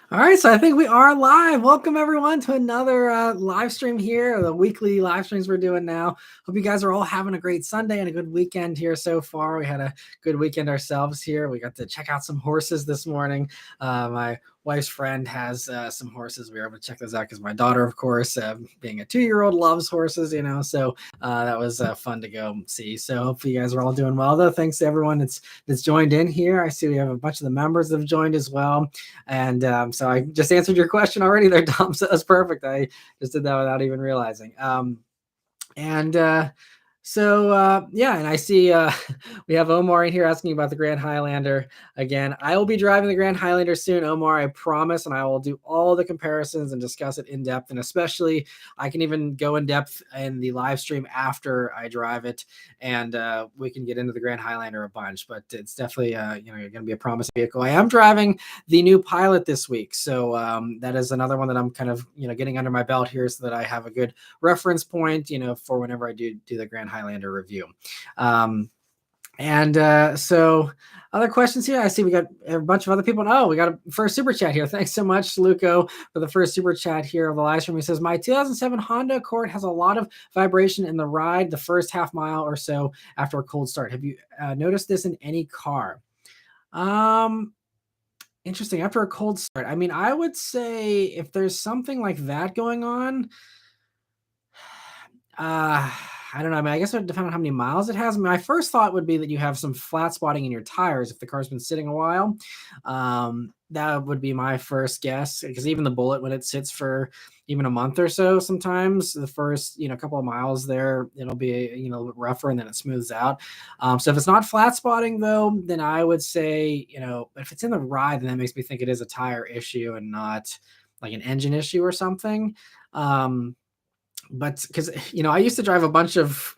All right, so I think we are live. Welcome everyone to another live stream here, the weekly live streams we're doing now. Hope you guys are all having a great Sunday and a good weekend here so far. We had a good weekend ourselves here. We got to check out some horses this morning. My wife's friend has some horses. We were able to check those out because my daughter, of course, being a 2-year-old, loves horses, So that was fun to go see. So hopefully you guys are all doing well, though. Thanks to everyone that's joined in here. I see we have a bunch of the members that have joined as well. And so I just answered your question already there, Tom. So that's perfect. I just did that without even realizing. And yeah, and I see we have Omar in here asking about the Grand Highlander again. I will be driving the Grand Highlander soon, Omar, I promise, and I will do all the comparisons and discuss it in depth. And especially, I can even go in depth in the live stream after I drive it, and we can get into the Grand Highlander a bunch. But it's definitely going to be a promising vehicle. I am driving the new Pilot this week, so that is another one that I'm kind of getting under my belt here, so that I have a good reference point, for whenever I do the Grand Highlander review. So other questions here. I see we got a bunch of other people. Oh, we got a first super chat here. Thanks so much, Luco, for the first super chat here of the live stream. He says, my 2007 Honda Accord has a lot of vibration in the ride the first half mile or so after a cold start. Have you noticed this in any car? Interesting. After a cold start. I mean, I would say if there's something like that going on, I don't know. I mean, I guess it would depend on how many miles it has. My first thought would be that you have some flat spotting in your tires if the car's been sitting a while. That would be my first guess, because even the Bullet, when it sits for even a month or so, sometimes the first couple of miles there, it'll be a little bit rougher, and then it smooths out. So if it's not flat spotting though, then I would say if it's in the ride, then that makes me think it is a tire issue and not like an engine issue or something. But because I used to drive a bunch of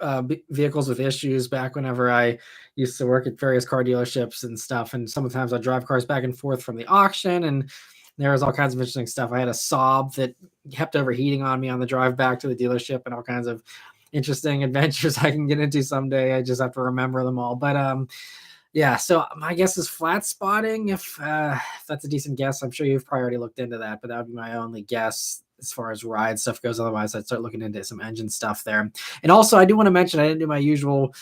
vehicles with issues back whenever I used to work at various car dealerships and stuff, and sometimes I'd drive cars back and forth from the auction, and there was all kinds of interesting stuff. I had a Saab that kept overheating on me on the drive back to the dealership, and all kinds of interesting adventures I can get into someday. I just have to remember them all. But yeah, so my guess is flat spotting. If that's a decent guess, I'm sure you've probably already looked into that, but that would be my only guess as far as ride stuff goes. Otherwise, I'd start looking into some engine stuff there. And also, I do want to mention, I didn't do my usual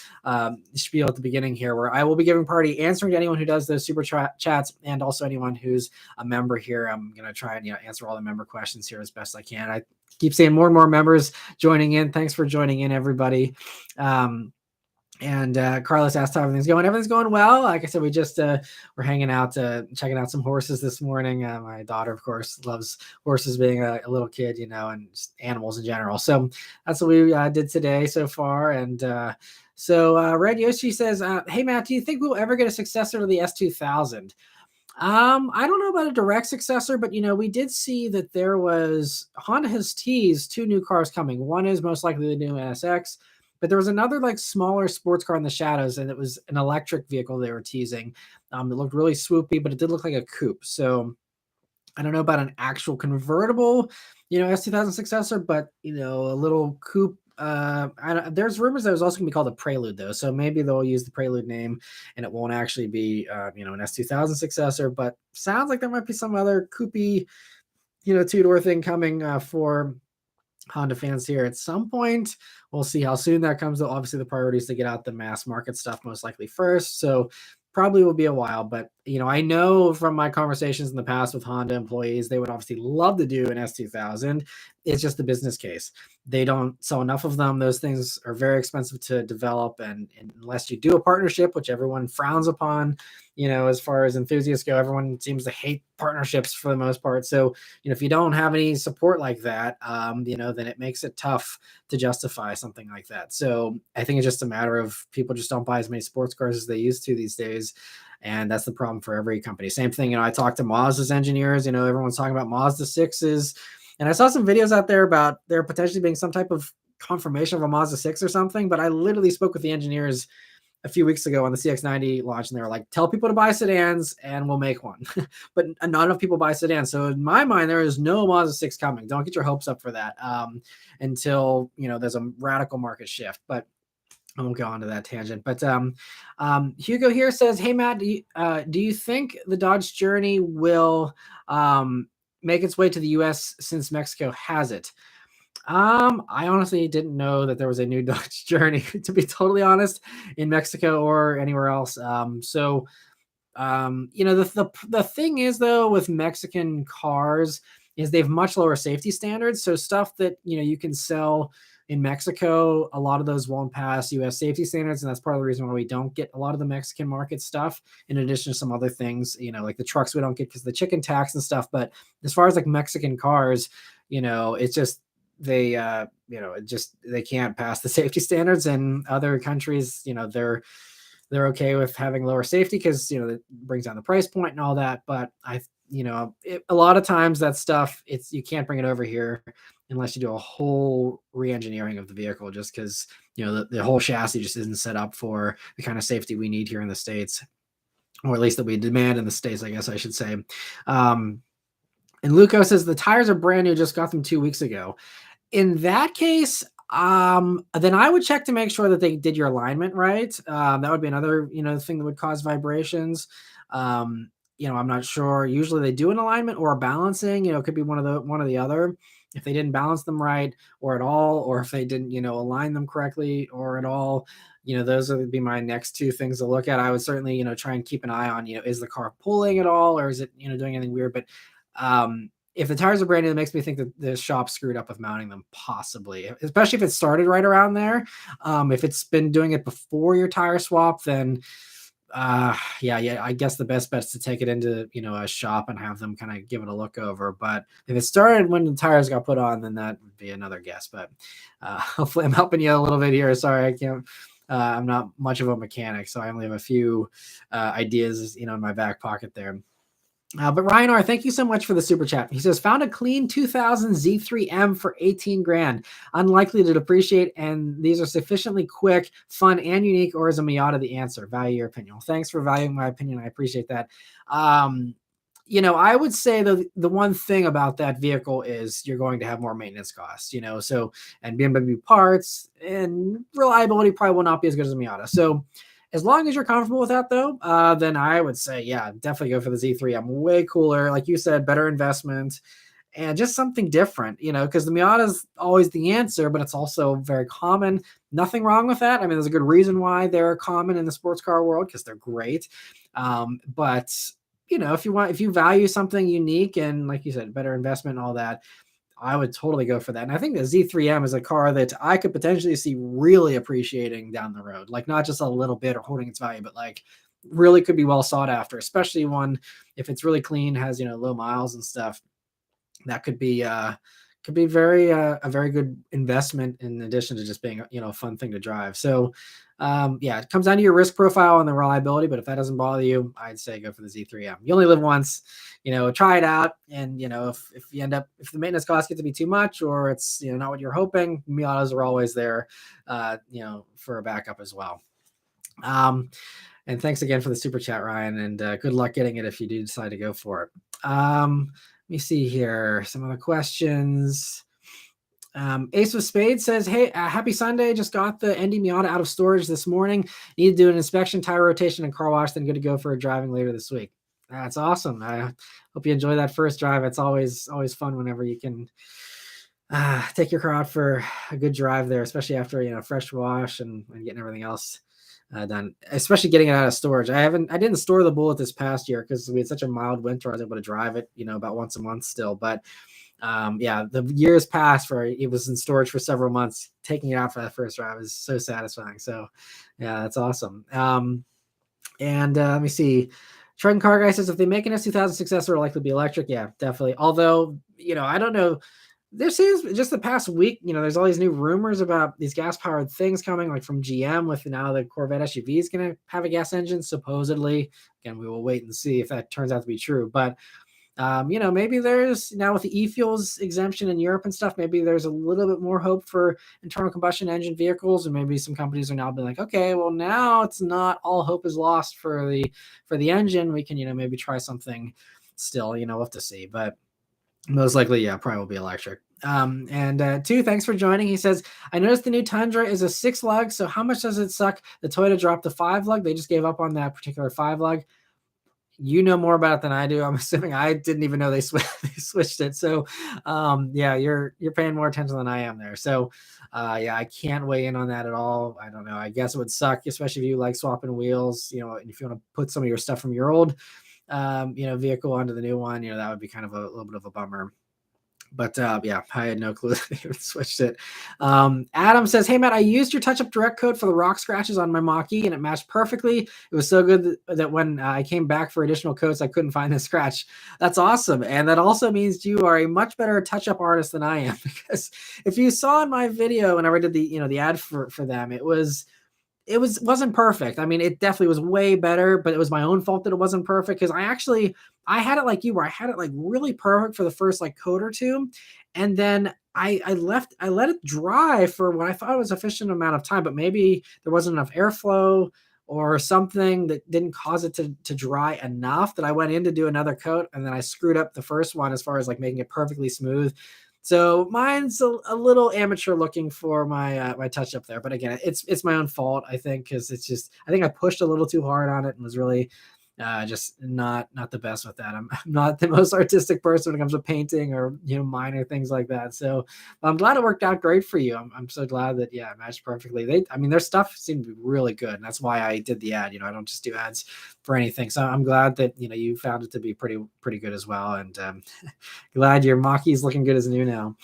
spiel at the beginning here, where I will be giving party answering to anyone who does those super chats, and also anyone who's a member here. I'm going to try and answer all the member questions here as best I can. I keep seeing more and more members joining in. Thanks for joining in, everybody. And Carlos asked how everything's going. Everything's going well. Like I said, we just we're hanging out, checking out some horses this morning. My daughter, of course, loves horses, being a little kid, and just animals in general. So that's what we did today so far. And Red Yoshi says, hey, Matt, do you think we'll ever get a successor to the S2000? I don't know about a direct successor, but we did see that Honda has teased 2 new cars coming. One is most likely the new NSX. But there was another smaller sports car in the shadows, and it was an electric vehicle they were teasing. It looked really swoopy, but it did look like a coupe. So I don't know about an actual convertible, S2000 successor, but a little coupe. There's rumors that it was also going to be called a Prelude, though. So maybe they'll use the Prelude name, and it won't actually be an S2000 successor. But sounds like there might be some other coupey, 2-door thing coming for Honda fans here at some point. We'll see how soon that comes. Obviously, the priority is to get out the mass market stuff most likely first. So probably will be a while, but I know from my conversations in the past with Honda employees, they would obviously love to do an S2000. It's just the business case. They don't sell enough of them. Those things are very expensive to develop, and unless you do a partnership, which everyone frowns upon, as far as enthusiasts go, everyone seems to hate partnerships for the most part. So, if you don't have any support like that, then it makes it tough to justify something like that. So I think it's just a matter of people just don't buy as many sports cars as they used to these days. And that's the problem for every company. Same thing, I talked to Mazda's engineers, everyone's talking about Mazda 6s. And I saw some videos out there about there potentially being some type of confirmation of a Mazda 6 or something. But I literally spoke with the engineers a few weeks ago on the CX-90 launch, and they were like, tell people to buy sedans and we'll make one. But not enough people buy sedans. So in my mind, there is no Mazda 6 coming. Don't get your hopes up for that until, there's a radical market shift. But I won't go on to that tangent. But Hugo here says, hey, Matt, do you think the Dodge Journey will make its way to the U.S. since Mexico has it? I honestly didn't know that there was a new Dodge Journey, to be totally honest, in Mexico or anywhere else. The thing is though with Mexican cars is they have much lower safety standards. So stuff that you can sell in Mexico, a lot of those won't pass U.S. safety standards, and that's part of the reason why we don't get a lot of the Mexican market stuff. In addition to some other things, like the trucks we don't get because of the chicken tax and stuff. But as far as like Mexican cars, it's just they can't pass the safety standards. And other countries, they're okay with having lower safety because it brings down the price point and all that. But a lot of times that stuff, you can't bring it over here unless you do a whole re-engineering of the vehicle, just because the whole chassis just isn't set up for the kind of safety we need here in the States, or at least that we demand in the States, I guess I should say. And Luco says the tires are brand new, just got them 2 weeks ago. In that case, then I would check to make sure that they did your alignment right. That would be another, thing that would cause vibrations. I'm not sure. Usually they do an alignment or a balancing. It could be one or the other. If they didn't balance them right or at all, or if they didn't, align them correctly or at all, those would be my next two things to look at. I would certainly, try and keep an eye on, is the car pulling at all, or is it, doing anything weird? But if the tires are brand new, it makes me think that the shop screwed up with mounting them, possibly, especially if it started right around there. If it's been doing it before your tire swap, then I guess the best bet is to take it into, a shop and have them kind of give it a look over. But if it started when the tires got put on, then that would be another guess. But hopefully I'm helping you a little bit here. Sorry, I can't. I'm not much of a mechanic, so I only have a few ideas, in my back pocket there. But Ryan R, thank you so much for the super chat. He says, found a clean 2000 Z3M for 18 grand. Unlikely to depreciate, and these are sufficiently quick, fun, and unique, or is a Miata the answer? Value your opinion. Well, thanks for valuing my opinion. I appreciate that. I would say the one thing about that vehicle is you're going to have more maintenance costs, and BMW parts and reliability probably will not be as good as a Miata. So as long as you're comfortable with that, though, then I would say, yeah, definitely go for the Z3. I'm way cooler. Like you said, better investment and just something different, because the Miata is always the answer, but it's also very common. Nothing wrong with that. I mean, there's a good reason why they're common in the sports car world, because they're great. But, if you value something unique and, like you said, better investment and all that, I would totally go for that. And I think the Z3M is a car that I could potentially see really appreciating down the road, like not just a little bit or holding its value, but like really could be well sought after, especially if it's really clean, has, low miles and stuff. That could be very a very good investment in addition to just being, a fun thing to drive. So it comes down to your risk profile and the reliability, but if that doesn't bother you, I'd say go for the Z3M. You only live once, try it out. And, if the maintenance costs get to be too much, or it's, not what you're hoping, Miatas are always there, for a backup as well. And thanks again for the super chat, Ryan, and good luck getting it if you do decide to go for it. Let me see here. Some other questions. Ace of Spades says, hey, happy Sunday. Just got the ND Miata out of storage this morning. Need to do an inspection, tire rotation, and car wash, then good to go for a driving later this week. That's awesome. I hope you enjoy that first drive. It's always fun whenever you can take your car out for a good drive there, especially after, fresh wash and getting everything else done, especially getting it out of storage. I didn't store the Bullet this past year because we had such a mild winter. I was able to drive it, about once a month still, but the years passed where it was in storage for several months. Taking it out for that first drive is so satisfying. So yeah, that's awesome. Let me see. Trenton Car Guy says, if they make an S2000 successor, it'll likely be electric. Yeah, definitely. Although, I don't know. This is just the past week, there's all these new rumors about these gas-powered things coming, like from GM, with now the Corvette SUV is going to have a gas engine, supposedly. Again, we will wait and see if that turns out to be true. But maybe there's now with the e-fuels exemption in Europe and stuff, maybe there's a little bit more hope for internal combustion engine vehicles. And maybe some companies are now being like, okay, well, now it's not all hope is lost for the engine. We can, maybe try something still, we'll have to see, but most likely, yeah, probably will be electric. Two, thanks for joining. He says, I noticed the new Tundra is a 6 lug. So how much does it suck? The Toyota dropped the 5 lug. They just gave up on that particular 5 lug. you know more about it than I do. I'm assuming I didn't even know they, they switched it. So, yeah, you're paying more attention than I am there. So, yeah, I can't weigh in on that at all. I don't know. I guess it would suck, especially if you like swapping wheels. You know, and if you want to put some of your stuff from your old, vehicle onto the new one, that would be kind of a little bit of a bummer. But yeah, I had no clue they even switched it. Adam says, "Hey Matt, I used your touch-up direct code for the rock scratches on my Mach-E, and it matched perfectly. It was so good that when I came back for additional codes, I couldn't find the scratch." That's awesome, and that also means you are a much better touch-up artist than I am. Because if you saw in my video whenever I did the ad for them, it wasn't perfect. I mean, it definitely was way better, but it was my own fault that it wasn't perfect because I had it like you, where I had it like really perfect for the first like code or two, and then I let it dry for what I thought was a sufficient amount of time, but maybe there wasn't enough airflow or something that didn't cause it to dry enough that I went in to do another coat, and then I screwed up the first one as far as like making it perfectly smooth. So mine's a little amateur looking for my touch up there, but again, it's my own fault, I think, because it's just I think I pushed a little too hard on it and was really just not the best with that. I'm not the most artistic person when it comes to painting or minor things like that. So I'm glad it worked out great for you. I'm so glad that it matched perfectly. Their stuff seemed to be really good, and that's why I did the ad. I don't just do ads for anything. So I'm glad that you found it to be pretty good as well, and glad your Mach-E is looking good as new now.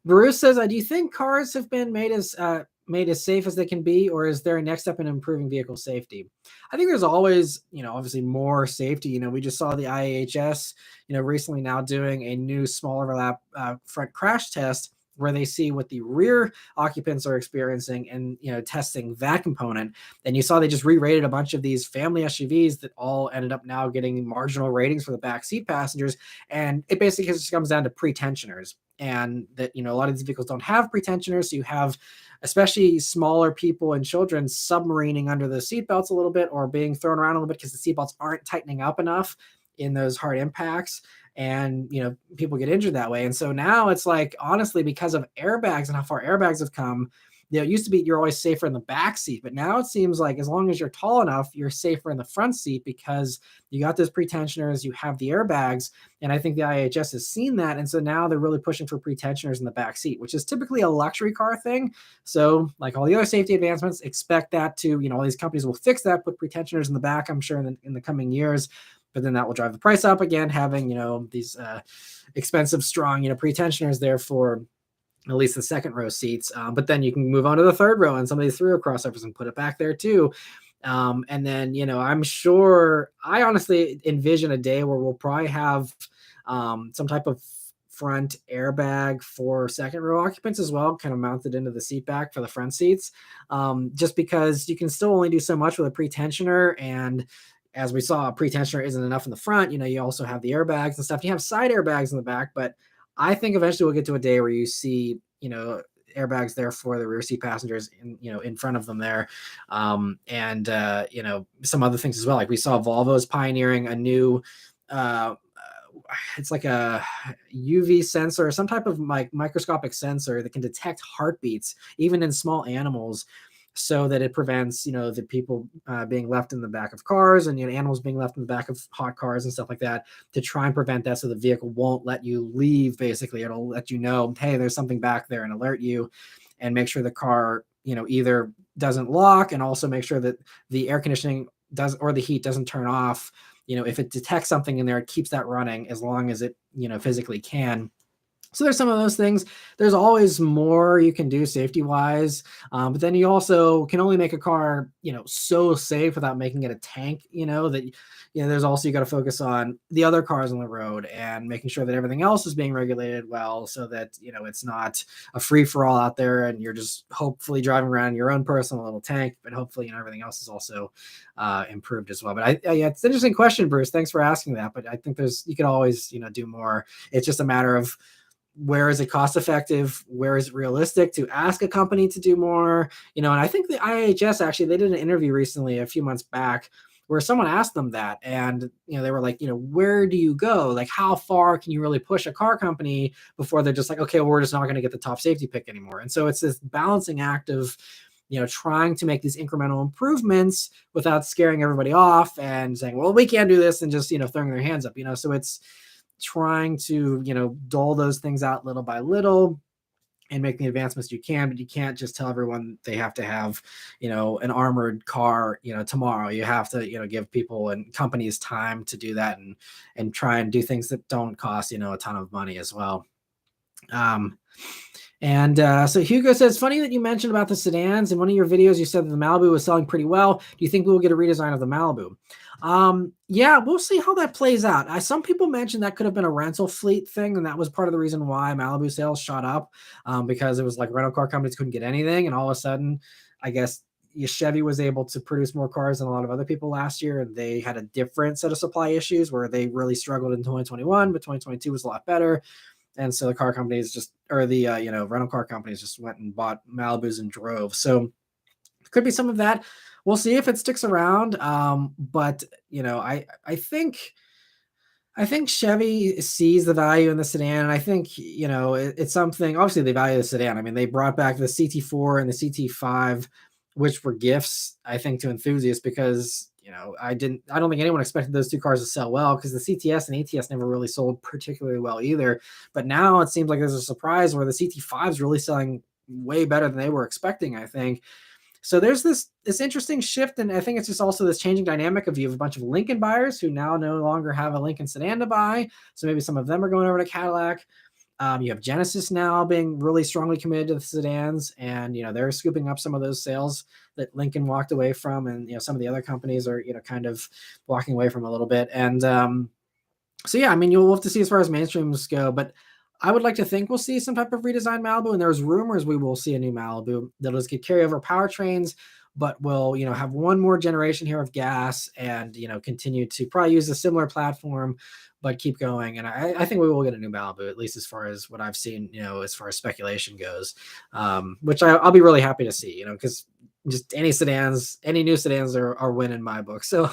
Bruce says, "Do you think cars have been made as safe as they can be, or is there a next step in improving vehicle safety?" I think there's always, obviously more safety. We just saw the IHS, recently now doing a new small overlap front crash test where they see what the rear occupants are experiencing and, testing that component. And you saw they just re-rated a bunch of these family SUVs that all ended up now getting marginal ratings for the back seat passengers. And it basically just comes down to pretensioners. And that, a lot of these vehicles don't have pretensioners. So you have especially smaller people and children submarining under the seatbelts a little bit or being thrown around a little bit because the seatbelts aren't tightening up enough in those hard impacts. And, people get injured that way. And so now it's like, honestly, because of airbags and how far airbags have come, it used to be you're always safer in the back seat, but now it seems like as long as you're tall enough, you're safer in the front seat because you got those pretensioners, you have the airbags. And I think the IHS has seen that. And so now they're really pushing for pretensioners in the back seat, which is typically a luxury car thing. So like all the other safety advancements, expect that to, all these companies will fix that, put pretensioners in the back, I'm sure in the coming years. But then that will drive the price up again, having, these expensive, strong, pretensioners there for at least the second row seats. But then you can move on to the third row and some of these three row crossovers and put it back there too. And then, I'm sure I honestly envision a day where we'll probably have some type of front airbag for second row occupants as well, kind of mounted into the seat back for the front seats. Just because you can still only do so much with a pretensioner, and as we saw, a pretensioner isn't enough in the front. You also have the airbags and stuff. You have side airbags in the back, but I think eventually we'll get to a day where you see, airbags there for the rear seat passengers in front of them there. And some other things as well. Like we saw Volvo's pioneering a new, it's like a UV sensor, some type of microscopic sensor that can detect heartbeats, even in small animals, so that it prevents, the people being left in the back of cars and, animals being left in the back of hot cars and stuff like that, to try and prevent that. So the vehicle won't let you leave. Basically, it'll let you know, hey, there's something back there, and alert you and make sure the car, either doesn't lock, and also make sure that the air conditioning does, or the heat doesn't turn off. If it detects something in there, it keeps that running as long as it, physically can. So there's some of those things. There's always more you can do safety wise. But then you also can only make a car, so safe without making it a tank, that, there's also, you got to focus on the other cars on the road and making sure that everything else is being regulated well, so that, it's not a free for all out there and you're just hopefully driving around your own personal little tank, but hopefully, everything else is also improved as well. But yeah, it's an interesting question, Bruce. Thanks for asking that. But I think you could always, do more. It's just a matter of, where is it cost effective? Where is it realistic to ask a company to do more? And I think the IHS, actually, they did an interview recently, a few months back, where someone asked them that. And, they were like, where do you go? Like, how far can you really push a car company before they're just like, okay, well, we're just not going to get the top safety pick anymore. And so it's this balancing act of, trying to make these incremental improvements without scaring everybody off and saying, well, we can't do this, and just, throwing their hands up, so it's trying to, dole those things out little by little and make the advancements you can, but you can't just tell everyone they have to have, an armored car, tomorrow. You have to, give people and companies time to do that, and try and do things that don't cost, a ton of money as well. So Hugo says, funny that you mentioned about the sedans. In one of your videos, you said that the Malibu was selling pretty well. Do you think we will get a redesign of the Malibu? Yeah, we'll see how that plays out. Some people mentioned that could have been a rental fleet thing, and that was part of the reason why Malibu sales shot up, because it was like rental car companies couldn't get anything, and all of a sudden, I guess Chevy was able to produce more cars than a lot of other people last year, and they had a different set of supply issues where they really struggled in 2021, but 2022 was a lot better. And so the car companies rental car companies just went and bought Malibus and drove. So it could be some of that. We'll see if it sticks around. But I think Chevy sees the value in the sedan, and I think, it's something. Obviously, they value the sedan. I mean, they brought back the CT4 and the CT5, which were gifts, I think, to enthusiasts, because I don't think anyone expected those two cars to sell well, because the CTS and ATS never really sold particularly well either. But now it seems like there's a surprise where the CT5 is really selling way better than they were expecting, I think. So there's this interesting shift, and I think it's just also this changing dynamic of you have a bunch of Lincoln buyers who now no longer have a Lincoln sedan to buy. So maybe some of them are going over to Cadillac. You have Genesis now being really strongly committed to the sedans, and they're scooping up some of those sales that Lincoln walked away from, and some of the other companies are kind of walking away from a little bit. And so yeah, I mean, you'll have to see as far as mainstreams go, but I would like to think we'll see some type of redesigned Malibu, and there's rumors we will see a new Malibu that'll just get carryover powertrains, but will have one more generation here of gas, and continue to probably use a similar platform, but keep going. And I think we will get a new Malibu, at least as far as what I've seen, as far as speculation goes, which I'll be really happy to see, because just any new sedans are win in my book. So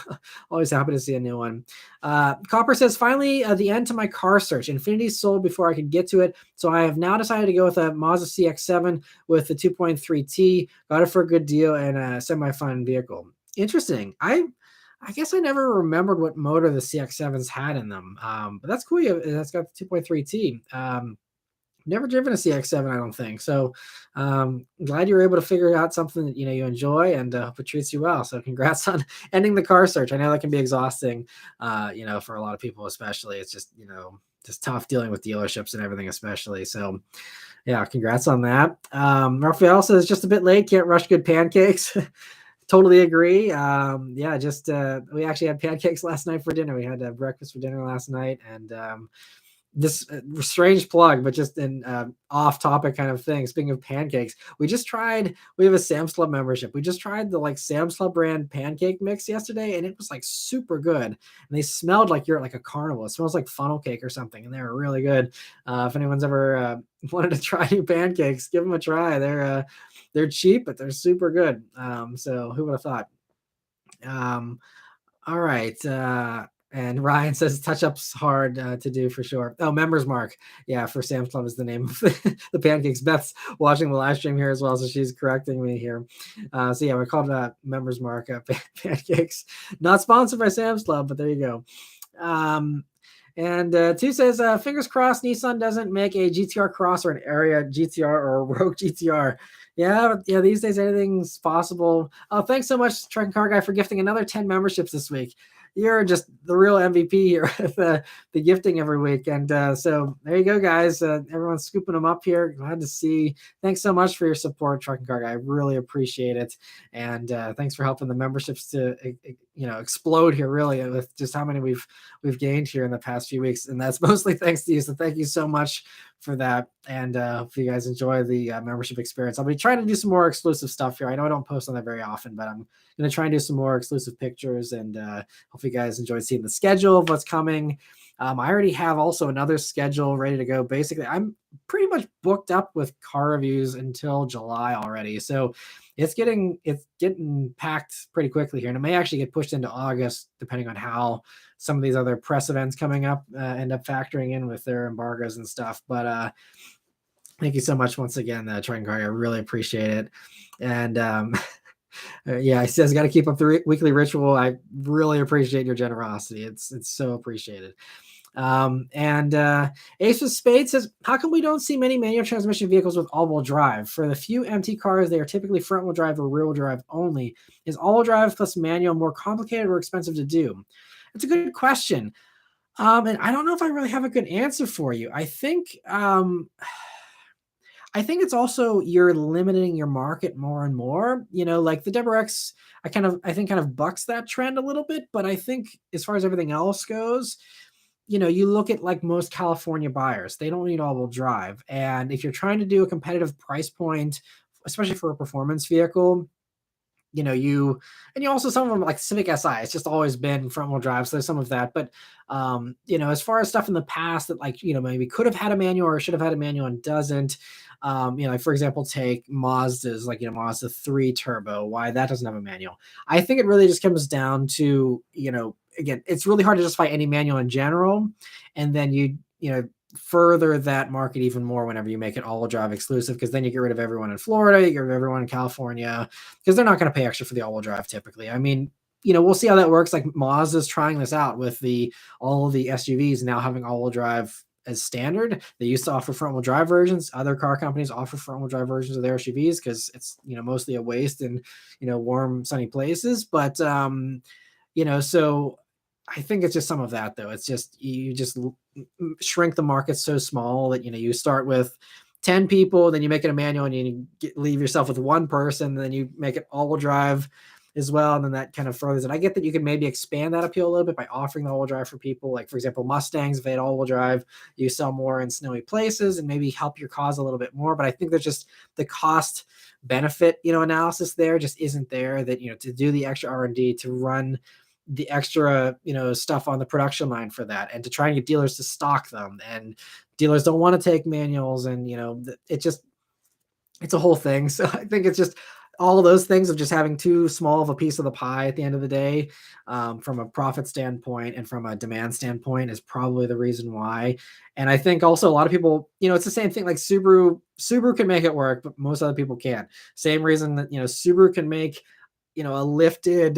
always happy to see a new one. Copper says, finally, the end to my car search. Infiniti sold before I could get to it. So I have now decided to go with a Mazda CX-7 with the 2.3T. Got it for a good deal and a semi-fun vehicle. Interesting. I guess I never remembered what motor the CX-7s had in them. But that's cool. That's got the 2.3T. Never driven a CX-7, I don't think. So glad you were able to figure out something that you enjoy, and hope it treats you well. So congrats on ending the car search. I know that can be exhausting, for a lot of people, especially. It's just just tough dealing with dealerships and everything, especially. So yeah, congrats on that. Raphael says, just a bit late, can't rush good pancakes. Totally agree. Yeah, just we actually had pancakes last night for dinner. We had breakfast for dinner last night, and this strange plug, but just an off topic kind of thing. Speaking of pancakes, we have a Sam's Club membership. We just tried the Sam's Club brand pancake mix yesterday, and it was super good. And they smelled like you're at a carnival. It smells like funnel cake or something, and they were really good. If anyone's ever wanted to try new pancakes, give them a try. They're cheap, but they're super good. So who would have thought? All right. And Ryan says touch-ups hard to do for sure. Oh, Members Mark. Yeah, for Sam's Club is the name of the pancakes. Beth's watching the live stream here as well, so she's correcting me here. So yeah, we called it Members Mark pancakes. Not sponsored by Sam's Club, but there you go. And Two says, fingers crossed Nissan doesn't make a GTR Cross or an Area GTR or a Rogue GTR. Yeah, these days anything's possible. Oh, thanks so much, Truck and Car Guy, for gifting another 10 memberships this week. You're just the real MVP here with the gifting every week. And so there you go, guys. Everyone's scooping them up here. Glad to see. Thanks so much for your support, Truck and Car Guy. I really appreciate it. And thanks for helping the memberships to explode here, really, with just how many we've gained here in the past few weeks. And that's mostly thanks to you. So thank you so much for that. And hope you guys enjoy the membership experience. I'll be trying to do some more exclusive stuff here. I know I don't post on that very often, but I'm going to try and do some more exclusive pictures, and hope you guys enjoy seeing the schedule of what's coming. I already have also another schedule ready to go. Basically, I'm pretty much booked up with car reviews until July already. So it's getting packed pretty quickly here, and it may actually get pushed into August depending on how some of these other press events coming up end up factoring in with their embargoes and stuff. But Thank you so much once again, Trent Gray. I really appreciate it. And yeah, he says, got to keep up the weekly ritual. I really appreciate your generosity. It's so appreciated. And Ace of Spades says, how come we don't see many manual transmission vehicles with all-wheel drive? For the few MT cars, they are typically front-wheel drive or rear-wheel drive only. Is all-wheel drive plus manual more complicated or expensive to do? It's a good question. And I don't know if I really have a good answer for you. I think it's also you're limiting your market more and more. You know, like the Deborah X, I think kind of bucks that trend a little bit. But I think as far as everything else goes, you know, you look at like most California buyers, they don't need all-wheel drive. And if you're trying to do a competitive price point, especially for a performance vehicle, you know, you also some of them like Civic Si, it's just always been front wheel drive. So there's some of that. But you know, as far as stuff in the past that like, you know, maybe could have had a manual or should have had a manual and doesn't, you know, like for example, take Mazda's like, you know, Mazda 3 turbo, why that doesn't have a manual. I think it really just comes down to, you know, again, it's really hard to justify any manual in general. And then you know, further that market even more whenever you make it all drive exclusive, because then you get rid of everyone in Florida, you get rid of everyone in California, because they're not going to pay extra for the all-wheel drive typically. I mean, you know, we'll see how that works. Like Mazda's trying this out with the all of the SUVs now having all-wheel drive as standard. They used to offer front-wheel drive versions. Other car companies offer front-wheel drive versions of their SUVs because it's, you know, mostly a waste in, you know, warm, sunny places. But you know, so I think it's just some of that though. It's just you just shrink the market so small that, you know, you start with 10 people, then you make it a manual and you leave yourself with one person, then you make it all-wheel drive as well, and then that kind of furthers it. I get that you can maybe expand that appeal a little bit by offering the all-wheel drive for people. Like for example, Mustangs, if they had all-wheel drive, you sell more in snowy places and maybe help your cause a little bit more. But I think there's just the cost benefit, you know, analysis there just isn't there, that, you know, to do the extra R&D to run the extra, you know, stuff on the production line for that, and to try and get dealers to stock them, and dealers don't want to take manuals, and, you know, it just, it's a whole thing. So I think it's just all of those things of just having too small of a piece of the pie at the end of the day, from a profit standpoint and from a demand standpoint, is probably the reason why. And I think also a lot of people, you know, it's the same thing. Like Subaru can make it work, but most other people can't. Same reason that, you know, Subaru can make, you know, a lifted,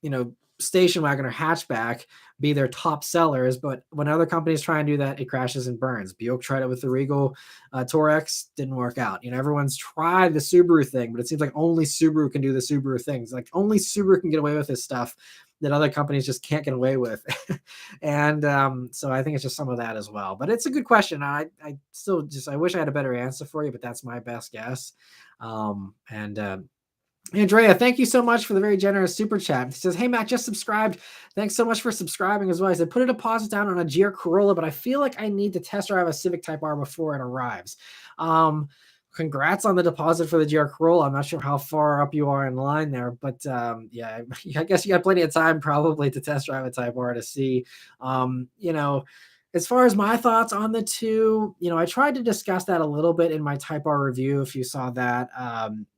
you know, station wagon or hatchback be their top sellers, but when other companies try and do that, it crashes and burns. Buick tried it with the Regal Touareg, didn't work out. You know, everyone's tried the Subaru thing, but it seems like only Subaru can do the Subaru things. Like only Subaru can get away with this stuff that other companies just can't get away with. And so I think it's just some of that as well. But it's a good question. I still just, I wish I had a better answer for you, but that's my best guess. And Andrea, thank you so much for the very generous super chat. He says, hey, Matt, just subscribed. Thanks so much for subscribing as well. I said, put a deposit down on a GR Corolla, but I feel like I need to test drive a Civic Type R before it arrives. Congrats on the deposit for the GR Corolla. I'm not sure how far up you are in line there, but yeah, I guess you got plenty of time probably to test drive a Type R to see. You know, as far as my thoughts on the two, you know, I tried to discuss that a little bit in my Type R review, if you saw that,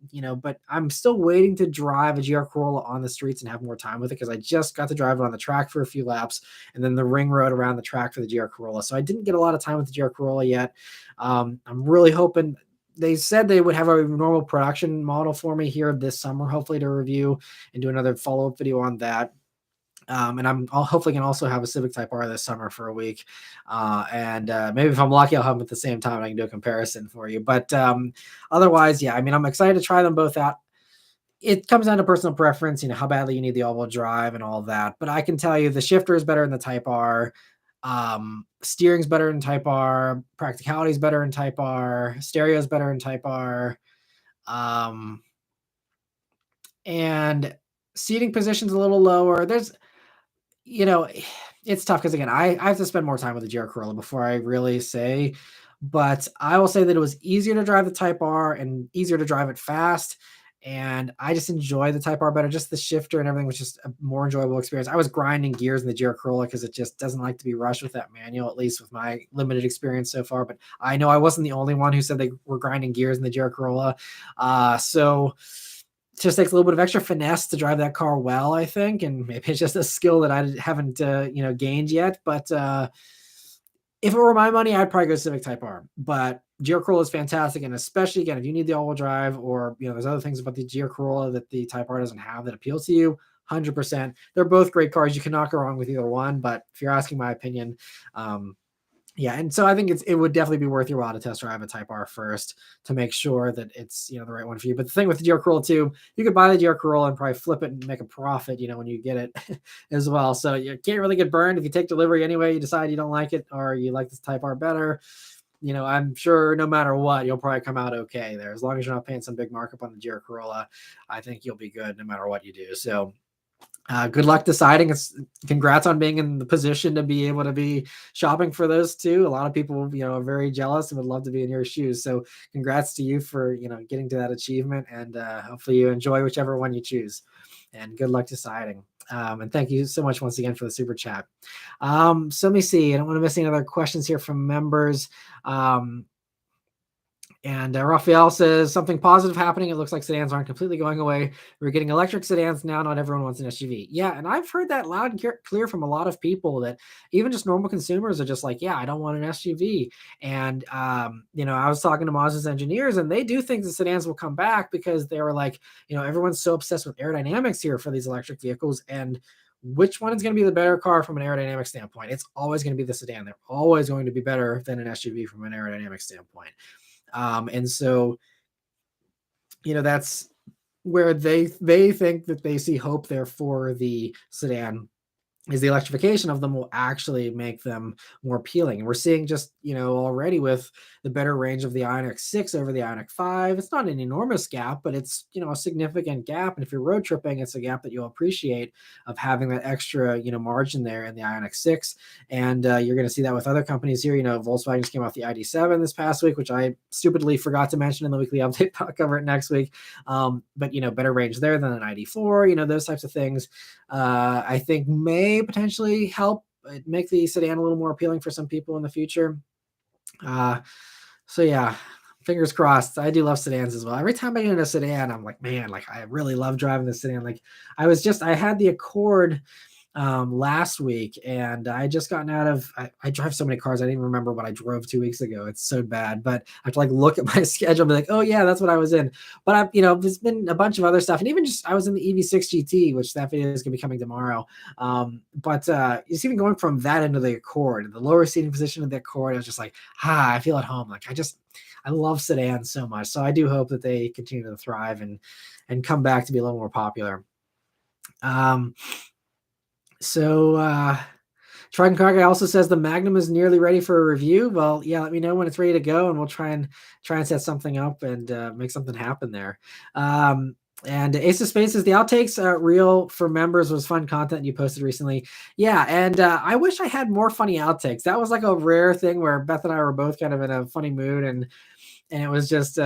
you know, but I'm still waiting to drive a GR Corolla on the streets and have more time with it, because I just got to drive it on the track for a few laps and then the ring road around the track for the GR Corolla. So I didn't get a lot of time with the GR Corolla yet. I'm really hoping. They said they would have a normal production model for me here this summer, hopefully, to review and do another follow-up video on that. And I'll hopefully can also have a Civic Type R this summer for a week. And maybe if I'm lucky, I'll have them at the same time and I can do a comparison for you. But otherwise, yeah, I mean, I'm excited to try them both out. It comes down to personal preference, you know, how badly you need the all-wheel drive and all that. But I can tell you the shifter is better in the Type R. Steering's better in Type R. Practicality is better in Type R. Stereo is better in Type R. And seating position's a little lower. There's, you know, it's tough because again, I have to spend more time with the GR Corolla before I really say, but I will say that it was easier to drive the Type R and easier to drive it fast. And I just enjoy the Type R better. Just the shifter and everything was just a more enjoyable experience. I was grinding gears in the GR Corolla because it just doesn't like to be rushed with that manual, at least with my limited experience so far. But I know I wasn't the only one who said they were grinding gears in the GR Corolla. So it just takes a little bit of extra finesse to drive that car well, I think. And maybe it's just a skill that I haven't, you know, gained yet. But If it were my money, I'd probably go Civic Type R. But GR Corolla is fantastic, and especially again, if you need the all-wheel drive, or there's other things about the GR Corolla that the Type R doesn't have that appeal to you. 100%, they're both great cars. You cannot go wrong with either one. But if you're asking my opinion, yeah, and so I think it would definitely be worth your while to test drive a Type R first to make sure that it's the right one for you. But the thing with the GR Corolla too, you could buy the GR Corolla and probably flip it and make a profit, when you get it as well. So you can't really get burned if you take delivery anyway. You decide you don't like it or you like this Type R better. I'm sure no matter what, you'll probably come out okay there. As long as you're not paying some big markup on the GR Corolla, I think you'll be good no matter what you do. So good luck deciding. Congrats on being in the position to be able to be shopping for those two. A lot of people, are very jealous and would love to be in your shoes. So congrats to you for, getting to that achievement, and hopefully you enjoy whichever one you choose, and good luck deciding. And thank you so much once again for the super chat. So let me see. I don't want to miss any other questions here from members. And Raphael says something positive happening. It looks like sedans aren't completely going away. We're getting electric sedans now. Not everyone wants an SUV. Yeah, and I've heard that loud and clear from a lot of people, that even just normal consumers are just like, yeah, I don't want an SUV. And I was talking to Mazda's engineers, and they do think the sedans will come back, because they were like, everyone's so obsessed with aerodynamics here for these electric vehicles, and which one is going to be the better car from an aerodynamic standpoint? It's always going to be the sedan. They're always going to be better than an SUV from an aerodynamic standpoint. And so, that's where they think that they see hope there for the sedan, is the electrification of them will actually make them more appealing. And we're seeing just, already with the better range of the Ioniq 6 over the Ioniq 5, it's not an enormous gap, but it's, a significant gap. And if you're road tripping, it's a gap that you'll appreciate, of having that extra, margin there in the Ioniq 6. And you're going to see that with other companies here. Volkswagen just came off the ID7 this past week, which I stupidly forgot to mention in the weekly update. I'll cover it next week. But, better range there than an ID4, those types of things, I think may potentially help make the sedan a little more appealing for some people in the future. So yeah, fingers crossed. I do love sedans as well. Every time I get in a sedan, I'm like, man, like I really love driving the sedan. Like I had the Accord last week, and I just gotten out of, I drive so many cars, I didn't even remember what I drove 2 weeks ago. It's so bad, but I have to look at my schedule and be like, oh yeah, that's what I was in. But I've, there's been a bunch of other stuff, and even just, I was in the EV6 GT, which that video is going to be coming tomorrow. But it's even going from that into the Accord, the lower seating position of the Accord. I was just like, I feel at home. Like I love sedans so much. So I do hope that they continue to thrive and come back to be a little more popular. So Trident Car Guy also says the Magnum is nearly ready for a review. Well, yeah, let me know when it's ready to go, and we'll try and set something up and make something happen there. And Ace of Space says the outtakes reel for members was fun content you posted recently. Yeah, and I wish I had more funny outtakes. That was like a rare thing where Beth and I were both kind of in a funny mood, and it was just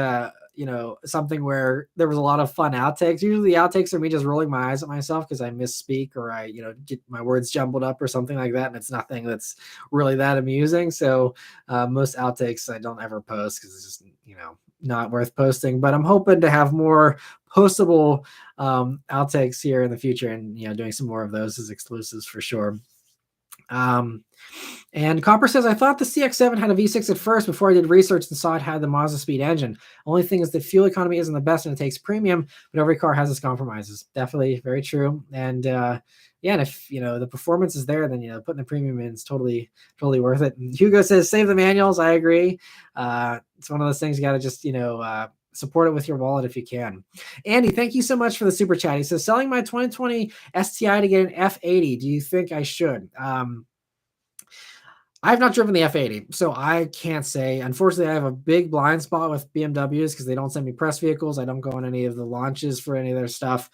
something where there was a lot of fun outtakes. Usually the outtakes are me just rolling my eyes at myself because I misspeak, or I get my words jumbled up or something like that, and it's nothing that's really that amusing. So most outtakes I don't ever post because it's just not worth posting. But I'm hoping to have more postable outtakes here in the future, and doing some more of those as exclusives for sure. And Copper says, I thought the CX-7 had a V6 at first before I did research and saw it had the Mazda speed engine. Only thing is the fuel economy isn't the best and it takes premium, but every car has its compromises. Definitely very true. And and if the performance is there, then putting the premium in is totally worth it. And Hugo says, save the manuals. I agree. It's one of those things you got to just support it with your wallet if you can. Andy, thank you so much for the super chat. He says, selling my 2020 STI to get an F80. Do you think I should? I've not driven the F80, so I can't say. Unfortunately, I have a big blind spot with BMWs because they don't send me press vehicles. I don't go on any of the launches for any of their stuff.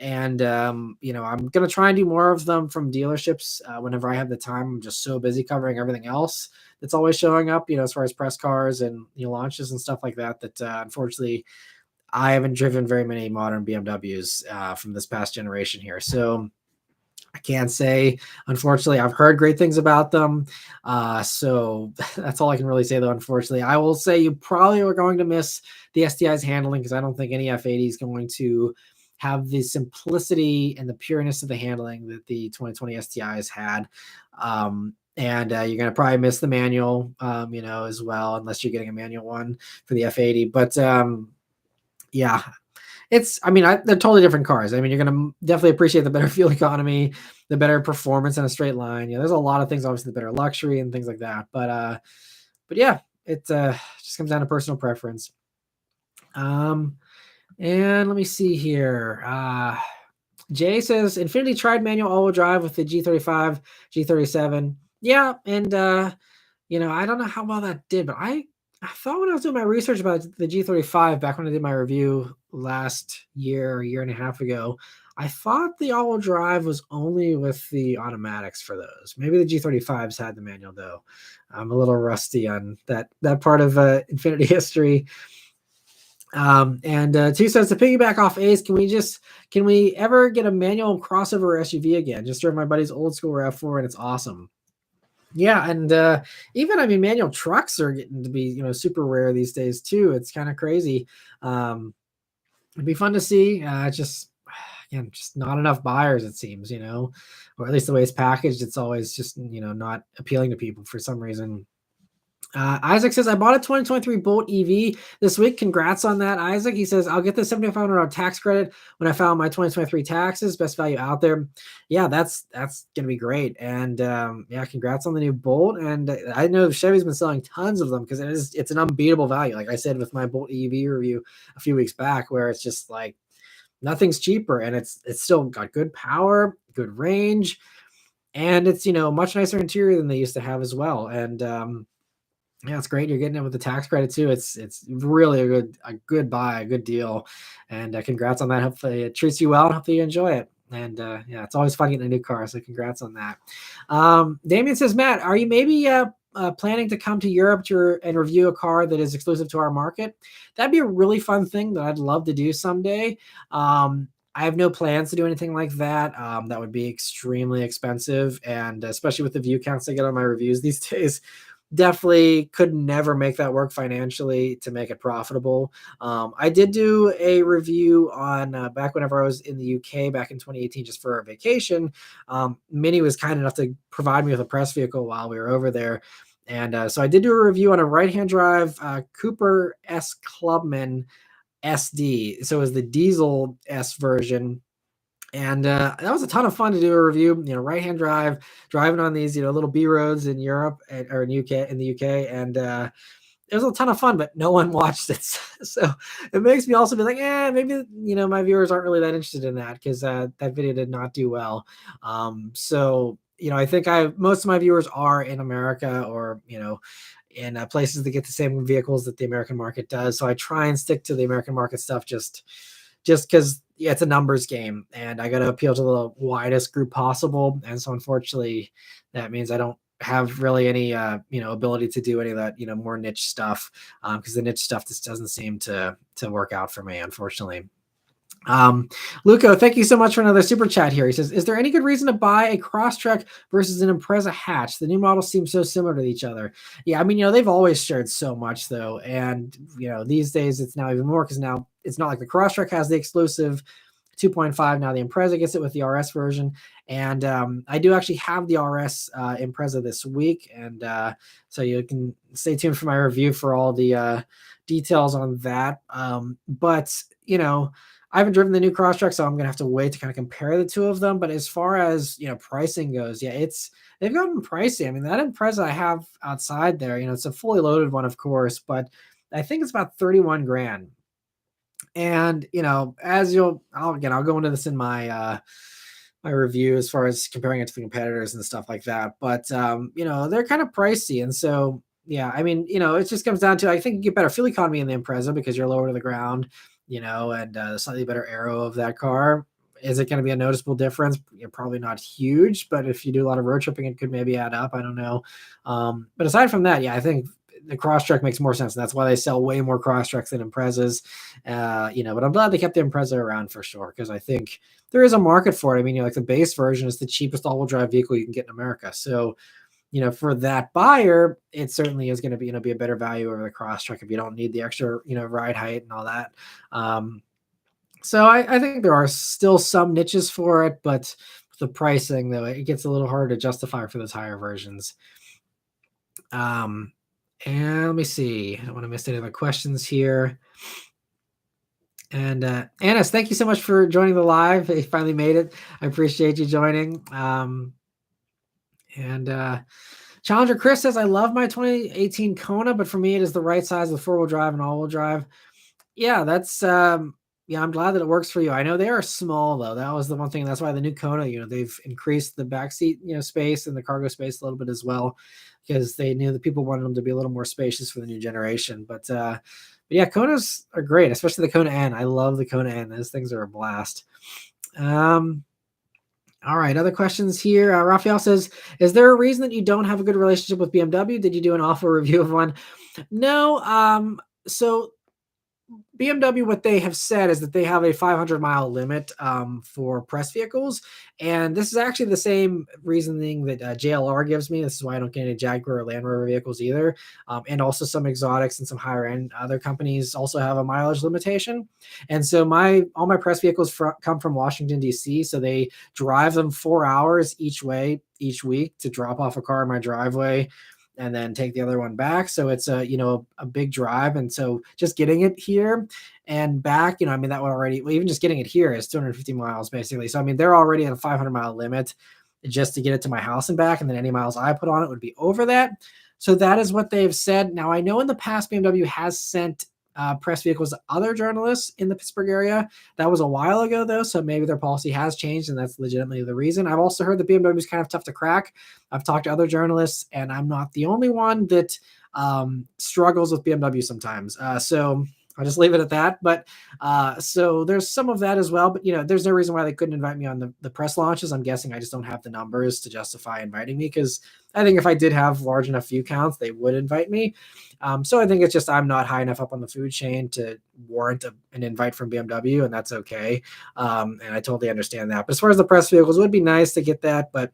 And, I'm going to try and do more of them from dealerships whenever I have the time. I'm just so busy covering everything else that's always showing up, as far as press cars and launches and stuff like that, unfortunately, I haven't driven very many modern BMWs from this past generation here. So I can't say, unfortunately. I've heard great things about them. So that's all I can really say, though, unfortunately. I will say you probably are going to miss the STI's handling because I don't think any F80 is going to have the simplicity and the pureness of the handling that the 2020 STIs had. and you're going to probably miss the manual, as well, unless you're getting a manual one for the F80. But yeah, they're totally different cars. I mean, you're going to definitely appreciate the better fuel economy, the better performance in a straight line. There's a lot of things, obviously, the better luxury and things like that. But yeah, it just comes down to personal preference. And let me see here. Jay says Infinity tried manual all-wheel drive with the G35, G37. Yeah, and I don't know how well that did, but I thought when I was doing my research about the G35 back when I did my review last year, a year and a half ago, I thought the all-wheel drive was only with the automatics for those. Maybe the G35s had the manual though. I'm a little rusty on that part of Infinity history. And Two says to piggyback off Ace, can we ever get a manual crossover SUV again? Just drove my buddy's old school RAV4 and it's awesome. Yeah, and even manual trucks are getting to be super rare these days too. It's kind of crazy. It'd be fun to see. Just again, just not enough buyers it seems, or at least the way it's packaged, it's always just not appealing to people for some reason. Isaac says, I bought a 2023 Bolt EV this week. Congrats on that, Isaac. He says, I'll get the $7,500 tax credit when I file my 2023 taxes. Best value out there. Yeah, that's going to be great. And yeah, congrats on the new Bolt. And I know Chevy's been selling tons of them because it's an unbeatable value. Like I said with my Bolt EV review a few weeks back, where it's just like nothing's cheaper and it's still got good power, good range, and it's much nicer interior than they used to have as well. And yeah, it's great. You're getting it with the tax credit too. It's really a good buy, a good deal, and congrats on that. Hopefully, it treats you well, and hopefully you enjoy it. And yeah, it's always fun getting a new car. So congrats on that. Damien says, Matt, are you maybe planning to come to Europe and review a car that is exclusive to our market? That'd be a really fun thing that I'd love to do someday. I have no plans to do anything like that. That would be extremely expensive, and especially with the view counts I get on my reviews these days. Definitely could never make that work financially to make it profitable. I did do a review on back whenever I was in the UK back in 2018, just for a vacation. Minnie was kind enough to provide me with a press vehicle while we were over there. And so I did do a review on a right-hand drive Cooper S Clubman SD. So it was the diesel S version. And that was a ton of fun to do a review, right-hand drive, driving on these, little B roads in Europe or in the UK. And it was a ton of fun, but no one watched it. So it makes me also be like, maybe, my viewers aren't really that interested in that because that video did not do well. So, I think most of my viewers are in America or, in places that get the same vehicles that the American market does. So I try and stick to the American market stuff just because it's a numbers game and I got to appeal to the widest group possible. And so unfortunately that means I don't have really any, ability to do any of that, more niche stuff. Cause the niche stuff just doesn't seem to work out for me, unfortunately. Luco, thank you so much for another super chat here. He says, is there any good reason to buy a Crosstrek versus an Impreza hatch? The new models seem so similar to each other. Yeah, they've always shared so much though. And, these days it's now even more because now it's not like the Crosstrek has the exclusive 2.5. Now the Impreza gets it with the RS version. And I do actually have the RS Impreza this week. And so you can stay tuned for my review for all the details on that. But, I haven't driven the new Crosstrek, so I'm going to have to wait to kind of compare the two of them. But as far as, pricing goes, yeah, they've gotten pricey. That Impreza I have outside there, it's a fully loaded one, of course, but I think it's about 31 grand. And, I'll go into this in my, my review as far as comparing it to the competitors and stuff like that. But, they're kind of pricey. And so, yeah, it just comes down to, I think you get better fuel economy in the Impreza because you're lower to the ground, and slightly better aero of that car. Is it going to be a noticeable difference? Probably not huge, but if you do a lot of road tripping, it could maybe add up. I don't know. But aside from that, yeah, I think the Crosstrek makes more sense. And that's why they sell way more Crosstreks than Imprezas. But I'm glad they kept the Impreza around for sure, because I think there is a market for it. Like the base version is the cheapest all-wheel drive vehicle you can get in America. So, for that buyer, it certainly is going to be, be a better value over the Crosstrek if you don't need the extra, ride height and all that. So I think there are still some niches for it, but the pricing though, it gets a little hard to justify for those higher versions. Um, and let me see. I don't want to miss any other questions here. And Annis, thank you so much for joining the live. You finally made it. I appreciate you joining. And Challenger Chris says, I love my 2018 Kona, but for me, it is the right size with four-wheel drive and all-wheel drive. Yeah, that's yeah, I'm glad that it works for you. I know they are small though. That was the one thing. That's why the new Kona, they've increased the backseat, space and the cargo space a little bit as well, because they knew that people wanted them to be a little more spacious for the new generation. But yeah, Konas are great, especially the Kona N. I love the Kona N. Those things are a blast. All right, other questions here. Raphael says, is there a reason that you don't have a good relationship with BMW? Did you do an awful review of one? No. So BMW, what they have said is that they have a 500-mile limit for press vehicles, and this is actually the same reasoning that JLR gives me. This is why I don't get any Jaguar or Land Rover vehicles either, and also some exotics and some higher end other companies also have a mileage limitation. And so all my press vehicles come from Washington D.C., so they drive them 4 hours each way each week to drop off a car in my driveway and then take the other one back. So it's a big drive. And so just getting it here and back, that would already, even just getting it here is 250 miles basically. So, they're already at a 500-mile limit just to get it to my house and back. And then any miles I put on it would be over that. So that is what they've said. Now, I know in the past, BMW has sent press vehicles to other journalists in the Pittsburgh area. That was a while ago, though, so maybe their policy has changed, and that's legitimately the reason. I've also heard that BMW is kind of tough to crack. I've talked to other journalists, and I'm not the only one that struggles with BMW sometimes. So I'll just leave it at that. But so there's some of that as well. But there's no reason why they couldn't invite me on the press launches. I'm guessing I just don't have the numbers to justify inviting me, because I think if I did have large enough view counts, they would invite me. So I think it's just I'm not high enough up on the food chain to warrant an invite from BMW, and that's okay. And I totally understand that. But as far as the press vehicles, it would be nice to get that, but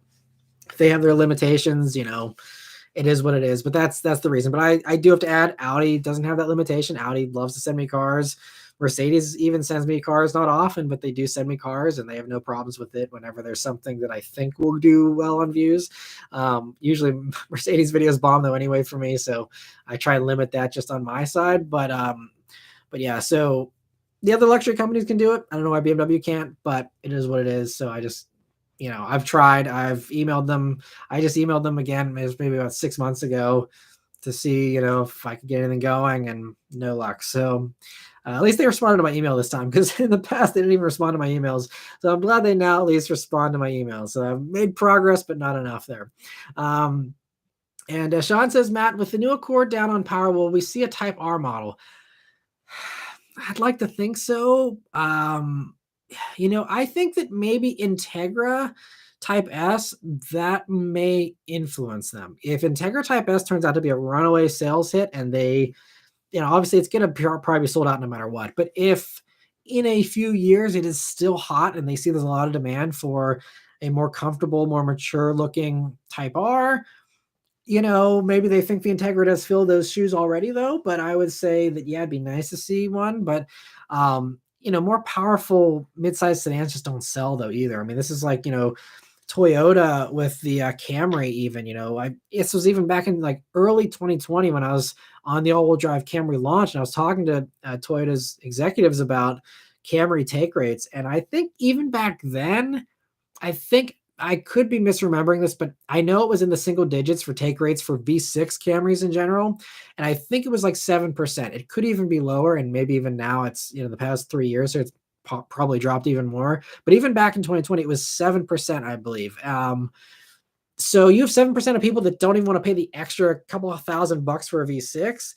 if they have their limitations, it is what it is. But that's the reason. But I do have to add, Audi doesn't have that limitation. Audi loves to send me cars. Mercedes even sends me cars, not often, but they do send me cars, and they have no problems with it whenever there's something that I think will do well on views. Usually Mercedes videos bomb though anyway for me, so I try and limit that just on my side. But yeah, so the other luxury companies can do it. I don't know why BMW can't, but it is what it is. So I just, I've tried. I've emailed them. I just emailed them again. It was maybe about 6 months ago to see, if I could get anything going, and no luck. So at least they responded to my email this time, because in the past they didn't even respond to my emails. So I'm glad they now at least respond to my emails. So I've made progress, but not enough there. And Sean says, Matt, with the new Accord down on power, will we see a Type R model? I'd like to think so. I think that maybe Integra Type S, that may influence them. If Integra Type S turns out to be a runaway sales hit, and they, obviously it's going to probably be sold out no matter what. But if in a few years it is still hot and they see there's a lot of demand for a more comfortable, more mature looking Type R, maybe they think the Integra does fill those shoes already though. But I would say that, yeah, it'd be nice to see one. But, more powerful mid-sized sedans just don't sell though either. This is like, Toyota with the Camry even, this was even back in like early 2020 when I was on the all-wheel drive Camry launch, and I was talking to Toyota's executives about Camry take rates. And I think even back then, I think I could be misremembering this, but I know it was in the single digits for take rates for V6 Camrys in general. And I think it was like 7%. It could even be lower. And maybe even now it's, the past 3 years, so it's probably dropped even more. But even back in 2020, it was 7%, I believe. So you have 7% of people that don't even want to pay the extra couple of $1,000 for a V6.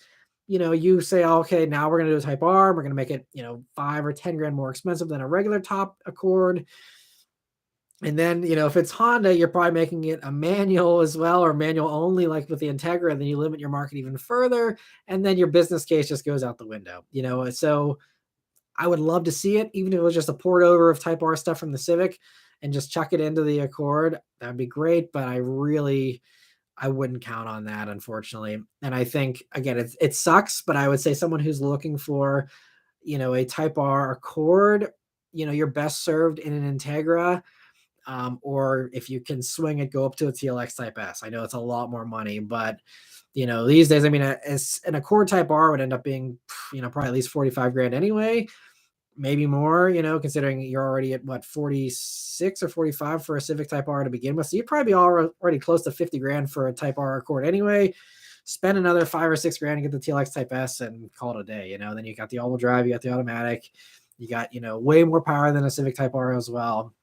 You say, oh, okay, now we're going to do a Type R. We're going to make it, 5 or 10 grand more expensive than a regular top Accord. And then, if it's Honda, you're probably making it a manual as well, or manual only, like with the Integra, and then you limit your market even further. And then your business case just goes out the window, So I would love to see it, even if it was just a port over of Type R stuff from the Civic and just chuck it into the Accord. That'd be great. But I wouldn't count on that, unfortunately. And I think, again, it sucks, but I would say someone who's looking for, a Type R Accord, you're best served in an Integra. or if you can swing it, go up to a TLX Type S. I know it's a lot more money, but these days, I mean, an Accord Type R would end up being, probably at least 45 grand anyway, maybe more, considering you're already at what, 46 or 45 for a Civic Type R to begin with. So you'd probably be already close to 50 grand for a Type R Accord anyway. Spend another 5 or 6 grand to get the TLX Type S and call it a day. Then you got the all-wheel drive, you got the automatic, you got, way more power than a Civic Type R as well.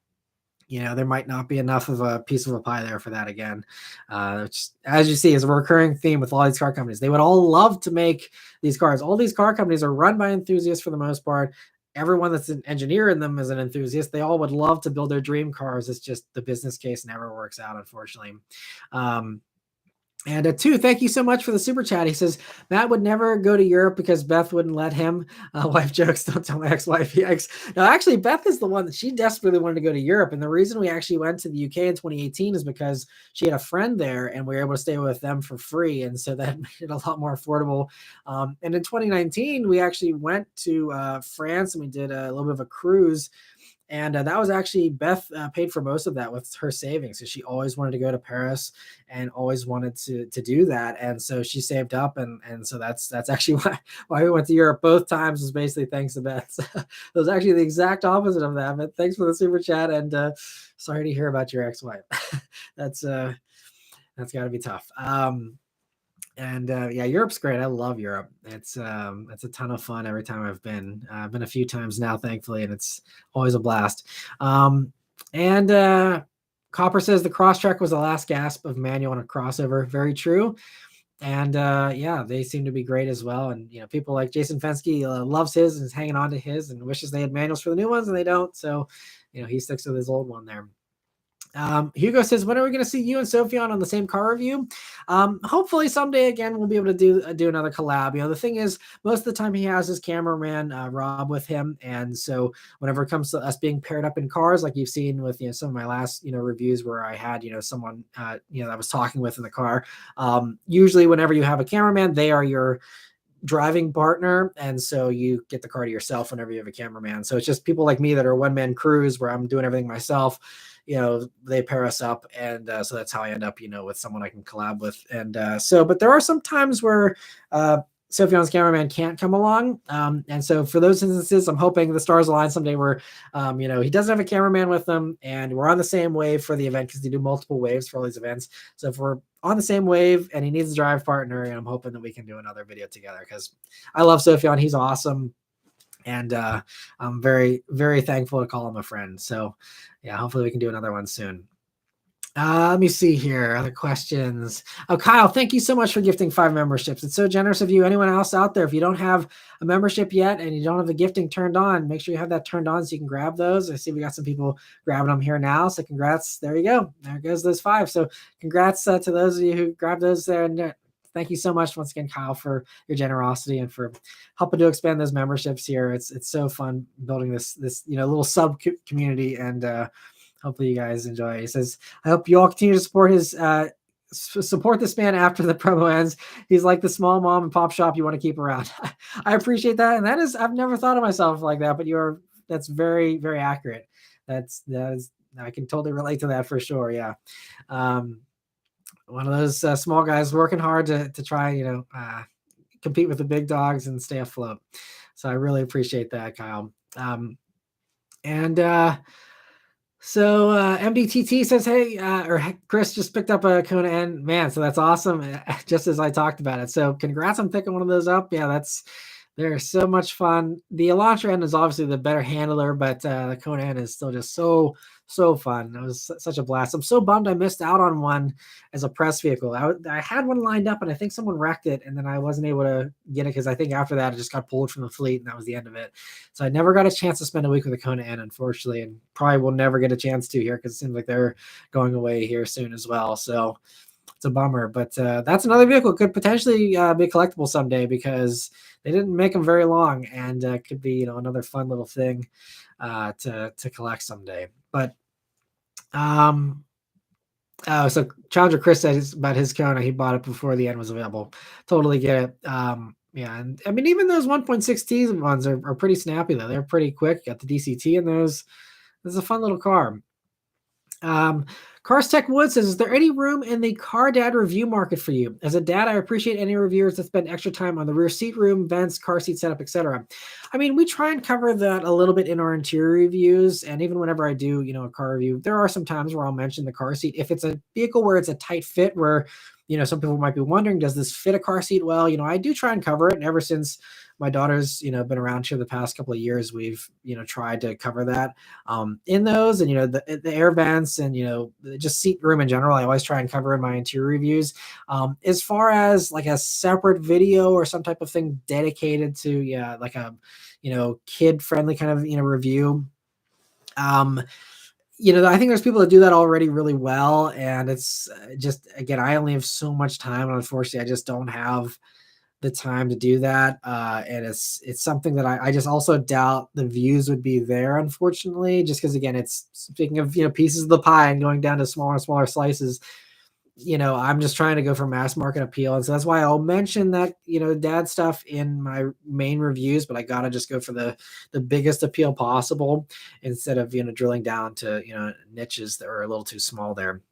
There might not be enough of a piece of a pie there for that again. Which, as you see, is a recurring theme with all these car companies. They would all love to make these cars. All these car companies are run by enthusiasts for the most part. Everyone that's an engineer in them is an enthusiast. They all would love to build their dream cars. It's just the business case never works out, unfortunately. And two, thank you so much for the super chat. He says, Matt would never go to Europe because Beth wouldn't let him. Wife jokes, don't tell my ex-wife. No, actually, Beth is the one that she desperately wanted to go to Europe. And the reason we actually went to the UK in 2018 is because she had a friend there and we were able to stay with them for free. And so that made it a lot more affordable. And in 2019, we actually went to France and we did a little bit of a cruise. And that was actually Beth paid for most of that with her savings. So she always wanted to go to Paris and always wanted to do that. And so she saved up. And so that's actually why we went to Europe both times, was basically thanks to Beth. So it was actually the exact opposite of that. But thanks for the super chat. And sorry to hear about your ex-wife. That's got to be tough. Yeah, Europe's great. I love Europe. It's a ton of fun every time I've been. I've been a few times now, thankfully, and it's always a blast. Copper says the Crosstrek was the last gasp of manual on a crossover. Very true. And yeah, they seem to be great as well. And people like Jason Fensky loves his and is hanging on to his and wishes they had manuals for the new ones, and they don't. So he sticks with his old one there. Hugo says, when are we going to see you and Sophion on the same car review? Hopefully someday again, we'll be able to do another collab. The thing is, most of the time he has his cameraman, Rob, with him. And so whenever it comes to us being paired up in cars, like you've seen with, some of my last, reviews where I had, someone, that I was talking with in the car, usually whenever you have a cameraman, they are your driving partner, and so you get the car to yourself whenever you have a cameraman. So it's just people like me that are one-man crews where I'm doing everything myself. They pair us up, and so that's how I end up with someone I can collab with. And but there are some times where Sophion's cameraman can't come along, and so for those instances, I'm hoping the stars align someday where he doesn't have a cameraman with them and we're on the same wave for the event, because they do multiple waves for all these events. So if we're on the same wave and he needs a drive partner, and I'm hoping that we can do another video together, because I love Sophion. He's awesome. And I'm very, very thankful to call him a friend. So yeah, hopefully we can do another one soon. Let me see here. Other questions. Oh, Kyle, thank you so much for gifting 5 memberships. It's so generous of you. Anyone else out there, if you don't have a membership yet and you don't have the gifting turned on, make sure you have that turned on so you can grab those. I see we got some people grabbing them here now. So congrats. There you go. There goes those 5. So congrats to those of you who grabbed those there. And thank you so much once again, Kyle, for your generosity and for helping to expand those memberships here. It's so fun building this little sub community, and hopefully you guys enjoy it. He says, I hope you all continue to support this man after the promo ends. He's like the small mom and pop shop you want to keep around. I appreciate that. And I've never thought of myself like that, but that's very, very accurate. That is, I can totally relate to that for sure. Yeah. One of those small guys working hard to try, compete with the big dogs and stay afloat. So I really appreciate that, Kyle. So MDTT says, hey, Chris just picked up a Kona N. Man, so that's awesome, just as I talked about it. So congrats on picking one of those up. Yeah, they're so much fun. The Elantra N is obviously the better handler, but the Kona N is still just so fun. It was such a blast. I'm so bummed I missed out on one as a press vehicle. I had one lined up, and I think someone wrecked it, and then I wasn't able to get it because I think after that it just got pulled from the fleet, and that was the end of it. So I never got a chance to spend a week with a Kona N, unfortunately, and probably will never get a chance to here because it seems like they're going away here soon as well. So it's a bummer, but that's another vehicle could potentially be collectible someday because they didn't make them very long, and could be another fun little thing to collect someday. But so Challenger Chris said about his Kona, he bought it before the end was available. Totally get it. Yeah, and I mean even those 1.6T ones are pretty snappy though. They're pretty quick. Got the DCT in those. This is a fun little car. Um, Cars Tech Wood says, "Is there any room in the car dad review market for you? As a dad, I appreciate any reviewers that spend extra time on the rear seat room, vents, car seat setup, etc." I mean, we try and cover that a little bit in our interior reviews, and even whenever I do, a car review, there are some times where I'll mention the car seat. If it's a vehicle where it's a tight fit, where some people might be wondering, does this fit a car seat well? I do try and cover it, and ever since my daughter's been around here the past couple of years, we've tried to cover that in those, and the air vents, and just seat room in general. I always try and cover in my interior reviews. As far as like a separate video or some type of thing dedicated to, yeah, like a kid friendly kind of review. Um, I think there's people that do that already really well, and it's just, again, I only have so much time, and unfortunately, I just don't have the time to do that. And it's something that I just also doubt the views would be there, unfortunately, just because, again, it's speaking of pieces of the pie and going down to smaller and smaller slices. I'm just trying to go for mass market appeal, and so that's why I'll mention that dad stuff in my main reviews, but I gotta just go for the biggest appeal possible instead of drilling down to niches that are a little too small there.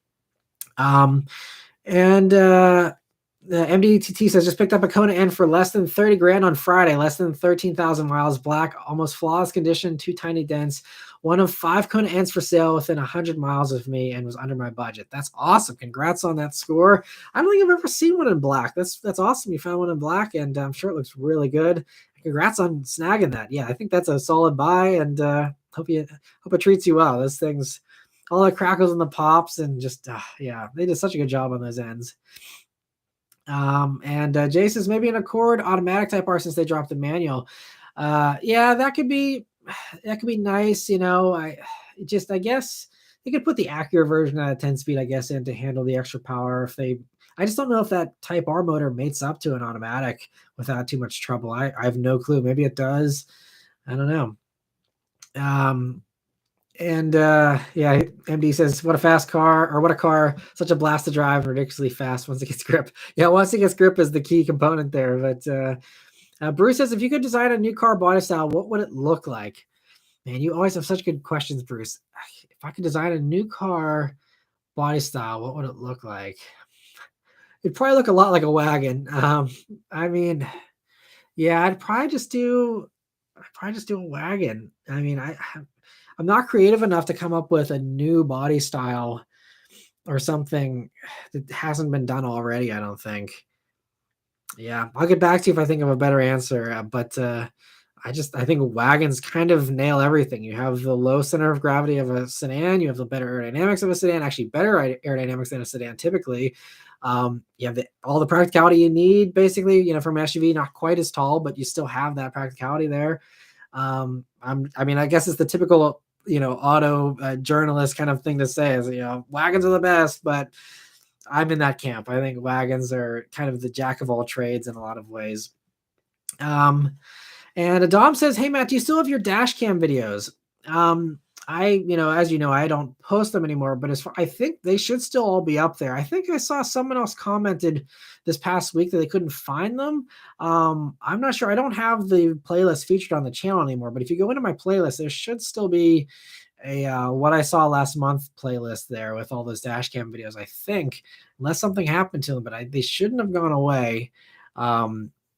Um, and the MDTT says, just picked up a Kona N for less than 30 grand on Friday, less than 13,000 miles, black, almost flawless condition, 2 tiny dents. One of 5 Kona Ns for sale within 100 miles of me, and was under my budget. That's awesome. Congrats on that score. I don't think I've ever seen one in black. That's awesome. You found one in black, and I'm sure it looks really good. Congrats on snagging that. Yeah, I think that's a solid buy, and hope it treats you well. Those things, all the crackles and the pops, and just yeah, they did such a good job on those ends. And Jay says, maybe an Accord automatic Type R since they dropped the manual. Yeah, that could be nice. I guess they could put the Acura version at a 10-speed, I guess, in to handle the extra power. I just don't know if that Type R motor mates up to an automatic without too much trouble. I have no clue. Maybe it does. I don't know. And yeah, MD says, what a fast car, or what a car, such a blast to drive, ridiculously fast once it gets grip. Yeah, once it gets grip is the key component there. But Bruce says, if you could design a new car body style, what would it look like? Man, you always have such good questions, Bruce. If I could design a new car body style, what would it look like? It'd probably look a lot like a wagon. I mean, yeah, I'd probably just do a wagon. I mean, I'm not creative enough to come up with a new body style or something that hasn't been done already, I don't think. Yeah, I'll get back to you if I think of a better answer. But I think wagons kind of nail everything. You have the low center of gravity of a sedan. You have the better aerodynamics of a sedan, actually better aerodynamics than a sedan typically. You have all the practicality you need, basically, from an SUV, not quite as tall, but you still have that practicality there. I mean, I guess it's the typical, auto journalist kind of thing to say is, wagons are the best, but I'm in that camp. I think wagons are kind of the jack of all trades in a lot of ways. And Adam says, hey, Matt, do you still have your dash cam videos? As you know, I don't post them anymore, but I think they should still all be up there. I think I saw someone else commented this past week that they couldn't find them. I'm not sure. I don't have the playlist featured on the channel anymore, but if you go into my playlist, there should still be a what I saw last month playlist there with all those dash cam videos, I think, unless something happened to them, but they shouldn't have gone away.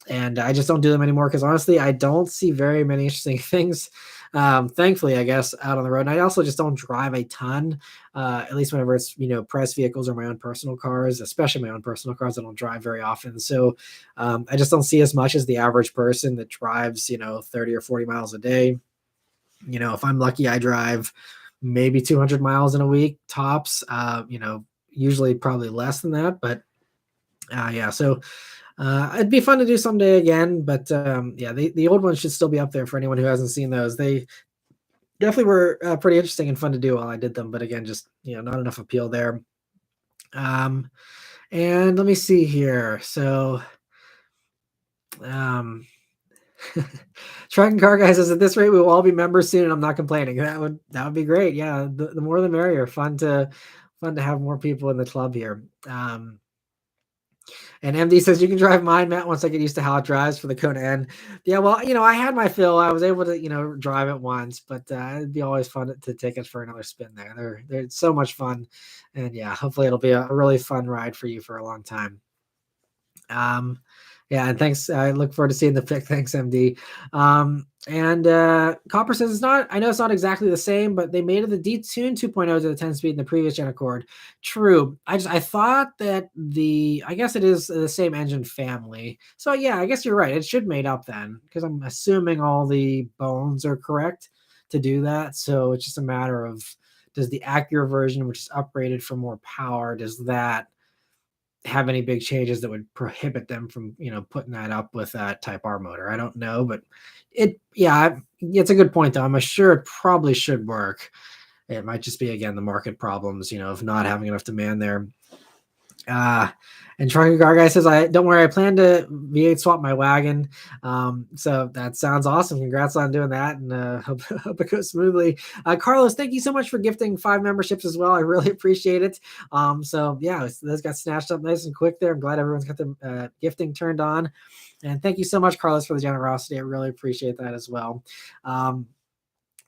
And I just don't do them anymore because honestly, I don't see very many interesting things. Thankfully, I guess, out on the road. And I also just don't drive a ton, at least whenever it's, press vehicles or my own personal cars, especially my own personal cars. I don't drive very often. So I just don't see as much as the average person that drives, 30 or 40 miles a day. If I'm lucky, I drive maybe 200 miles in a week tops, usually probably less than that. But yeah, so it'd be fun to do someday again, but yeah, the old ones should still be up there for anyone who hasn't seen those. They definitely were pretty interesting and fun to do while I did them, but again, just not enough appeal there. And let me see here. So, Truck and Car Guy says, at this rate, we will all be members soon, and I'm not complaining. That would be great. Yeah, the more the merrier. Fun to have more people in the club here. And MD says you can drive mine, Matt, once I get used to how it drives for the Kona N. Yeah, well, I had my fill. I was able to, drive it once, but it'd be always fun to take it for another spin there. They're so much fun. And yeah, hopefully it'll be a really fun ride for you for a long time. Yeah, and thanks. I look forward to seeing the pick. Thanks, MD. And Copper says it's not. I know it's not exactly the same, but they made it the detune 2.0 to the 10 speed in the previous gen Accord. True. I thought that I guess it is the same engine family. So yeah, I guess you're right. It should made up then, because I'm assuming all the bones are correct to do that. So it's just a matter of, does the Acura version, which is upgraded for more power, does that have any big changes that would prohibit them from, putting that up with that Type R motor? I don't know, but it's a good point though. I'm sure it probably should work. It might just be, again, the market problems, of not having enough demand there. And Trucker Gar Guy says, don't worry, I plan to V8 swap my wagon. So that sounds awesome. Congrats on doing that, and hope it goes smoothly. Carlos, thank you so much for gifting 5 memberships as well. I really appreciate it. So yeah, those got snatched up nice and quick there. I'm glad everyone's got their gifting turned on. And thank you so much, Carlos, for the generosity. I really appreciate that as well. All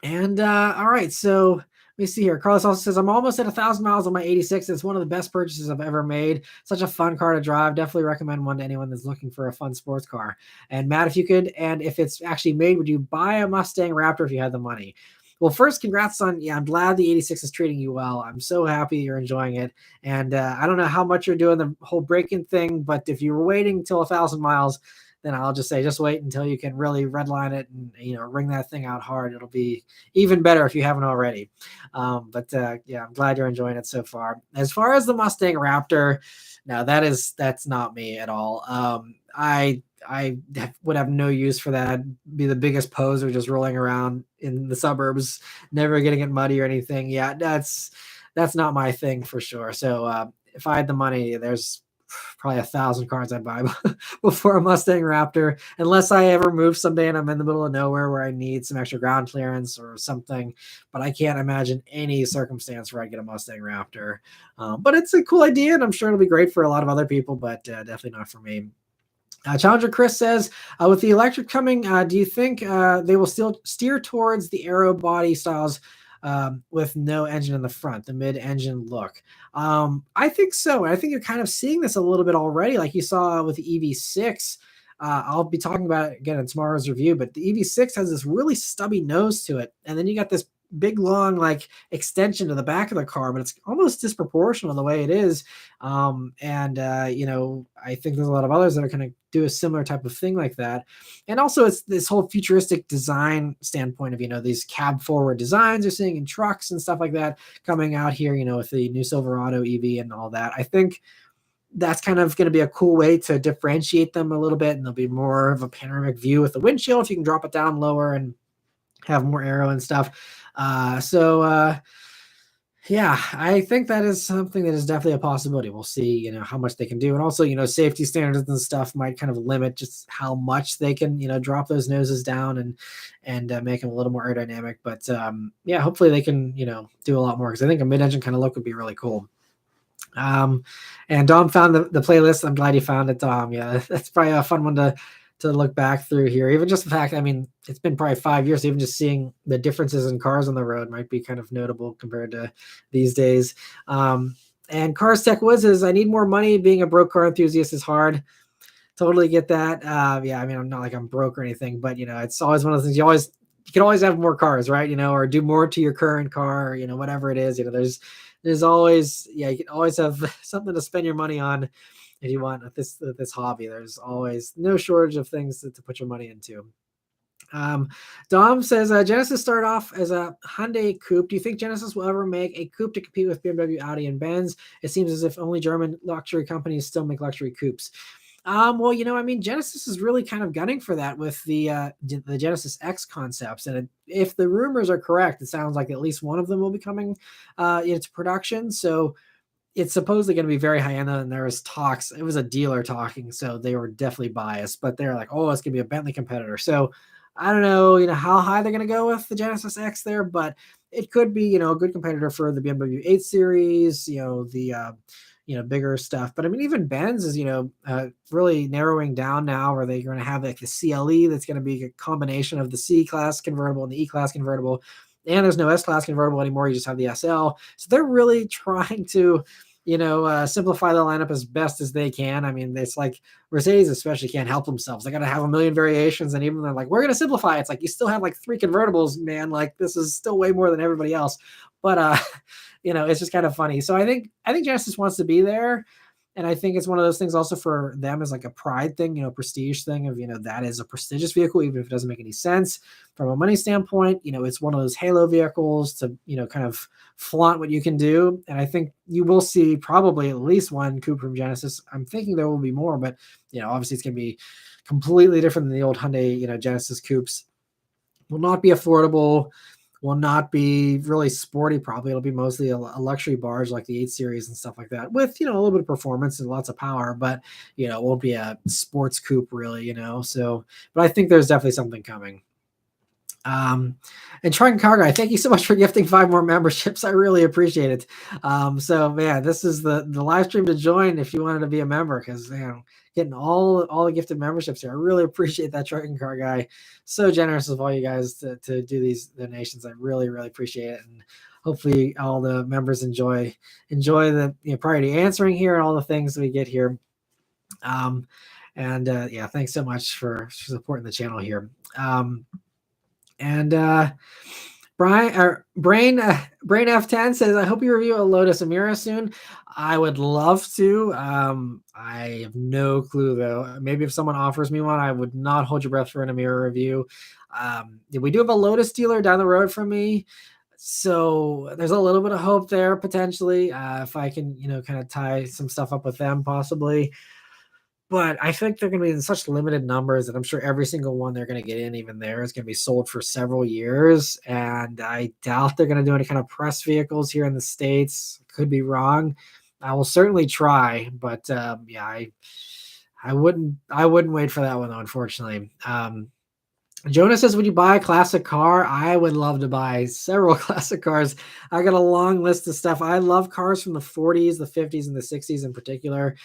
right, so let me see here. Carlos also says, I'm almost at 1,000 miles on my 86. It's one of the best purchases I've ever made. Such a fun car to drive. Definitely recommend one to anyone that's looking for a fun sports car. And Matt, if you could, and if it's actually made, would you buy a Mustang Raptor if you had the money? Well, first, congrats on, I'm glad the 86 is treating you well. I'm so happy you're enjoying it. And I don't know how much you're doing the whole break-in thing, but if you were waiting till 1,000 miles, then I'll just say, just wait until you can really redline it and, ring that thing out hard. It'll be even better if you haven't already. Yeah, I'm glad you're enjoying it so far. As far as the Mustang Raptor, no, that's not me at all. I would have no use for that. I'd be the biggest poser just rolling around in the suburbs, never getting it muddy or anything. Yeah, that's not my thing for sure. So if I had the money, there's probably 1,000 cars I'd buy before a Mustang Raptor, unless I ever move someday and I'm in the middle of nowhere where I need some extra ground clearance or something. But I can't imagine any circumstance where I get a Mustang Raptor. But it's a cool idea, and I'm sure it'll be great for a lot of other people, but definitely not for me. Challenger Chris says, with the electric coming, do you think they will still steer towards the aero body styles with no engine in the front, the mid-engine look? I think so. I think you're kind of seeing this a little bit already, like you saw with the EV6. I'll be talking about it again in tomorrow's review, but the EV6 has this really stubby nose to it, and then you got this big long extension to the back of the car, but it's almost disproportional the way it is. I think there's a lot of others that are going to do a similar type of thing like that. And also it's this whole futuristic design standpoint of, these cab forward designs you're seeing in trucks and stuff like that coming out here, with the new Silverado EV and all that. I think that's kind of going to be a cool way to differentiate them a little bit. And there'll be more of a panoramic view with the windshield if you can drop it down lower and have more aero and stuff. Yeah, I think that is something that is definitely a possibility. We'll see, how much they can do. And also, safety standards and stuff might kind of limit just how much they can, drop those noses down and make them a little more aerodynamic. But yeah, hopefully they can, do a lot more, because I think a mid-engine kind of look would be really cool. And Dom found the playlist. I'm glad you found it, Dom. Yeah, that's probably a fun one to look back through here. Even just the fact, it's been probably 5 years, so even just seeing the differences in cars on the road might be kind of notable compared to these days. And Cars Tech Wiz says, I need more money. Being a broke car enthusiast is hard. Totally get that. Yeah, I'm not like I'm broke or anything, but it's always one of the things you can always have more cars, right? Or do more to your current car, whatever it is, there's always, you can always have something to spend your money on. If you want this hobby, there's always no shortage of things to put your money into. Dom says, Genesis started off as a Hyundai coupe. Do you think Genesis will ever make a coupe to compete with BMW, Audi, and Benz? It seems as if only German luxury companies still make luxury coupes. Well, Genesis is really kind of gunning for that with the Genesis X concepts. And if the rumors are correct, it sounds like at least one of them will be coming into production. So it's supposedly going to be very high end, and there was talks. It was a dealer talking, so they were definitely biased, but they're like, oh, it's going to be a Bentley competitor. So I don't know, how high they're going to go with the Genesis X there, but it could be, a good competitor for the BMW 8 Series, the bigger stuff. But I mean, even Benz is, really narrowing down now, where they're going to have like the CLE that's going to be a combination of the C class convertible and the E class convertible. And there's no S class convertible anymore. You just have the SL. So they're really trying to, simplify the lineup as best as they can. I mean, it's like Mercedes especially can't help themselves. They got to have a million variations, and even they're like, we're going to simplify. It's like you still have like 3 convertibles, man. Like this is still way more than everybody else. But it's just kind of funny. So I think Genesis wants to be there. And I think it's one of those things also for them is like a pride thing, prestige thing of, that is a prestigious vehicle, even if it doesn't make any sense from a money standpoint. It's one of those halo vehicles to, kind of flaunt what you can do. And I think you will see probably at least one coupe from Genesis. I'm thinking there will be more, but, obviously it's going to be completely different than the old Hyundai, Genesis coupes. Will not be affordable, will not be really sporty. Probably it'll be mostly a luxury barge like the 8 Series and stuff like that, with a little bit of performance and lots of power, but it won't be a sports coupe really. So, but I think there's definitely something coming. And Triton Car Guy, thank you so much for gifting 5 more memberships. I really appreciate it. So man, this is the live stream to join if you wanted to be a member, because getting all the gifted memberships here. I really appreciate that, Triton Car Guy. So generous of all you guys to do these donations. I really, really appreciate it. And hopefully all the members enjoy the priority answering here and all the things that we get here. Thanks so much for supporting the channel here. Brain F10 says, I hope you review a Lotus Emira soon. I would love to. I have no clue though. Maybe if someone offers me one, I would not hold your breath for an Emira review. We do have a Lotus dealer down the road from me, so there's a little bit of hope there potentially, if I can, kind of tie some stuff up with them possibly. But I think they're going to be in such limited numbers that I'm sure every single one they're going to get in, even there, is going to be sold for several years. And I doubt they're going to do any kind of press vehicles here in the States. Could be wrong. I will certainly try, but I wouldn't wait for that one though, unfortunately. Jonah says, would you buy a classic car? I would love to buy several classic cars. I got a long list of stuff. I love cars from the 40s, the 50s, and the 60s in particular.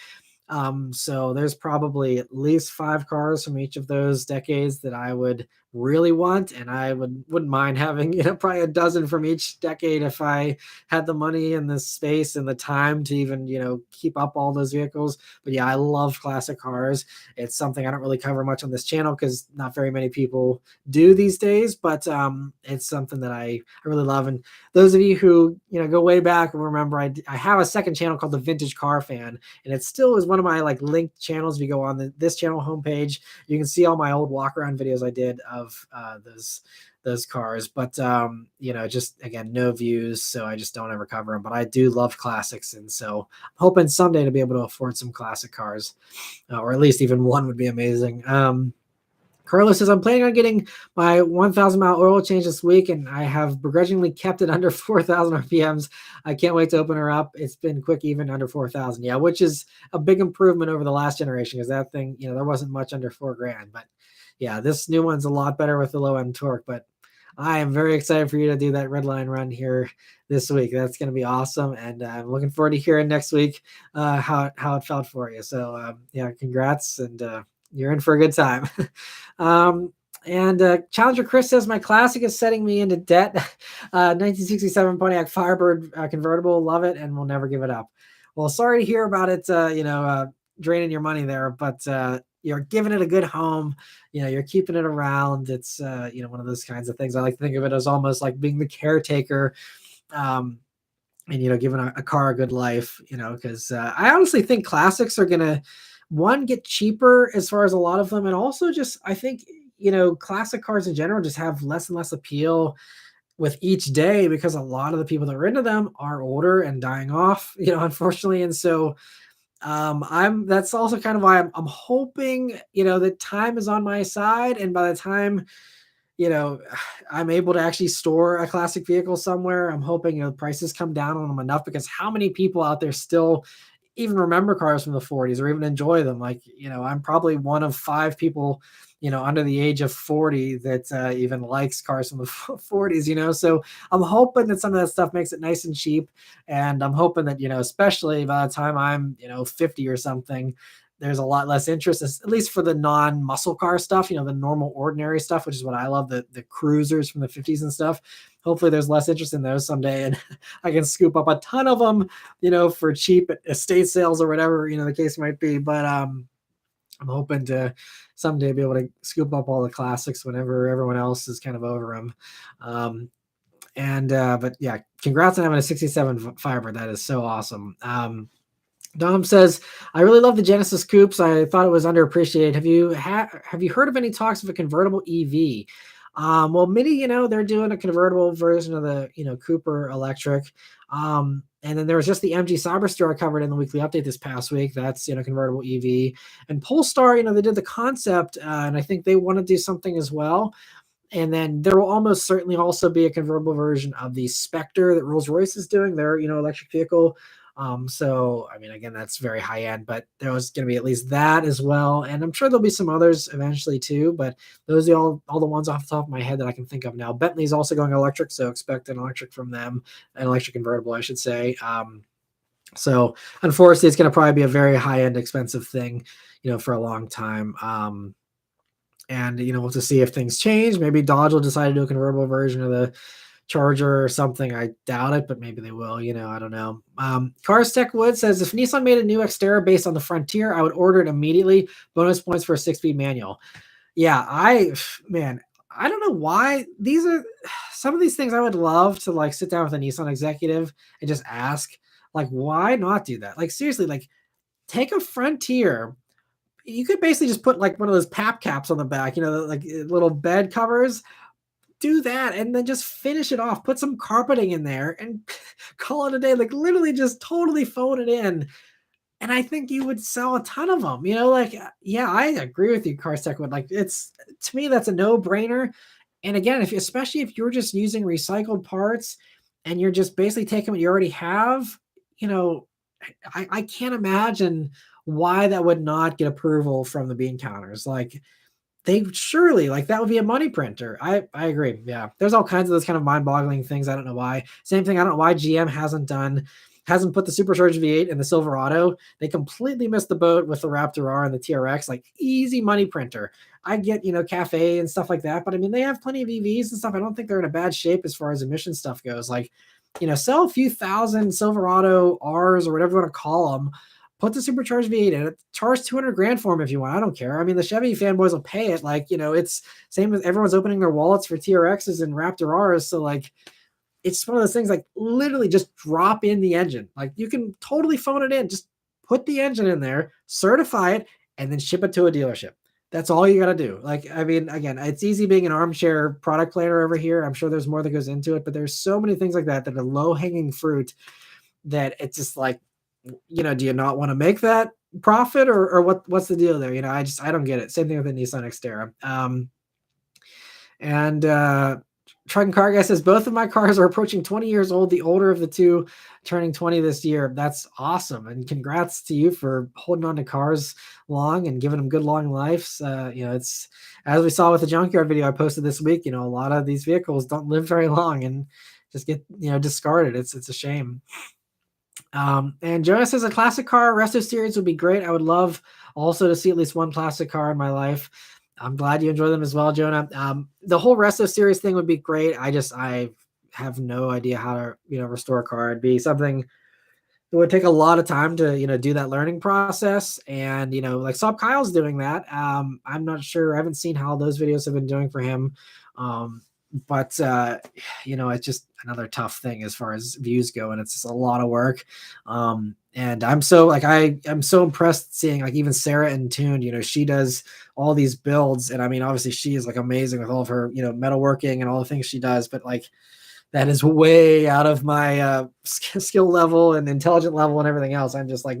So there's probably at least 5 cars from each of those decades that I would really want, and I wouldn't mind having probably a dozen from each decade if I had the money and the space and the time to even keep up all those vehicles. But yeah, I love classic cars. It's something I don't really cover much on this channel because not very many people do these days, but it's something that I really love. And those of you who go way back and remember, I have a second channel called the Vintage Car Fan, and it still is one of my linked channels. If you go on this channel homepage, you can see all my old walk around videos I did of those cars, but just again, no views, so I just don't ever cover them. But I do love classics, and so I'm hoping someday to be able to afford some classic cars, or at least even one would be amazing. Carlos says, I'm planning on getting my 1,000 mile oil change this week, and I have begrudgingly kept it under 4,000 RPMs. I can't wait to open her up. It's been quick, even under 4,000. Yeah, which is a big improvement over the last generation, because that thing, there wasn't much under $4,000. But yeah, this new one's a lot better with the low end torque. But I am very excited for you to do that red line run here this week. That's going to be awesome, and I'm looking forward to hearing next week how it felt for you. So congrats, and you're in for a good time. Challenger Chris says, my classic is setting me into debt. 1967 Pontiac Firebird convertible, love it, and will never give it up. Well, sorry to hear about it, draining your money there, but you're giving it a good home. You're keeping it around. It's one of those kinds of things. I like to think of it as almost like being the caretaker, and giving a car a good life. Because I honestly think classics are gonna get cheaper as far as a lot of them, and also just I think classic cars in general just have less and less appeal with each day, because a lot of the people that are into them are older and dying off, unfortunately. And so that's also kind of why I'm hoping that time is on my side, and by the time I'm able to actually store a classic vehicle somewhere, I'm hoping prices come down on them enough, because how many people out there still even remember cars from the 40s or even enjoy them. Like, I'm probably one of 5 people, under the age of 40 that even likes cars from the 40s, So I'm hoping that some of that stuff makes it nice and cheap. And I'm hoping that, especially by the time I'm, 50 or something, there's a lot less interest, at least for the non-muscle car stuff, the normal ordinary stuff, which is what I love, the cruisers from the 50s and stuff. Hopefully there's less interest in those someday and I can scoop up a ton of them, for cheap at estate sales or whatever, the case might be. But I'm hoping to someday be able to scoop up all the classics whenever everyone else is kind of over them. But yeah, congrats on having a 67 Firebird. That is so awesome. Dom says, I really love the Genesis coupes. I thought it was underappreciated. Have you heard of any talks of a convertible EV? Well, Mini, they're doing a convertible version of the, Cooper electric. And then there was just the MG Cyberster I covered in the weekly update this past week. That's, convertible EV. And Polestar, they did the concept, and I think they want to do something as well. And then there will almost certainly also be a convertible version of the Spectre that Rolls-Royce is doing, their, electric vehicle. So, I mean, again, that's very high end, but there was going to be at least that as well. And I'm sure there'll be some others eventually too, but those are all the ones off the top of my head that I can think of now. Bentley's also going electric, so expect an electric from them, an electric convertible, I should say. So unfortunately, it's going to probably be a very high end, expensive thing, for a long time. And, we'll have to see if things change. Maybe Dodge will decide to do a convertible version of the Charger or something. I doubt it, but maybe they will. I don't know. Cars Tech Wood says, if Nissan made a new Xterra based on the Frontier, I would order it immediately. Bonus points for a 6-speed manual. Yeah, I don't know why these are some of these things. I would love to like sit down with a Nissan executive and just ask, like, why not do that? Like, seriously, like, take a Frontier. You could basically just put like one of those pap caps on the back, like little bed covers. Do that and then just finish it off. Put some carpeting in there and call it a day. Like, literally just totally phone it in. And I think you would sell a ton of them. Yeah, I agree with you, Cars Tech Wood. Like, it's, to me, that's a no-brainer. And again, especially if you're just using recycled parts and you're just basically taking what you already have, I can't imagine why that would not get approval from the bean counters. Like, they surely, like, that would be a money printer. I agree. Yeah. There's all kinds of those kind of mind-boggling things. I don't know why. Same thing. I don't know why GM hasn't put the supercharged V8 in the Silverado. They completely missed the boat with the Raptor R and the TRX. Like, easy money printer. I get, cafe and stuff like that, but I mean, they have plenty of EVs and stuff. I don't think they're in a bad shape as far as emission stuff goes. Like, sell a few thousand Silverado R's or whatever you want to call them. Put the supercharged V8 in it. Charge $200,000 for them if you want. I don't care. I mean, the Chevy fanboys will pay it. Like, it's same as everyone's opening their wallets for TRXs and Raptor Rs. So, like, it's one of those things, like, literally just drop in the engine. Like, you can totally phone it in. Just put the engine in there, certify it, and then ship it to a dealership. That's all you got to do. Like, I mean, again, it's easy being an armchair product planner over here. I'm sure there's more that goes into it, but there's so many things like that are low hanging fruit that it's just like, do you not want to make that profit or what's the deal there? I don't get it. Same thing with the Nissan Xterra. Truck and Car Guy says, both of my cars are approaching 20 years old. The older of the two turning 20 this year. That's awesome. And congrats to you for holding on to cars long and giving them good long lives. It's, as we saw with the junkyard video I posted this week, a lot of these vehicles don't live very long and just get, discarded. It's a shame. And Jonah says a classic car resto series would be great. I would love also to see at least one classic car in my life. I'm glad you enjoy them as well, Jonah. The whole resto series thing would be great. I have no idea how to, restore a car. It'd be something that would take a lot of time to, do that learning process. And, like Saab Kyle's doing that. I'm not sure. I haven't seen how those videos have been doing for him. But it's just another tough thing as far as views go, and it's just a lot of work. And I'm so I'm so impressed seeing like even Sarah in Tuned, she does all these builds, and I mean, obviously she is like amazing with all of her, metalworking and all the things she does, but like that is way out of my skill level and intelligent level and everything else. I'm just like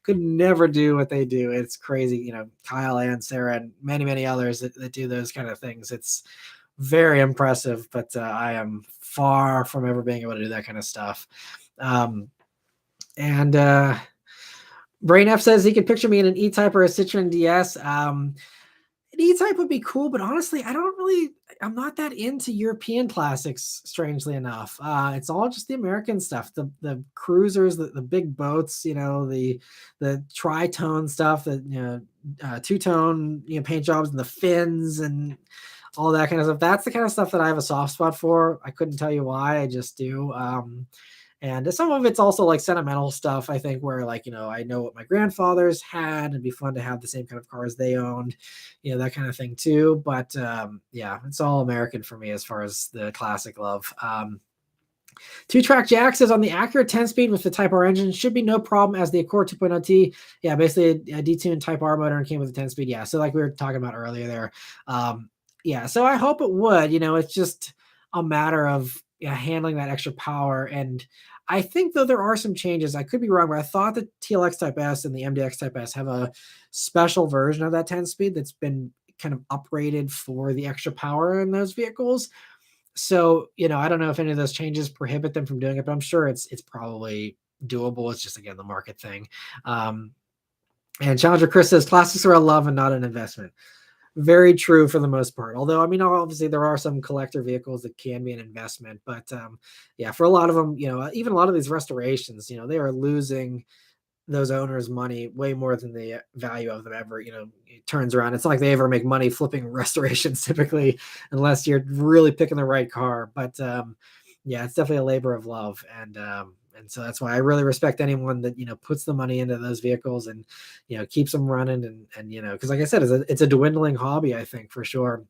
could never do what they do. It's crazy, Kyle and Sarah and many, many others that do those kind of things. It's very impressive, but I am far from ever being able to do that kind of stuff. Brain F says he can picture me in an E-Type or a Citroen DS. An E-Type would be cool, but honestly, I'm not that into European classics, strangely enough. It's all just the American stuff, the cruisers, the big boats, the tri-tone stuff, two-tone, paint jobs and the fins and all that kind of stuff. That's the kind of stuff that I have a soft spot for. I couldn't tell you why, I just do. And some of it's also like sentimental stuff, I think, where I know what my grandfathers had. It'd be fun to have the same kind of cars they owned, that kind of thing too. But yeah, it's all American for me as far as the classic love. Two-track Jack says on the Acura 10-speed with the Type R engine should be no problem as the Accord 2.0T. Yeah, basically a detuned Type R motor and came with a 10-speed. Yeah, so like we were talking about earlier there. Yeah, so I hope it would. It's just a matter of handling that extra power. And I think, though, there are some changes. I could be wrong, but I thought the TLX Type S and the MDX Type S have a special version of that 10-speed that's been kind of uprated for the extra power in those vehicles. So, I don't know if any of those changes prohibit them from doing it, but I'm sure it's probably doable. It's just, again, the market thing. And Challenger Chris says classics are a love and not an investment. Very true for the most part. Although, obviously there are some collector vehicles that can be an investment, but yeah, for a lot of them, even a lot of these restorations, they are losing those owners money way more than the value of them ever, it turns around. It's not like they ever make money flipping restorations typically, unless you're really picking the right car. But yeah, it's definitely a labor of love. And so that's why I really respect anyone that, puts the money into those vehicles and, keeps them running and, cause like I said, it's a dwindling hobby, I think, for sure.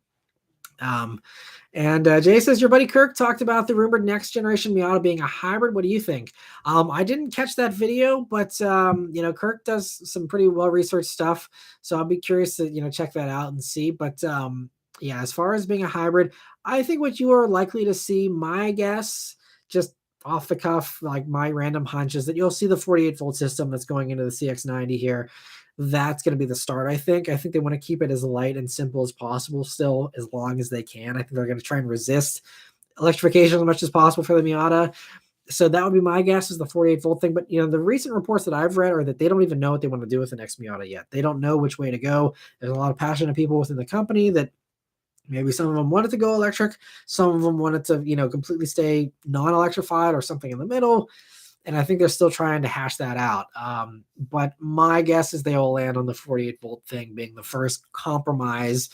And Jay says your buddy Kirk talked about the rumored next generation Miata being a hybrid. What do you think? I didn't catch that video, but Kirk does some pretty well researched stuff, so I'll be curious to check that out and see. But yeah, as far as being a hybrid, I think what you are likely to see, my guess, just off the cuff, like my random hunch, is that you'll see the 48-volt system that's going into the CX-90 here. That's going to be the start. I think they want to keep it as light and simple as possible still, as long as they can. I think they're going to try and resist electrification as much as possible for the Miata. So that would be my guess, is the 48-volt thing. But the recent reports that I've read are that they don't even know what they want to do with the next Miata yet. They don't know which way to go. There's a lot of passionate people within the company that maybe some of them wanted to go electric, some of them wanted to completely stay non-electrified or something in the middle. And I think they're still trying to hash that out. But my guess is they will land on the 48-volt thing being the first compromise.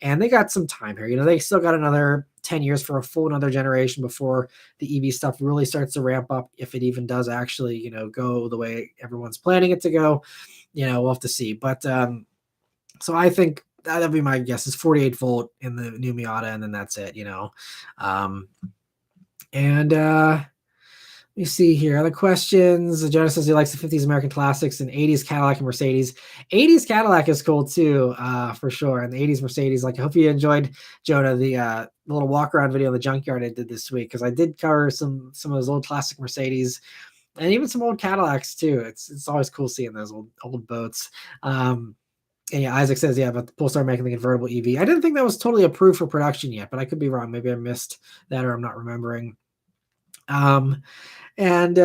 And they got some time here. They still got another 10 years for a full another generation before the EV stuff really starts to ramp up, if it even does actually, go the way everyone's planning it to go. We'll have to see. But so I think that'd be my guess, is 48-volt in the new Miata, and then that's it. Let me see here. Other questions. Jonas says he likes the 50s American classics and 80s Cadillac and Mercedes. 80s Cadillac is cool too, for sure. And the 80s Mercedes, I hope you enjoyed, Jonah, the little walk around video in the junkyard I did this week, because I did cover some of those old classic Mercedes and even some old Cadillacs too. It's always cool seeing those old boats. And yeah, Isaac says, yeah, about the Polestar making the convertible EV. I didn't think that was totally approved for production yet, but I could be wrong. Maybe I missed that, or I'm not remembering. And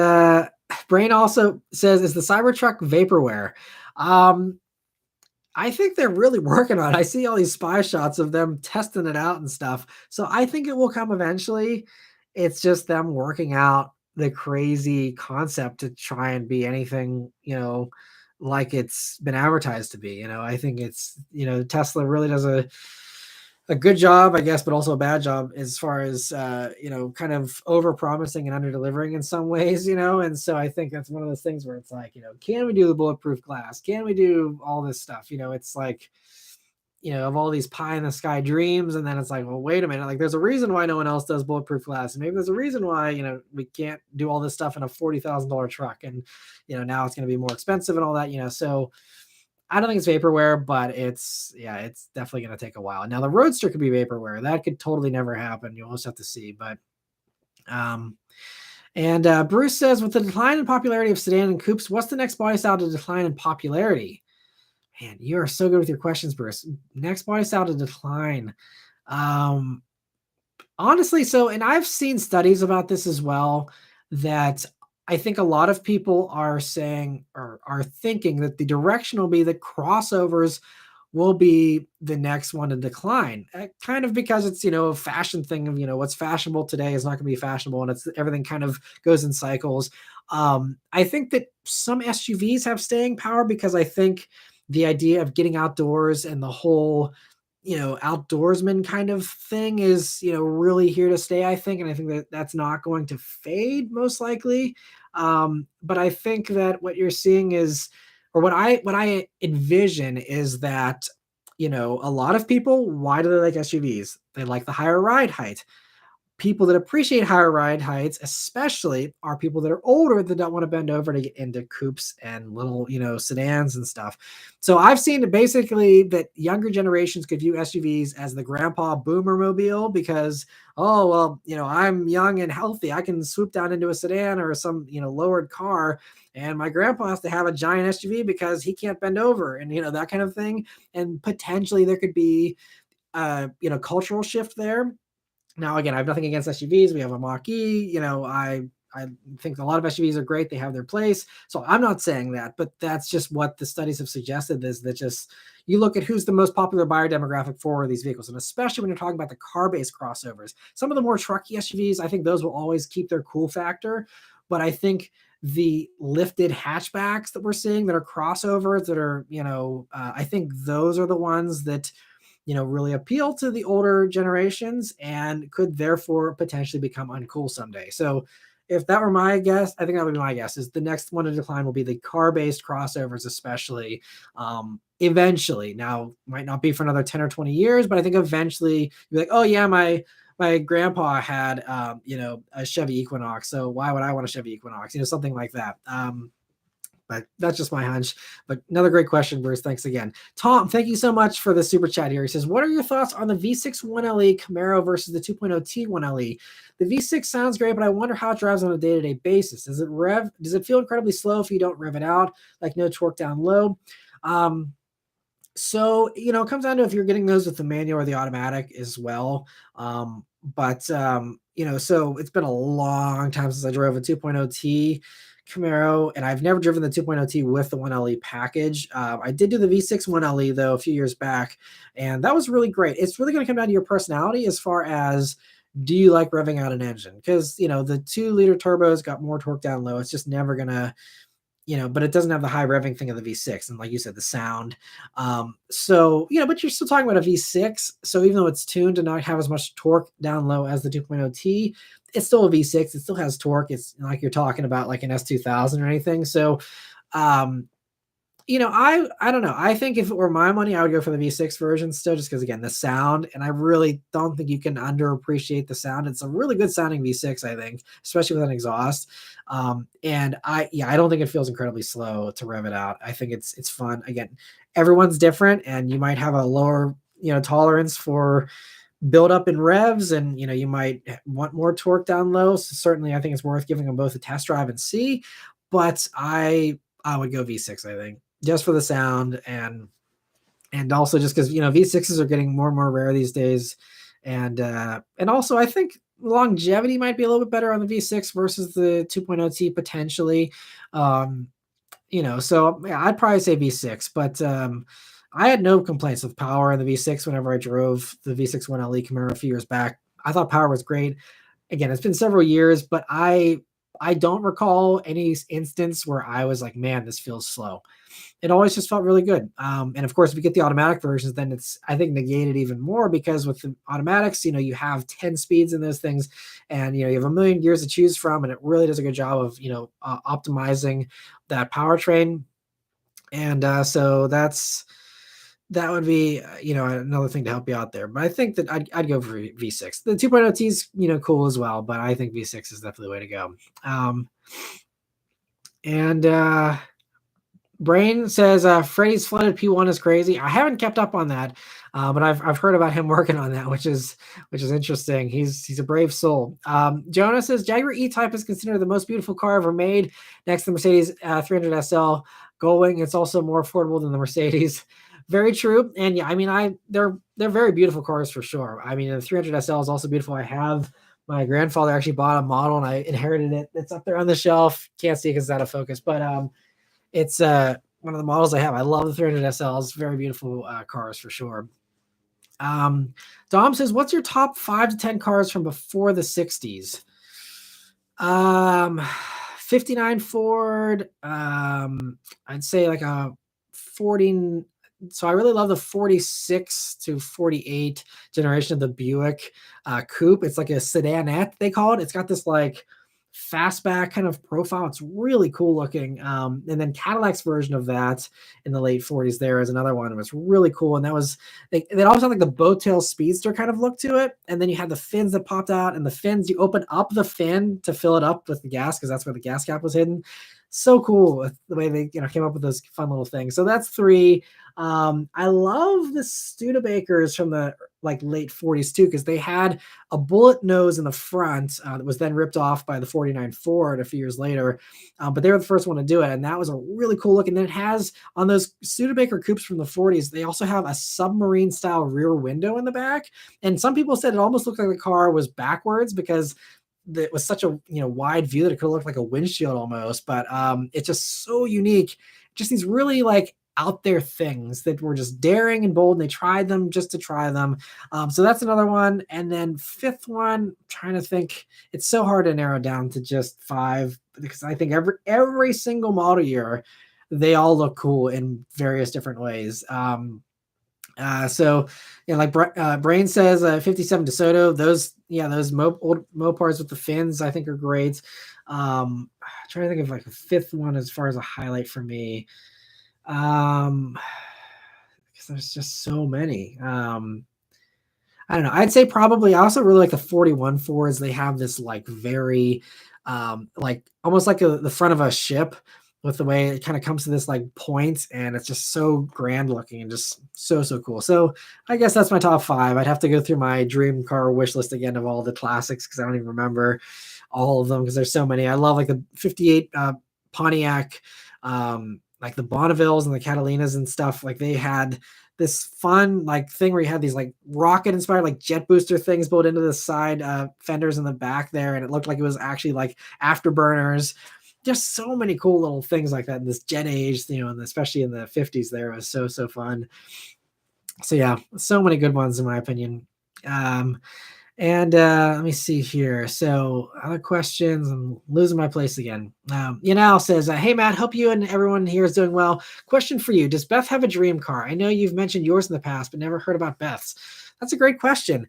Brain also says, is the Cybertruck vaporware? I think they're really working on it. I see all these spy shots of them testing it out and stuff. So I think it will come eventually. It's just them working out the crazy concept to try and be anything, like it's been advertised to be. I think it's, Tesla really does a good job, I guess, but also a bad job as far as, kind of over promising and under delivering in some ways, and so I think that's one of those things where it's like, can we do the bulletproof glass? Can we do all this stuff? It's like, of all these pie in the sky dreams. And then it's like, well, wait a minute, like there's a reason why no one else does bulletproof glass. And maybe there's a reason why, we can't do all this stuff in a $40,000 truck. And, now it's going to be more expensive and all that, so I don't think it's vaporware, but it's definitely going to take a while. Now the Roadster could be vaporware. That could totally never happen. You'll just have to see. But, Bruce says, with the decline in popularity of sedan and coupes, what's the next body style to decline in popularity? Man, you are so good with your questions, Bruce. Next body style to decline. Honestly, and I've seen studies about this as well, that I think a lot of people are saying or are thinking that the direction will be that crossovers will be the next one to decline. Kind of because it's, a fashion thing of, what's fashionable today is not going to be fashionable, and it's everything kind of goes in cycles. I think that some SUVs have staying power because I think the idea of getting outdoors and the whole, outdoorsman kind of thing is, really here to stay, I think. And I think that that's not going to fade most likely. But I think that what you're seeing is, or what I envision is that, a lot of people, why do they like SUVs? They like the higher ride height. People that appreciate higher ride heights, especially, are people that are older that don't want to bend over to get into coupes and little, sedans and stuff. So I've seen basically that younger generations could view SUVs as the grandpa boomer mobile because, oh, well, I'm young and healthy. I can swoop down into a sedan or some, lowered car. And my grandpa has to have a giant SUV because he can't bend over and, that kind of thing. And potentially there could be, cultural shift there. Now, again, I have nothing against SUVs. We have a Mach-E. I think a lot of SUVs are great. They have their place. So I'm not saying that, but that's just what the studies have suggested is that just you look at who's the most popular buyer demographic for these vehicles. And especially when you're talking about the car-based crossovers, some of the more trucky SUVs, I think those will always keep their cool factor. But I think the lifted hatchbacks that we're seeing that are crossovers that are, I think those are the ones that really appeal to the older generations and could therefore potentially become uncool someday. So if that were my guess, I think that would be my guess is the next one to decline will be the car-based crossovers, especially eventually. Now, might not be for another 10 or 20 years, but I think eventually you're like, oh yeah, my grandpa had a Chevy Equinox, so why would I want a Chevy Equinox? Something like that. But that's just my hunch. But another great question, Bruce. Thanks again. Tom, thank you so much for the super chat here. He says, what are your thoughts on the V6 1LE Camaro versus the 2.0 T 1LE? The V6 sounds great, but I wonder how it drives on a day-to-day basis. Does it feel incredibly slow if you don't rev it out, like no torque down low? So, it comes down to if you're getting those with the manual or the automatic as well. So it's been a long time since I drove a 2.0 T Camaro, and I've never driven the 2.0 T with the 1LE package. I did do the V6 1LE though a few years back, and that was really great. It's really going to come down to your personality as far as do you like revving out an engine? Because the 2-liter turbos got more torque down low. It's just never gonna, but it doesn't have the high revving thing of the V6. And like you said, the sound. But you're still talking about a V6. So even though it's tuned to not have as much torque down low as the 2.0 T, it's still a V6. It still has torque. It's not like you're talking about like an S2000 or anything. So, I don't know. I think if it were my money, I would go for the V6 version still, just because again, the sound, and I really don't think you can underappreciate the sound. It's a really good sounding V6, I think, especially with an exhaust. And I don't think it feels incredibly slow to rev it out. I think it's fun. Again, everyone's different, and you might have a lower, tolerance for build up in revs, and you might want more torque down low. So certainly, I think it's worth giving them both a test drive and see. But I would go V6, I think, just for the sound and also just because V6s are getting more and more rare these days, and also I think longevity might be a little bit better on the V6 versus the 2.0 T potentially. So yeah, I'd probably say V6, but I had no complaints with power in the V6 whenever I drove the V6 1LE Camaro a few years back. I thought power was great. Again, it's been several years, but I don't recall any instance where I was like, man, this feels slow. It always just felt really good. And of course, if you get the automatic versions, then it's, I think, negated even more because with the automatics, you have 10 speeds in those things, and, you have a million gears to choose from, and it really does a good job of, optimizing that powertrain. And so that would be, another thing to help you out there. But I think that I'd go for V6. The 2.0 T is, cool as well, but I think V6 is definitely the way to go. And Brain says Freddie's flooded P1 is crazy. I haven't kept up on that, but I've heard about him working on that, which is interesting. He's a brave soul. Jonah says Jaguar E-Type is considered the most beautiful car ever made, next to the Mercedes 300 SL Gullwing. It's also more affordable than the Mercedes. Very true. And yeah, I mean, they're very beautiful cars for sure. I mean, the 300 SL is also beautiful. I have my grandfather actually bought a model and I inherited it. It's up there on the shelf. Can't see it because it's out of focus, but it's one of the models I have. I love the 300 SLs. Very beautiful cars for sure. Dom says, "What's your top 5 to 10 cars from before the '60s?" Um, 59 Ford. I'd say like a 40. So I really love the 46 to 48 generation of the Buick coupe. It's like a sedanette, they call it. It's got this like fastback kind of profile. It's really cool looking. And then Cadillac's version of that in the late 40s there is another one. It was really cool. And that was, they always had like the bow tail speedster kind of look to it. And then you had the fins that popped out, and the fins, you open up the fin to fill it up with the gas because that's where the gas cap was hidden. So cool the way they came up with those fun little things. So that's 3. I love the Studebakers from the like late 40s too, because they had a bullet nose in the front that was then ripped off by the 49 Ford a few years later. But they were the first one to do it, and that was a really cool look. And then it has on those Studebaker coupes from the 40s, they also have a submarine style rear window in the back. And some people said it almost looked like the car was backwards because it was such a wide view that it could look like a windshield almost. But it's just so unique. Just these really like out there things that were just daring and bold, and they tried them just to try them. So that's another one. And then 5th one, I'm trying to think, it's so hard to narrow down to just 5 because I think every single model year, they all look cool in various different ways. So like Brain says, 57 DeSoto, those old Mopars with the fins I think are great. I'm trying to think of like a 5th one as far as a highlight for me. Because there's just so many. I don't know. I'd say probably I also really like the 41 Fords. They have this like very like almost like the front of a ship with the way it kind of comes to this like point, and it's just so grand looking and just so cool. So I guess that's my top 5. I'd have to go through my dream car wish list again of all the classics because I don't even remember all of them because there's so many. I love like the 58 Pontiac, like the Bonnevilles and the Catalinas and stuff. Like they had this fun like thing where you had these like rocket inspired like jet booster things built into the side fenders in the back there, and it looked like it was actually like afterburners. Just so many cool little things like that in this jet age, and especially in the 50s there, was so fun. So yeah, so many good ones in my opinion. And let me see here. So other questions. I'm losing my place again. Yanal says, "Hey Matt, hope you and everyone here is doing well. Question for you: does Beth have a dream car? I know you've mentioned yours in the past, but never heard about Beth's." That's a great question.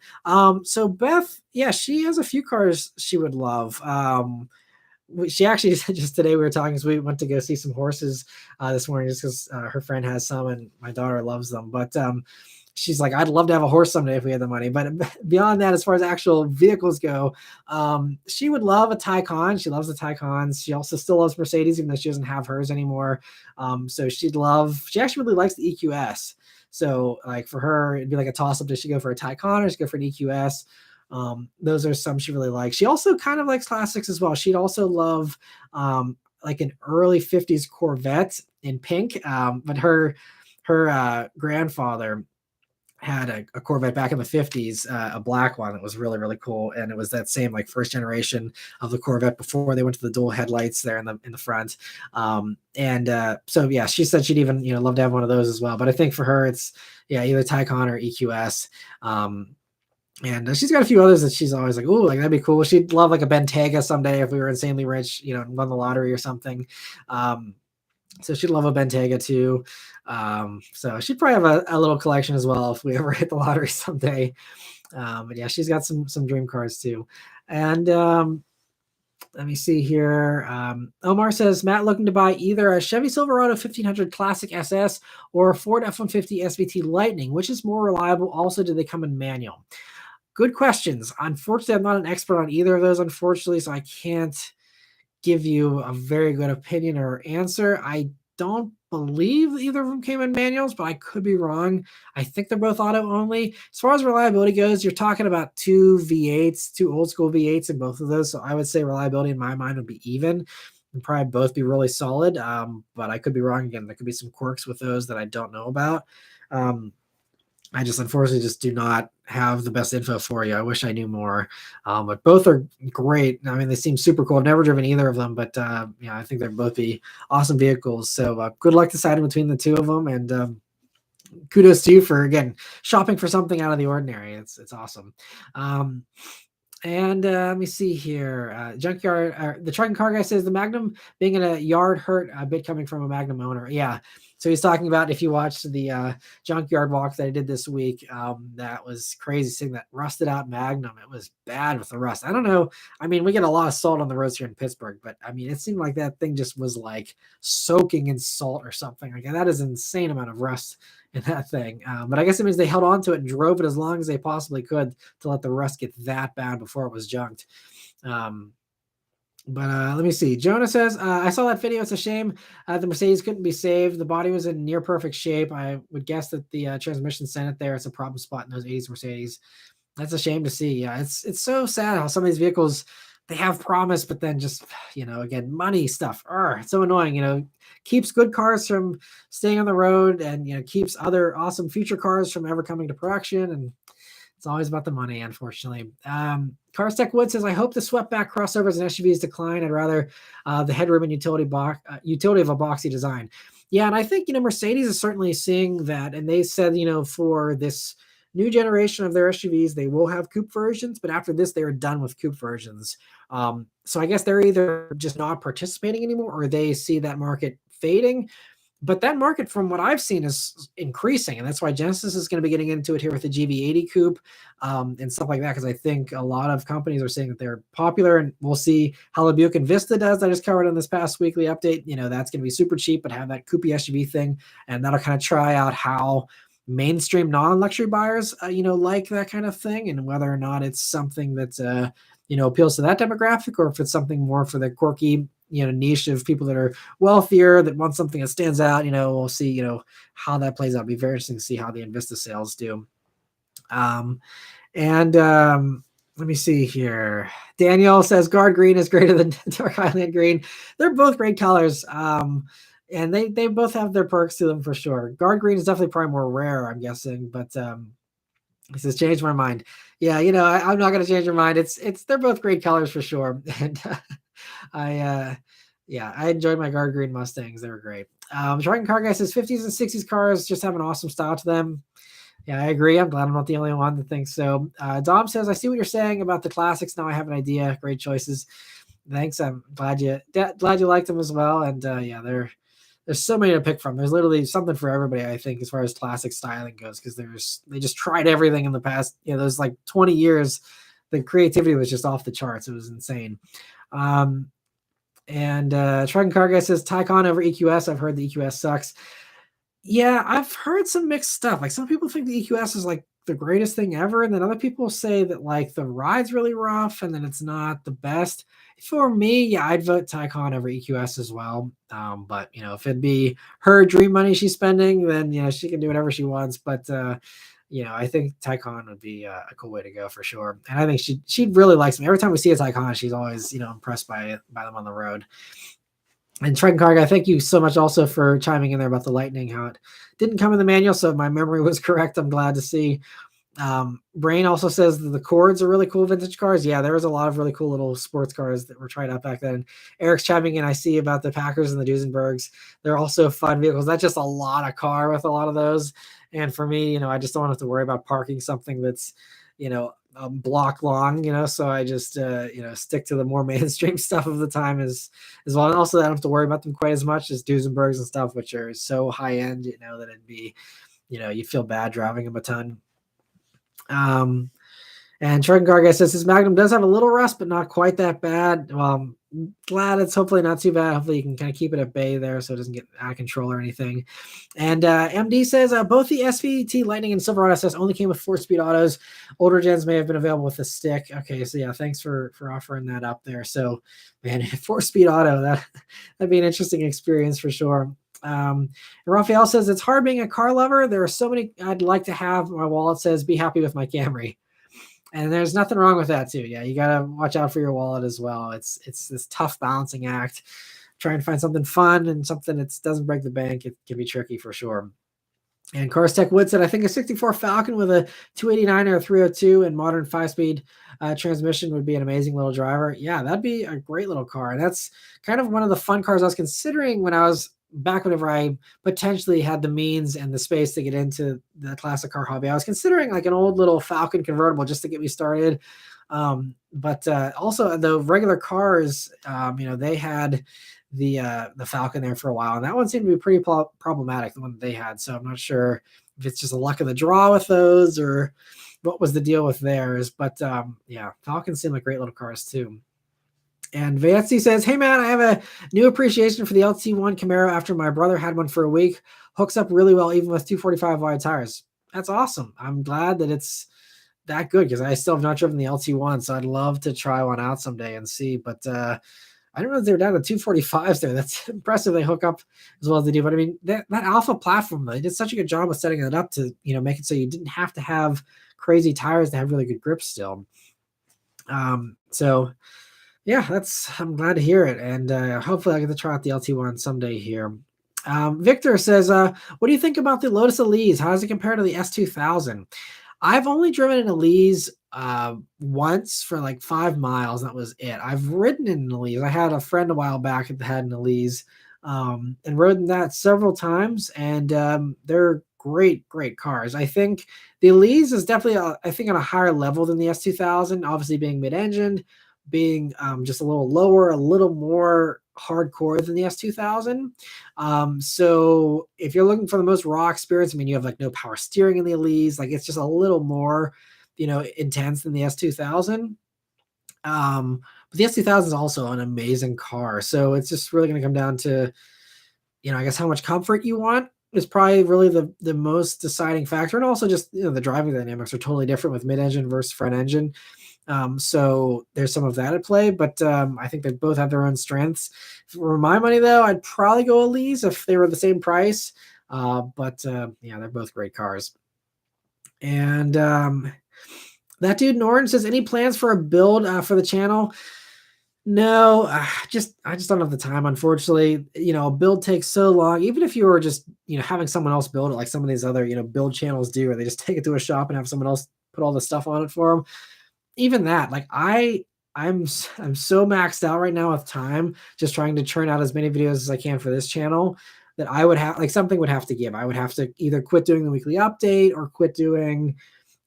So Beth, yeah, she has a few cars she would love. She actually just today we were talking because we went to go see some horses this morning just because her friend has some and my daughter loves them. But she's like, I'd love to have a horse someday if we had the money. But beyond that, as far as actual vehicles go, she would love a Taycan. She loves the Taycans. She also still loves Mercedes, even though she doesn't have hers anymore. So she actually really likes the EQS. So like for her, it'd be like a toss up. Does she go for a Taycan or does she go for an EQS? Those are some she really likes. She also kind of likes classics as well. She'd also love like an early 50s Corvette in pink. But her grandfather had a Corvette back in the 50s, a black one that was really cool, and it was that same like first generation of the Corvette before they went to the dual headlights there in the front. So yeah, she said she'd even love to have one of those as well. But I think for her it's either Taycan or EQS. And she's got a few others that she's always like, oh, like that'd be cool. She'd love like a Bentayga someday if we were insanely rich, and won the lottery or something. So she'd love a Bentayga too. So she'd probably have a little collection as well if we ever hit the lottery someday. But yeah, she's got some dream cars too. And let me see here. Omar says, Matt looking to buy either a Chevy Silverado 1500 Classic SS or a Ford F-150 SVT Lightning. Which is more reliable? Also, do they come in manual? Good questions. Unfortunately, I'm not an expert on either of those, unfortunately, so I can't give you a very good opinion or answer. I don't believe either of them came in manuals, but I could be wrong. I think they're both auto only. As far as reliability goes, you're talking about two V8s, two old school V8s in both of those. So I would say reliability in my mind would be even and probably both be really solid. But I could be wrong again. There could be some quirks with those that I don't know about. I just unfortunately just do not have the best info for you. I wish I knew more, but both are great. I mean, they seem super cool. I've never driven either of them, but yeah, I think they're both be awesome vehicles. So good luck deciding between the two of them, and kudos to you for again shopping for something out of the ordinary. It's awesome. Um, and let me see here. Junkyard, the truck and car guy says the Magnum being in a yard hurt a bit coming from a Magnum owner. Yeah. So he's talking about if you watched the junkyard walk that I did this week, that was crazy seeing that rusted out Magnum. It was bad with the rust. I don't know. I mean, we get a lot of salt on the roads here in Pittsburgh, but I mean, it seemed like that thing just was like soaking in salt or something. Like that is an insane amount of rust in that thing. But I guess it means they held on to it and drove it as long as they possibly could to let the rust get that bad before it was junked. Um, but let me see. Jonah says, I saw that video. It's a shame the Mercedes couldn't be saved. The body was in near perfect shape. I would guess that the transmission sent it there. It's a problem spot in those 80s Mercedes. That's a shame to see. Yeah, it's so sad how some of these vehicles they have promise, but then just again money stuff. It's so annoying. Keeps good cars from staying on the road, and keeps other awesome future cars from ever coming to production. And it's always about the money, unfortunately. Cars Tech Wood says, I hope the swept back crossovers and SUVs decline. I'd rather the headroom and utility of a boxy design. Yeah, and I think Mercedes is certainly seeing that, and they said for this new generation of their SUVs, they will have coupe versions, but after this, they are done with coupe versions. So I guess they're either just not participating anymore, or they see that market fading. But that market, from what I've seen, is increasing, and that's why Genesis is going to be getting into it here with the GV80 coupe and stuff like that. Because I think a lot of companies are saying that they're popular, and we'll see how the Buick Envista does. I just covered in this past weekly update. That's going to be super cheap, but have that coupe SUV thing, and that'll kind of try out how mainstream non-luxury buyers, like that kind of thing, and whether or not it's something that appeals to that demographic, or if it's something more for the quirky niche of people that are wealthier that want something that stands out. We'll see how that plays out. It'll be very interesting to see how the Envista sales do. And let me see here. Daniel says guard green is greater than dark Highland green. They're both great colors. And they both have their perks to them for sure. Guard green is definitely probably more rare, I'm guessing, but he says change my mind. Yeah, I'm not going to change your mind. They're both great colors for sure. And I enjoyed my guard green Mustangs. They were great. Truck and Car Guy says 50s and 60s cars just have an awesome style to them. Yeah, I agree. I'm glad I'm not the only one that thinks so. Dom says, I see what you're saying about the classics. Now I have an idea. Great choices. Thanks. I'm glad you liked them as well. And there's so many to pick from. There's literally something for everybody, I think, as far as classic styling goes, because they just tried everything in the past. Those like 20 years, the creativity was just off the charts. It was insane. And Truck and Car Guy says Taycan over EQS. I've heard the EQS sucks. Yeah, I've heard some mixed stuff. Like some people think the EQS is like the greatest thing ever, and then other people say that like the ride's really rough and then it's not the best. For me, yeah, I'd vote Taycan over EQS as well. But if it'd be her dream money she's spending, then she can do whatever she wants. But I think Taycan would be a cool way to go for sure. And I think she really likes me. Every time we see a Taycan, she's always impressed by them on the road. And Truck and Car Guy, thank you so much also for chiming in there about the Lightning, how it didn't come in the manual, so my memory was correct. I'm glad to see. Brain also says that the Cords are really cool vintage cars. Yeah, there was a lot of really cool little sports cars that were tried out back then. Eric's chiming in. I see about the Packers and the Duesenbergs. They're also fun vehicles. That's just a lot of car with a lot of those. And for me, I just don't have to worry about parking something that's, a block long, so I just, stick to the more mainstream stuff of the time as well. And also I don't have to worry about them quite as much as Duesenbergs and stuff, which are so high end, that it'd be, you feel bad driving them a ton. And Truck and Car Guy says his Magnum does have a little rust, but not quite that bad. Well, I'm glad it's hopefully not too bad. Hopefully you can kind of keep it at bay there so it doesn't get out of control or anything. And MD says both the SVT Lightning and Silverado SS only came with 4-speed autos. Older gens may have been available with a stick. Okay, so yeah, thanks for offering that up there. So, man, 4-speed auto, that'd be an interesting experience for sure. And Raphael says it's hard being a car lover. There are so many I'd like to have. My wallet says be happy with my Camry. And there's nothing wrong with that too. Yeah, you gotta watch out for your wallet as well. It's this tough balancing act. Trying to find something fun and something that doesn't break the bank. It can be tricky for sure. And Cars Tech Wood said, I think a 64 Falcon with a 289 or a 302 and modern 5-speed transmission would be an amazing little driver. Yeah, that'd be a great little car. And that's kind of one of the fun cars I was considering when I was back whenever I potentially had the means and the space to get into the classic car hobby. I was considering like an old little Falcon convertible just to get me started. But also the regular cars, they had the Falcon there for a while, and that one seemed to be pretty problematic, the one that they had. So I'm not sure if it's just a luck of the draw with those or what was the deal with theirs. But yeah, Falcons seem like great little cars too. And Vancy says, "Hey man, I have a new appreciation for the LT1 Camaro after my brother had one for a week. Hooks up really well, even with 245 wide tires. That's awesome. I'm glad that it's that good because I still have not driven the LT1, so I'd love to try one out someday and see. But I don't know if they're down to 245s there. That's impressive. They hook up as well as they do. But I mean, that Alpha platform, they did such a good job of setting it up to, make it so you didn't have to have crazy tires to have really good grip still. So yeah, I'm glad to hear it. And hopefully I get to try out the LT1 someday here. Victor says, what do you think about the Lotus Elise? How does it compare to the S2000? I've only driven an Elise once for like 5 miles. That was it. I've ridden in an Elise. I had a friend a while back that had an Elise and rode in that several times. And they're great, great cars. I think the Elise is definitely, I think, on a higher level than the S2000, obviously being mid-engined, being just a little lower, a little more hardcore than the S2000. So if you're looking for the most raw experience, I mean, you have like no power steering in the Elise, like it's just a little more, intense than the S2000. But the S2000 is also an amazing car. So it's just really going to come down to, I guess how much comfort you want is probably really the most deciding factor. And also just, the driving dynamics are totally different with mid-engine versus front engine. So there's some of that at play, but I think they both have their own strengths. For my money, though, I'd probably go Elise if they were the same price. But yeah, they're both great cars. And that dude Norton says, any plans for a build for the channel? No, I just don't have the time, unfortunately. A build takes so long. Even if you were just, having someone else build it, like some of these other, build channels do, where they just take it to a shop and have someone else put all the stuff on it for them. Even that, like I'm so maxed out right now with time, just trying to churn out as many videos as I can for this channel, that I would have, like, something would have to give. I would have to either quit doing the weekly update or quit doing,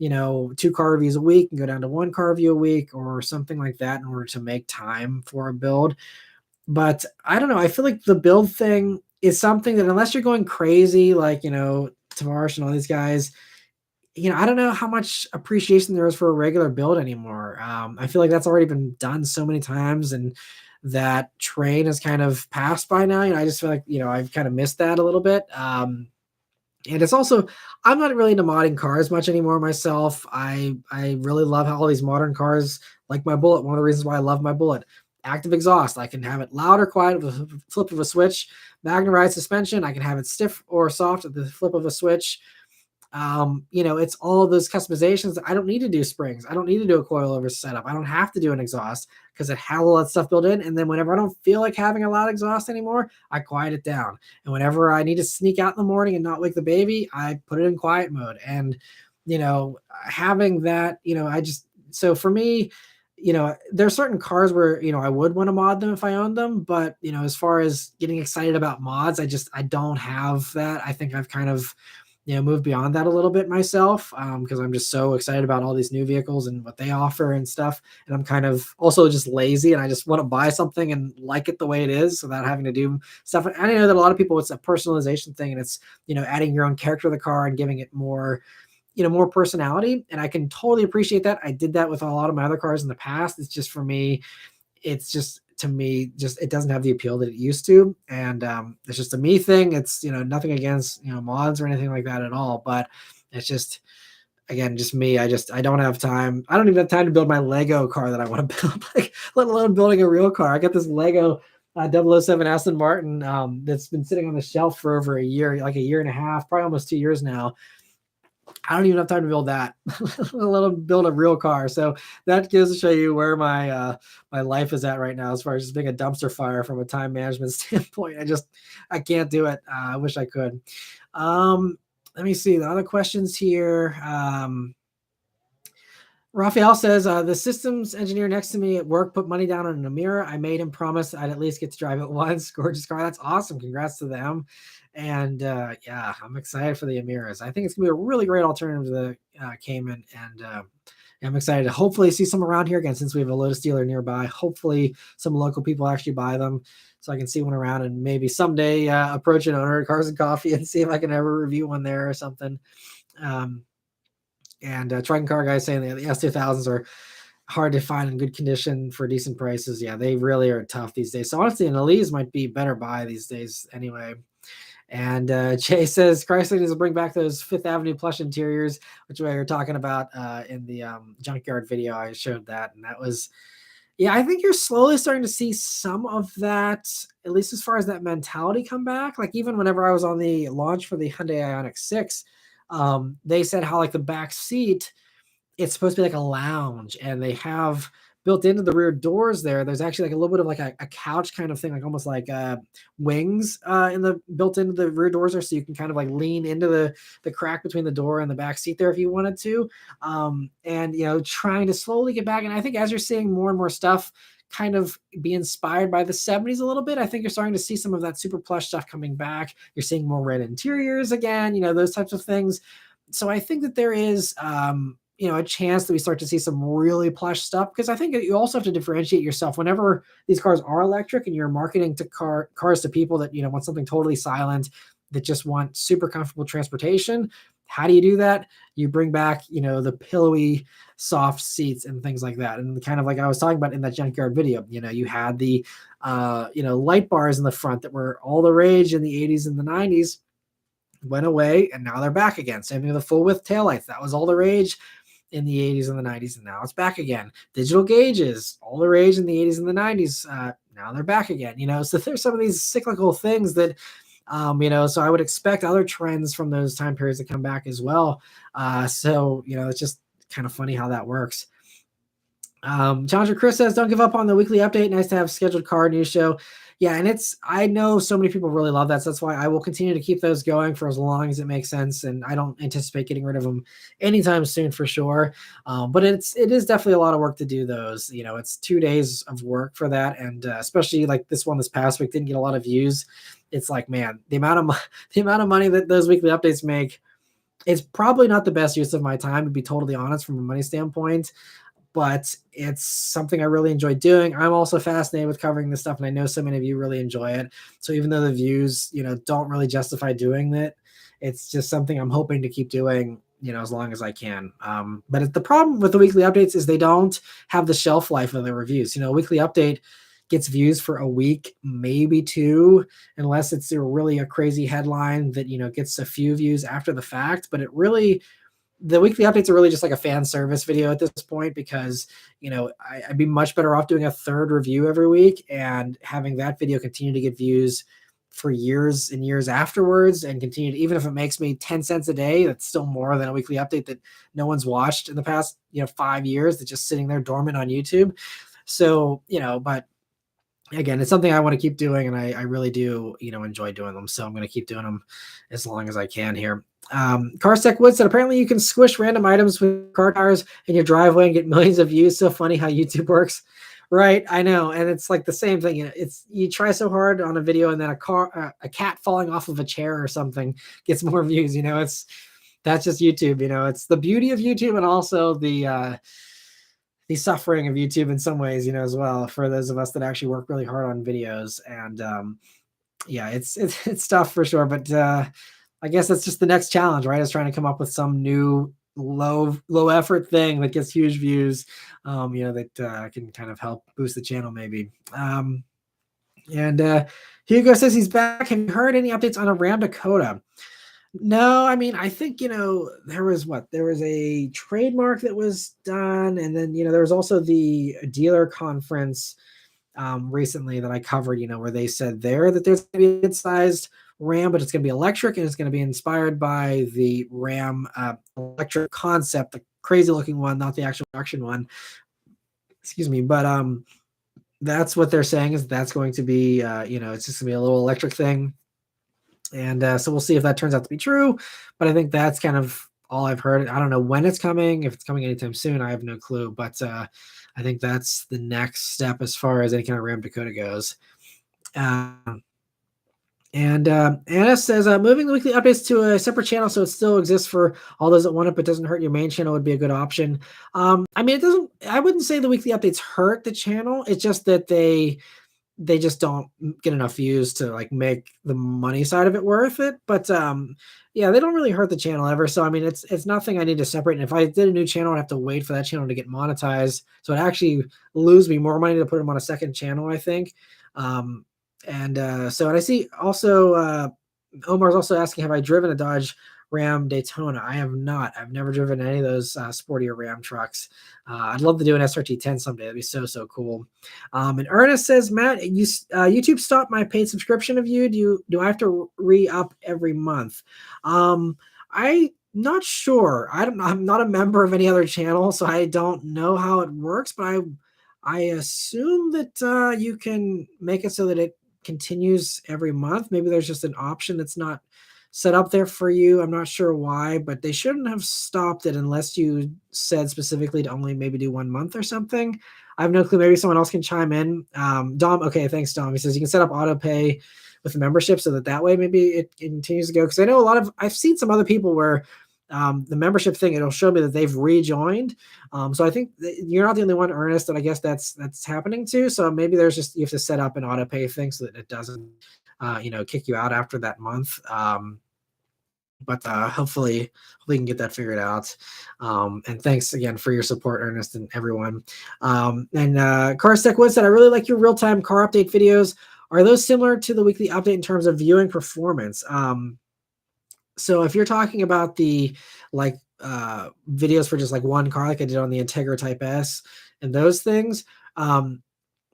2 car reviews a week and go down to 1 car review a week or something like that in order to make time for a build. But I don't know. I feel like the build thing is something that unless you're going crazy, like, Tavares and all these guys, I don't know how much appreciation there is for a regular build anymore. I feel like that's already been done so many times, and that train has kind of passed by now. I just feel like, I've kind of missed that a little bit. And it's also, I'm not really into modding cars much anymore myself. I really love how all these modern cars, like my Bullet. One of the reasons why I love my Bullet, active exhaust. I can have it loud or quiet with a flip of a switch. Magnetized suspension. I can have it stiff or soft at the flip of a switch. It's all those customizations. I don't need to do springs. I don't need to do a coilover setup. I don't have to do an exhaust because it has all that stuff built in. And then whenever I don't feel like having a loud exhaust anymore, I quiet it down. And whenever I need to sneak out in the morning and not wake the baby, I put it in quiet mode. And, having that, so for me, there are certain cars where, I would want to mod them if I owned them. But, as far as getting excited about mods, I don't have that. I think I've kind of, move beyond that a little bit myself, because I'm just so excited about all these new vehicles and what they offer and stuff. And I'm kind of also just lazy, and I just want to buy something and like it the way it is without having to do stuff. And I know that a lot of people, it's a personalization thing, and it's, adding your own character to the car and giving it more, more personality. And I can totally appreciate that. I did that with a lot of my other cars in the past. It's just, for me, it's just, to me, just, it doesn't have the appeal that it used to. And it's just a me thing. It's, nothing against, mods or anything like that at all. But it's just, again, just me. I don't have time. I don't even have time to build my Lego car that I want to build, like, let alone building a real car. I got this Lego 007 Aston Martin that's been sitting on the shelf for over a year, like a year and a half, probably almost 2 years now. I don't even have time to build that, let alone build a real car. So that goes to show you where my my life is at right now, as far as just being a dumpster fire from a time management standpoint. I can't do it. I wish I could. Let me see the other questions here. Raphael says, the systems engineer next to me at work put money down on a mirror. I made him promise I'd at least get to drive it once. Gorgeous car. That's awesome. Congrats to them. And yeah, I'm excited for the Amiras. I think it's going to be a really great alternative to the Cayman. And I'm excited to hopefully see some around here again since we have a Lotus dealer nearby. Hopefully some local people actually buy them so I can see one around and maybe someday approach an owner at Cars and Coffee and see if I can ever review one there or something. And Triton Car Guy saying the S2000s are hard to find in good condition for decent prices. Yeah, they really are tough these days. So honestly, an Elise might be better buy these days anyway. And Jay says Chrysler needs to bring back those Fifth Avenue plush interiors, which we were talking about in the junkyard video. I showed that, and that was, yeah, I think you're slowly starting to see some of that, at least as far as that mentality come back. Like even whenever I was on the launch for the Hyundai Ioniq 6, they said how like the back seat, it's supposed to be like a lounge, and they have built into the rear doors there's actually like a little bit of like a couch kind of thing, like almost like wings in the built into the rear doors there, so you can kind of like lean into the crack between the door and the back seat there if you wanted to. And trying to slowly get back. And I think as you're seeing more and more stuff kind of be inspired by the 70s a little bit, I think you're starting to see some of that super plush stuff coming back. You're seeing more red interiors again, those types of things. So I think that there is a chance that we start to see some really plush stuff, because I think you also have to differentiate yourself whenever these cars are electric and you're marketing to cars to people that want something totally silent, that just want super comfortable transportation. How do you do that? You bring back the pillowy soft seats and things like that, and kind of like I was talking about in that junkyard video. You had the light bars in the front that were all the rage in the 80s and the 90s, went away, and now they're back again. Same thing with the full width taillights. That was all the rage in the 80s and the 90s, and now it's back again. Digital gauges, all the rage in the 80s and the 90s, now they're back again. So there's some of these cyclical things that so I would expect other trends from those time periods to come back as well. So it's just kind of funny how that works. Challenger Chris says, don't give up on the weekly update. Nice to have scheduled car news show. Yeah, and I know so many people really love that, so that's why I will continue to keep those going for as long as it makes sense, and I don't anticipate getting rid of them anytime soon for sure. But it is definitely a lot of work to do those. It's 2 days of work for that, and especially like this one this past week didn't get a lot of views. It's like, man, the amount of money that those weekly updates make, it's probably not the best use of my time, to be totally honest, from a money standpoint. But it's something I really enjoy doing. I'm also fascinated with covering this stuff, and I know so many of you really enjoy it. So even though the views, don't really justify doing it, it's just something I'm hoping to keep doing, as long as I can. But the problem with the weekly updates is they don't have the shelf life of the reviews. A weekly update gets views for a week, maybe 2, unless it's really a crazy headline that, gets a few views after the fact. But the weekly updates are really just like a fan service video at this point, because I'd be much better off doing a third review every week and having that video continue to get views for years and years afterwards, and continue to, even if it makes me 10 cents a day, that's still more than a weekly update that no one's watched in the past 5 years, that's just sitting there dormant on YouTube. So but again, it's something I want to keep doing, and I really do enjoy doing them, so I'm going to keep doing them as long as I can here. Carstack Wood said, apparently you can squish random items with car tires in your driveway and get millions of views. So funny how YouTube works. Right, I know, and it's like the same thing. It's you try so hard on a video, and then a cat falling off of a chair or something gets more views. That's just YouTube. It's the beauty of YouTube, and also the suffering of YouTube in some ways, as well, for those of us that actually work really hard on videos. And yeah, it's tough for sure. But I guess that's just the next challenge, right? Is trying to come up with some new low effort thing that gets huge views, that can kind of help boost the channel maybe. And Hugo says he's back. Have you heard any updates on a Ram Dakota? No, I mean, I think, there was a trademark that was done. And then, there was also the dealer conference recently that I covered, where they said that there's going to be a good-sized Ram, but it's going to be electric, and it's going to be inspired by the Ram electric concept, the crazy-looking one, not the actual production one. Excuse me. But that's what they're saying, is that's going to be, it's just going to be a little electric thing. And so we'll see if that turns out to be true. But I think that's kind of all I've heard. I don't know when it's coming. If it's coming anytime soon, I have no clue. But I think that's the next step as far as any kind of Ram Dakota goes. Um, and Anna says, moving the weekly updates to a separate channel so it still exists for all those that want it, but doesn't hurt your main channel would be a good option. I mean, it doesn't. I wouldn't say the weekly updates hurt the channel. It's just that they just don't get enough views to like make the money side of it worth it. But yeah, they don't really hurt the channel ever. So I mean, it's nothing I need to separate. And if I did a new channel, I'd have to wait for that channel to get monetized. So it actually lose me more money to put them on a second channel, I think. And I see also Omar's also asking, have I driven a Dodge Ram Daytona? I have not. I've never driven any of those sportier Ram trucks. I'd love to do an SRT10 someday. That'd be so cool. And Ernest says, Matt, YouTube stopped my paid subscription of you. Do I have to re-up every month? I not sure. I'm not a member of any other channel, so I don't know how it works. But I assume that you can make it so that it continues every month. Maybe there's just an option that's not set up there for you. I'm not sure why, but they shouldn't have stopped it unless you said specifically to only maybe do 1 month or something. I have no clue. Maybe someone else can chime in. Dom, okay, thanks, Dom. He says you can set up auto pay with the membership so that way maybe it continues to go. Because I know I've seen some other people where the membership thing, it'll show me that they've rejoined. So I think you're not the only one, Ernest, that I guess that's happening to. So maybe there's just, you have to set up an auto pay thing so that it doesn't, kick you out after that month. But hopefully we can get that figured out. And thanks again for your support, Ernest, and everyone. And Carstech Wood said, I really like your real-time car update videos. Are those similar to the weekly update in terms of viewing performance? So if you're talking about the videos for just like one car, like I did on the Integra Type S and those things,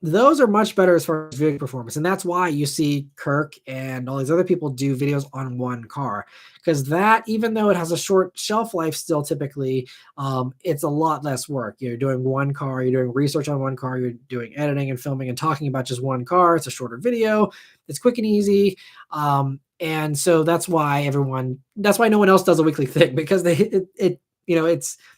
those are much better as far as viewing performance. And that's why you see Kirk and all these other people do videos on one car, because that, even though it has a short shelf life still typically, it's a lot less work. You're doing one car, you're doing research on one car, you're doing editing and filming and talking about just one car. It's a shorter video. It's quick and easy. And so that's why no one else does a weekly thing, because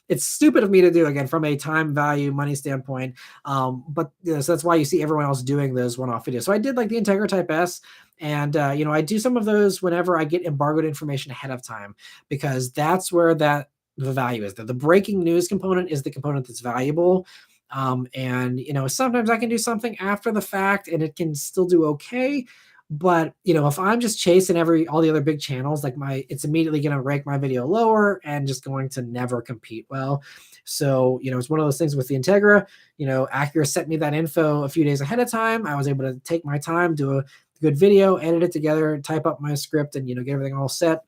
it's stupid of me to do, again, from a time value money standpoint. But so that's why you see everyone else doing those one-off videos. So I did like the Integra Type S, and I do some of those whenever I get embargoed information ahead of time, because that's where the value is. The breaking news component is the component that's valuable. And sometimes I can do something after the fact and it can still do okay. But if I'm just chasing all the other big channels, it's immediately going to rank my video lower and just going to never compete well. So it's one of those things with the Integra. Acura sent me that info a few days ahead of time. I was able to take my time, do a good video, edit it together, type up my script, and get everything all set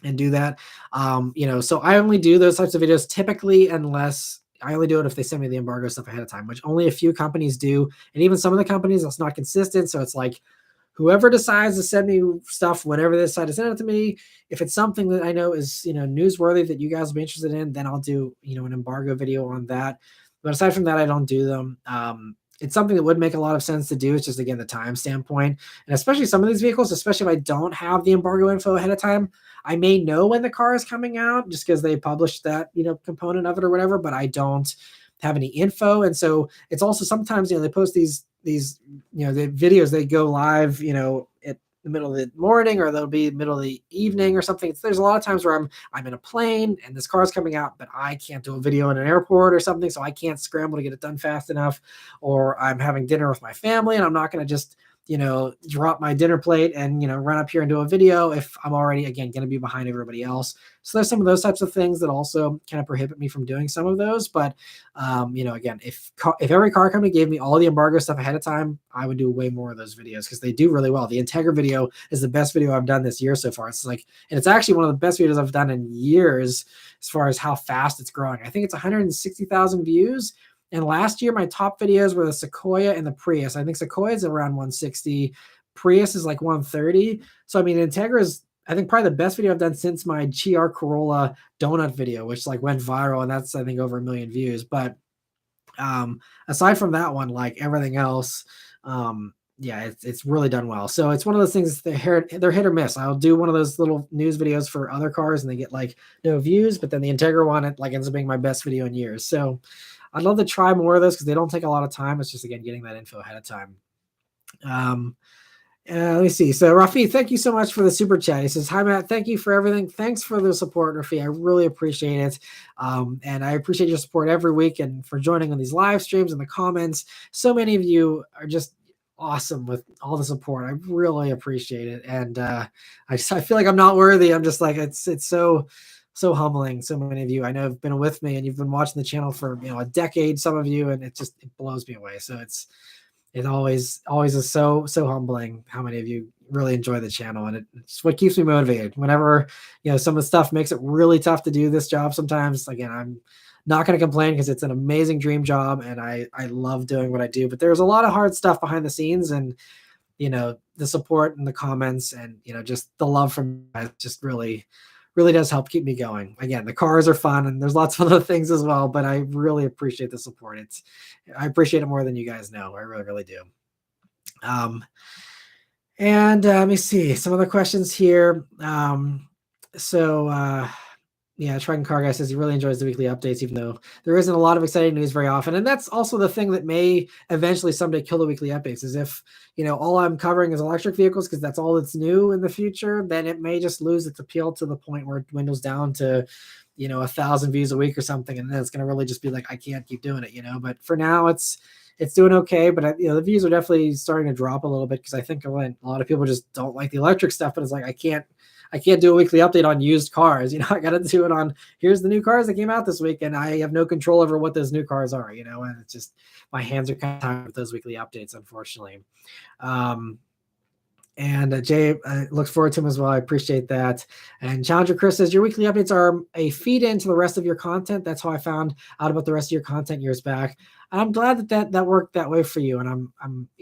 and do that. So I only do those types of videos typically, unless I only do it if they send me the embargo stuff ahead of time, which only a few companies do. And even some of the companies, that's not consistent. So it's like, whoever decides to send me stuff, whenever they decide to send it to me, if it's something that I know is, newsworthy that you guys will be interested in, then I'll do, an embargo video on that. But aside from that, I don't do them. It's something that would make a lot of sense to do. It's just, again, the time standpoint. And especially some of these vehicles, especially if I don't have the embargo info ahead of time, I may know when the car is coming out just because they published that, component of it or whatever, but I don't have any info. And so it's also sometimes, they post these the videos, they go live, at the middle of the morning, or they'll be middle of the evening or something. There's a lot of times where I'm in a plane and this car's coming out, but I can't do a video in an airport or something, so I can't scramble to get it done fast enough. Or I'm having dinner with my family and I'm not going to just drop my dinner plate and run up here and do a video if I'm already, again, going to be behind everybody else. So there's some of those types of things that also kind of prohibit me from doing some of those. But again, if every car company gave me all the embargo stuff ahead of time, I would do way more of those videos, because they do really well. The Integra video is the best video I've done this year so far. And it's actually one of the best videos I've done in years as far as how fast it's growing. I think it's 160,000 views. And last year, my top videos were the Sequoia and the Prius. I think Sequoia is around 160. Prius is like 130. So, I mean, Integra is, I think, probably the best video I've done since my GR Corolla donut video, which went viral. And that's, I think, over 1 million views. But aside from that one, everything else, yeah, it's really done well. So it's one of those things, they're hit or miss. I'll do one of those little news videos for other cars and they get like no views, but then the Integra one, it like ends up being my best video in years. So I'd love to try more of those because they don't take a lot of time. It's just again getting that info ahead of time. Um, let me see. So Rafi, thank you so much for the super chat. He says, "Hi Matt, thank you for everything. Thanks for the support, Rafi. I really appreciate it, and I appreciate your support every week and for joining on these live streams and the comments. So many of you are just awesome with all the support. I really appreciate it, and I feel like I'm not worthy. I'm just like it's so humbling. So many of you I know have been with me and you've been watching the channel for a decade. Some of you, and it blows me away. So it always is so humbling how many of you really enjoy the channel, and it's what keeps me motivated whenever some of the stuff makes it really tough to do this job sometimes. Again, I'm not going to complain because it's an amazing dream job and I love doing what I do, but there's a lot of hard stuff behind the scenes, and the support and the comments and just the love from you guys just really does help keep me going. Again, the cars are fun and there's lots of other things as well, but I really appreciate the support. I appreciate it more than you guys know. I really do. And let me see some other questions here. Yeah, Triton Car Guy says he really enjoys the weekly updates, even though there isn't a lot of exciting news very often. And that's also the thing that may eventually someday kill the weekly updates, is if, all I'm covering is electric vehicles because that's all that's new in the future, then it may just lose its appeal to the point where it dwindles down to, 1,000 views a week or something. And then it's going to really just be like, I can't keep doing it, but for now it's doing okay. But the views are definitely starting to drop a little bit because I think a lot of people just don't like the electric stuff, but it's like, I can't do a weekly update on used cars. I got to do it on, here's the new cars that came out this week, and I have no control over what those new cars are, and it's just, my hands are kind of tied with those weekly updates, unfortunately. And Jay looks forward to them as well. I appreciate that. And Challenger Chris says, your weekly updates are a feed into the rest of your content. That's how I found out about the rest of your content years back. And I'm glad that worked that way for you. And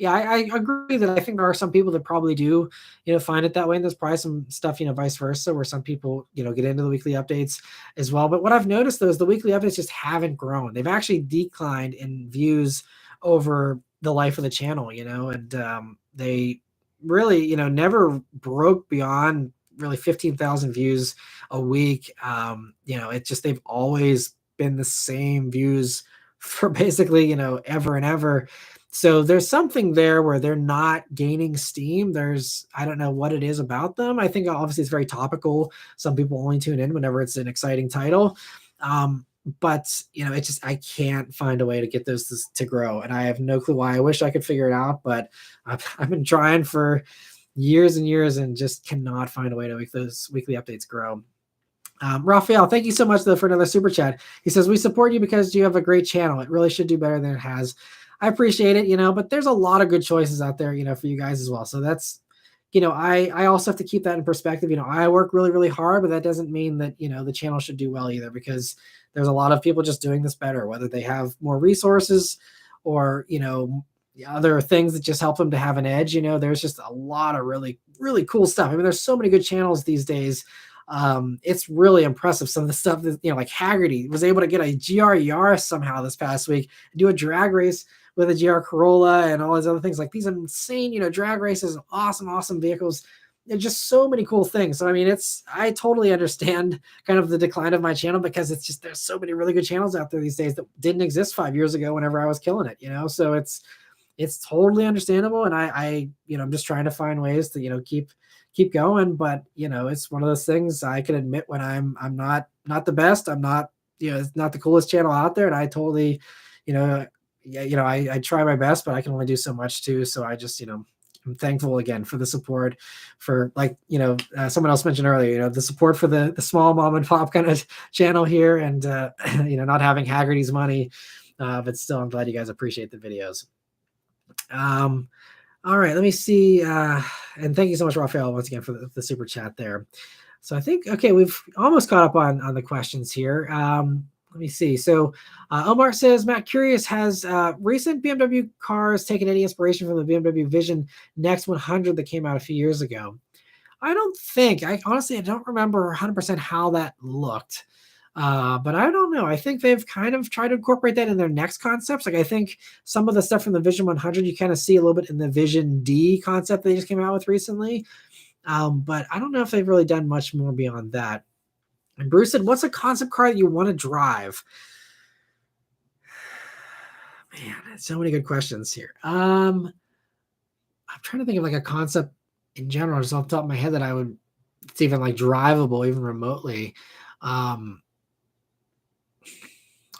I agree that I think there are some people that probably do, find it that way. And there's probably some stuff, vice versa, where some people, get into the weekly updates as well. But what I've noticed though is the weekly updates just haven't grown. They've actually declined in views over the life of the channel, and they really, never broke beyond really 15,000 views a week. It's just, they've always been the same views for basically, ever and ever. So there's something there where they're not gaining steam. I don't know what it is about them. I think obviously it's very topical. Some people only tune in whenever it's an exciting title. But it's just, I can't find a way to get those to grow, and I have no clue why. I wish I could figure it out, but I've been trying for years and years and just cannot find a way to make those weekly updates grow. Raphael, thank you so much though for another super chat. He says, we support you because you have a great channel. It really should do better than it has. I appreciate it, but there's a lot of good choices out there, for you guys as well. So that's, I also have to keep that in perspective. I work really hard, but that doesn't mean that, the channel should do well either, because there's a lot of people just doing this better, whether they have more resources or, other things that just help them to have an edge. There's just a lot of really cool stuff. I mean, there's so many good channels these days. It's really impressive. Some of the stuff that, like Haggerty was able to get a GR Yaris somehow this past week, do a drag race with a GR Corolla and all these other things, like these insane, drag races, awesome vehicles. There's just so many cool things. So, I mean, I totally understand kind of the decline of my channel, because it's just, there's so many really good channels out there these days that didn't exist 5 years ago whenever I was killing it, so it's totally understandable. And I'm just trying to find ways to, keep going. But, it's one of those things I can admit when I'm not the best. I'm not, it's not the coolest channel out there. And I totally, I try my best, but I can only do so much too. So I just, I'm thankful again for the support, for someone else mentioned earlier, the support for the small mom and pop kind of channel here, and not having Haggerty's money, but still I'm glad you guys appreciate the videos. All right, let me see, and thank you so much, Raphael, once again for the super chat there. So I think, okay, we've almost caught up on the questions here. Let me see. So Omar says, Matt, curious, has recent BMW cars taken any inspiration from the BMW Vision Next 100 that came out a few years ago? I don't think. Honestly, I don't remember 100% how that looked. But I don't know. I think they've kind of tried to incorporate that in their next concepts. Like I think some of the stuff from the Vision 100 you kind of see a little bit in the Vision D concept they just came out with recently. But I don't know if they've really done much more beyond that. And Bruce said, "What's a concept car that you want to drive?" Man, so many good questions here. I'm trying to think of like a concept in general, just off the top of my head that I would it's even like drivable, even remotely. Um,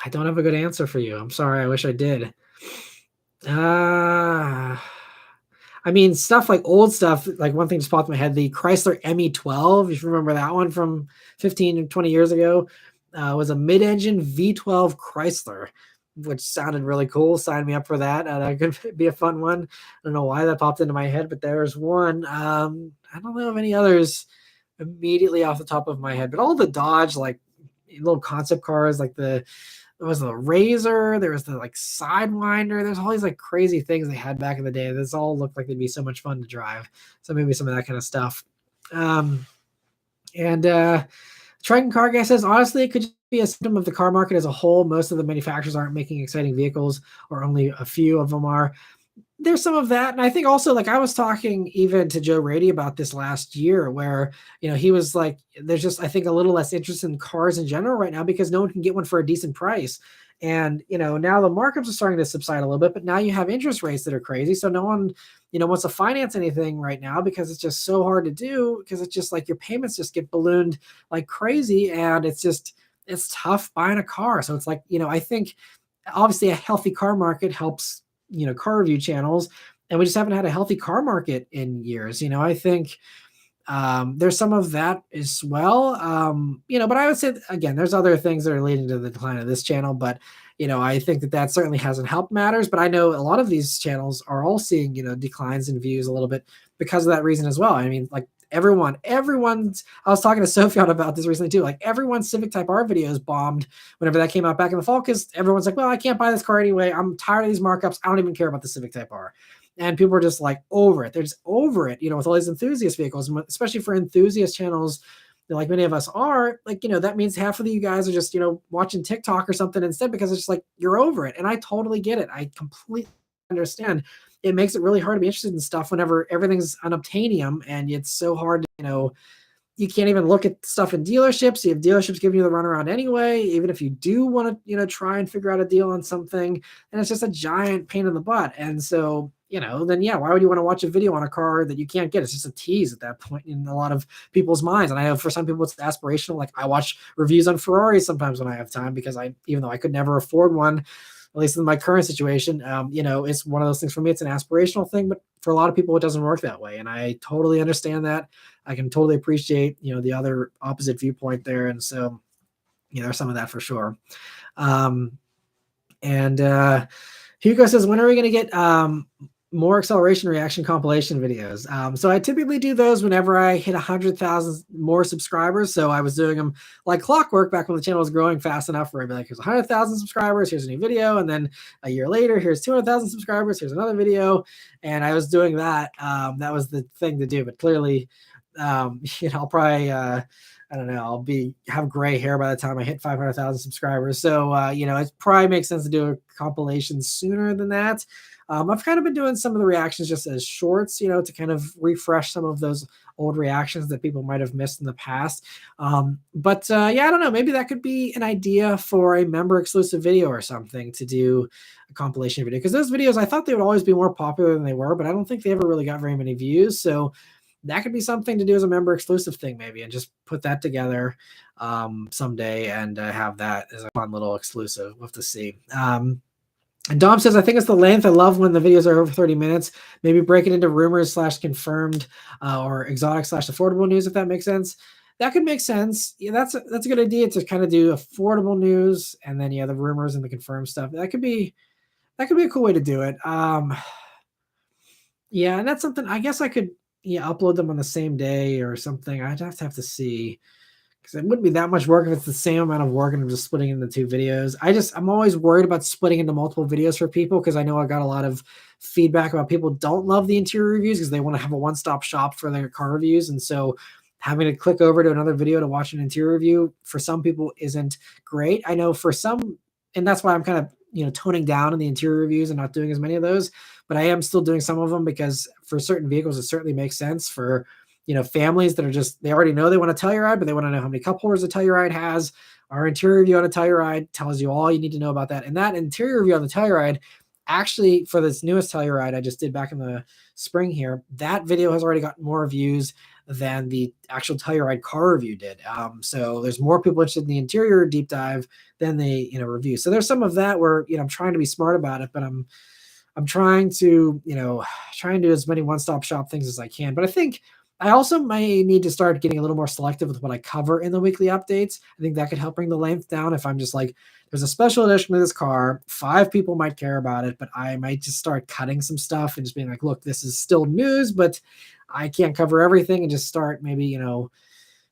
I don't have a good answer for you. I'm sorry. I wish I did. Uh, I mean, stuff like old stuff, like one thing just popped in my head, the Chrysler ME12, if you remember that one from 15 and 20 years ago, was a mid-engine V12 Chrysler, which sounded really cool. Sign me up for that. That could be a fun one. I don't know why that popped into my head, but there's one. I don't know of any others immediately off the top of my head, but all the Dodge, like little concept cars, like there was the Razor, there was the like Sidewinder. There's all these like crazy things they had back in the day. This all looked like they'd be so much fun to drive. So maybe some of that kind of stuff. And Triton Car Guy says, honestly, it could just be a symptom of the car market as a whole. Most of the manufacturers aren't making exciting vehicles, or only a few of them are. There's some of that. And I think also, like I was talking even to Joe Rady about this last year, where, he was like, there's just, I think, a little less interest in cars in general right now because no one can get one for a decent price. And, now the markups are starting to subside a little bit, but now you have interest rates that are crazy. So no one, wants to finance anything right now because it's just so hard to do, because it's just like your payments just get ballooned like crazy. And it's tough buying a car. So it's like, I think obviously a healthy car market helps, car review channels, and we just haven't had a healthy car market in years. I think there's some of that as well. But I would say again, there's other things that are leading to the decline of this channel, but I think that certainly hasn't helped matters. But I know a lot of these channels are all seeing declines in views a little bit because of that reason as well. I mean, like everyone's I was talking to Sophion about this recently too, like everyone's Civic Type R videos bombed whenever that came out back in the fall, because everyone's like, well, I can't buy this car anyway, I'm tired of these markups, I don't even care about the Civic Type R. And people are just like over it, they're just over it, with all these enthusiast vehicles, especially for enthusiast channels like many of us are, like, that means half of you guys are just, watching TikTok or something instead, because it's just like you're over it. And I totally get it, I completely understand. It makes it really hard to be interested in stuff whenever everything's unobtainium, and it's so hard to, you can't even look at stuff in dealerships. You have dealerships giving you the runaround anyway, even if you do want to, try and figure out a deal on something, and it's just a giant pain in the butt. And so, then yeah, why would you want to watch a video on a car that you can't get? It's just a tease at that point in a lot of people's minds. And I know for some people it's aspirational. Like I watch reviews on Ferraris sometimes when I have time, because even though I could never afford one, at least in my current situation, it's one of those things for me. It's an aspirational thing, but for a lot of people, it doesn't work that way. And I totally understand that. I can totally appreciate, the other opposite viewpoint there. And so, there's some of that for sure. And Hugo says, when are we going to get more acceleration reaction compilation videos? So I typically do those whenever I hit 100,000 more subscribers. So I was doing them like clockwork back when the channel was growing fast enough, where I'd be like, here's 100,000 subscribers, here's a new video. And then a year later, here's 200,000 subscribers, here's another video. And I was doing that. That was the thing to do. But clearly, I'll probably, I don't know, I'll have gray hair by the time I hit 500,000 subscribers. So, it probably makes sense to do a compilation sooner than that. I've kind of been doing some of the reactions just as shorts, to kind of refresh some of those old reactions that people might have missed in the past. But I don't know, maybe that could be an idea for a member exclusive video or something, to do a compilation video. Because those videos, I thought they would always be more popular than they were, but I don't think they ever really got very many views. So that could be something to do as a member exclusive thing, maybe, and just put that together someday and have that as a fun little exclusive. We'll have to see. And Dom says, I think it's the length. I love when the videos are over 30 minutes. Maybe break it into rumors / confirmed or exotic / affordable news, if that makes sense. That could make sense. Yeah, that's a good idea, to kind of do affordable news and then the rumors and the confirmed stuff. That could be a cool way to do it. Yeah, and that's something I guess I could upload them on the same day or something. I'd have to see, because it wouldn't be that much work if it's the same amount of work and I'm just splitting into 2 videos. I'm always worried about splitting into multiple videos for people, because I know I got a lot of feedback about people don't love the interior reviews because they want to have a one-stop shop for their car reviews. And so having to click over to another video to watch an interior review for some people isn't great. I know for some, and that's why I'm kind of, toning down in the interior reviews and not doing as many of those, but I am still doing some of them because for certain vehicles, it certainly makes sense for, families that are just, they already know they want a Telluride, but they want to know how many cup holders a Telluride has. Our interior review on a Telluride tells you all you need to know about that. And that interior review on the Telluride, actually, for this newest Telluride I just did back in the spring here, that video has already gotten more views than the actual Telluride car review did. So there's more people interested in the interior deep dive than the review. So there's some of that where I'm trying to be smart about it, but I'm trying to try and do as many one-stop shop things as I can. But I think I also may need to start getting a little more selective with what I cover in the weekly updates. I think that could help bring the length down. If I'm just like, there's a special edition of this car, 5 people might care about it, but I might just start cutting some stuff and just being like, look, this is still news, but I can't cover everything, and just start maybe,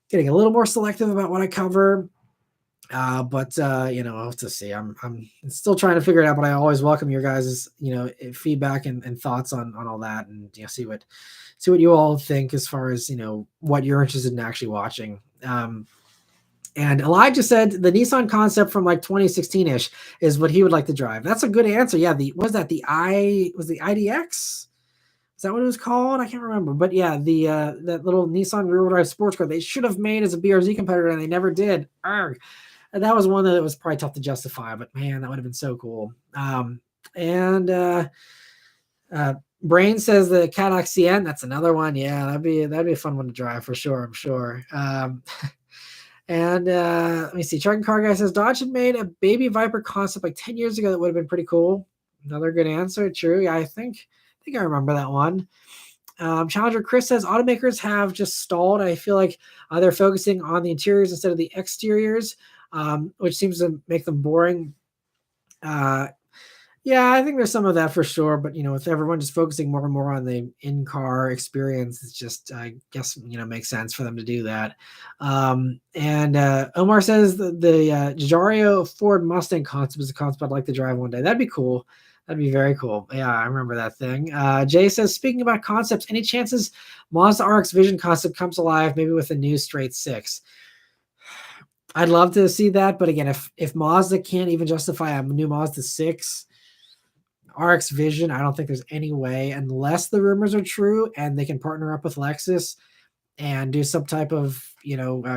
getting a little more selective about what I cover. But I'll have to see. I'm still trying to figure it out, but I always welcome your guys' feedback and thoughts on all that, and see what you all think as far as what you're interested in actually watching. And Elijah said the Nissan concept from like 2016-ish is what he would like to drive. That's a good answer. Yeah, the IDX? Is that what it was called? I can't remember. But yeah, the that little Nissan rear-wheel drive sports car they should have made as a BRZ competitor, and they never did. Arrgh. And that was one that was probably tough to justify, but man, that would have been so cool. Brain says the Cadillac CN. That's another one. Yeah, that'd be a fun one to drive for sure. I'm sure. Let me see. Truck and Car Guy says Dodge had made a Baby Viper concept like 10 years ago that would have been pretty cool. Another good answer. True. Yeah, I think I remember that one. Challenger Chris says automakers have just stalled. I feel like they're focusing on the interiors instead of the exteriors, which seems to make them boring. Yeah, I think there's some of that for sure. But with everyone just focusing more and more on the in-car experience, it's just, I guess, makes sense for them to do that. Omar says the Giario Ford Mustang concept is a concept I'd like to drive one day. That'd be cool. That'd be very cool. Yeah, I remember that thing. Jay says, speaking about concepts, any chances Mazda RX Vision concept comes alive, maybe with a new straight 6? I'd love to see that, but again, if Mazda can't even justify a new Mazda 6, RX Vision, I don't think there's any way, unless the rumors are true and they can partner up with Lexus and do some type of,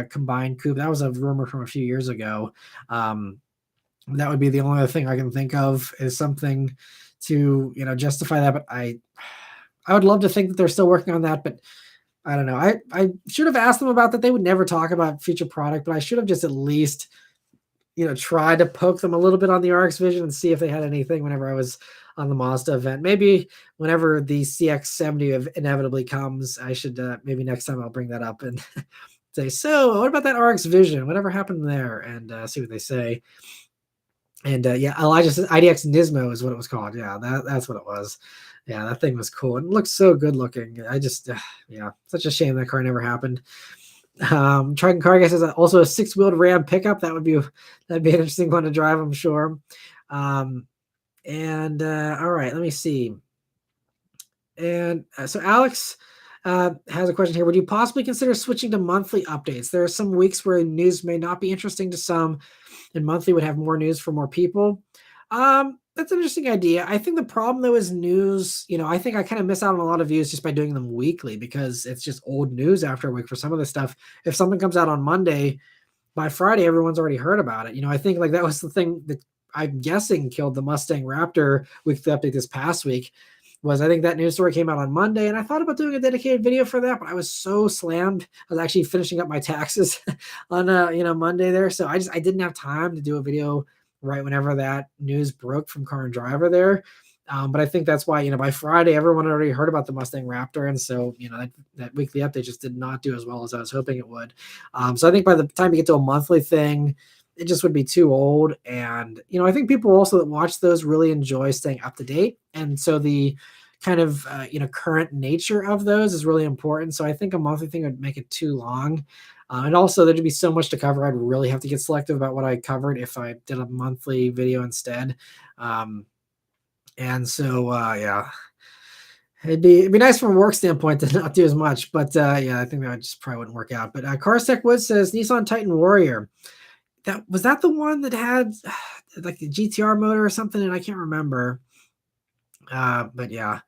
combined coupe. That was a rumor from a few years ago. That would be the only other thing I can think of is something to, justify that. But I would love to think that they're still working on that, but I don't know. I should have asked them about that. They would never talk about future product, but I should have just at least, tried to poke them a little bit on the RX Vision and see if they had anything whenever I was on the Mazda event. Maybe whenever the CX-70 inevitably comes, I should, maybe next time I'll bring that up and say, so what about that RX Vision? Whatever happened there? And see what they say. And yeah, Elijah says IDX Nismo is what it was called. Yeah, that's what it was. Yeah, that thing was cool. It looks so good looking. I just, yeah, such a shame that car never happened. Truck and Car Guy says also a 6-wheeled Ram pickup. That'd be an interesting one to drive, I'm sure. All right, let me see. And so Alex has a question here. Would you possibly consider switching to monthly updates? There are some weeks where news may not be interesting to some, and monthly would have more news for more people. That's an interesting idea. I think the problem though is news. I think I kind of miss out on a lot of views just by doing them weekly because it's just old news after a week for some of the stuff. If something comes out on Monday, by Friday, everyone's already heard about it. I think like that was the thing that I'm guessing killed the Mustang Raptor weekly update this past week. I think that news story came out on Monday, and I thought about doing a dedicated video for that, but I was so slammed. I was actually finishing up my taxes on Monday there, so I didn't have time to do a video right whenever that news broke from Car and Driver there. But I think that's why by Friday everyone had already heard about the Mustang Raptor, and so that weekly update just did not do as well as I was hoping it would. So I think by the time you get to a monthly thing, it just would be too old. And, I think people also that watch those really enjoy staying up to date. And so the kind of, current nature of those is really important. So I think a monthly thing would make it too long. And also there'd be so much to cover. I'd really have to get selective about what I covered if I did a monthly video instead. Yeah. It'd be nice from a work standpoint to not do as much, but yeah, I think that just probably wouldn't work out. But Carsec Wood says Nissan Titan Warrior. That the one that had like the GTR motor or something, and I can't remember. But yeah.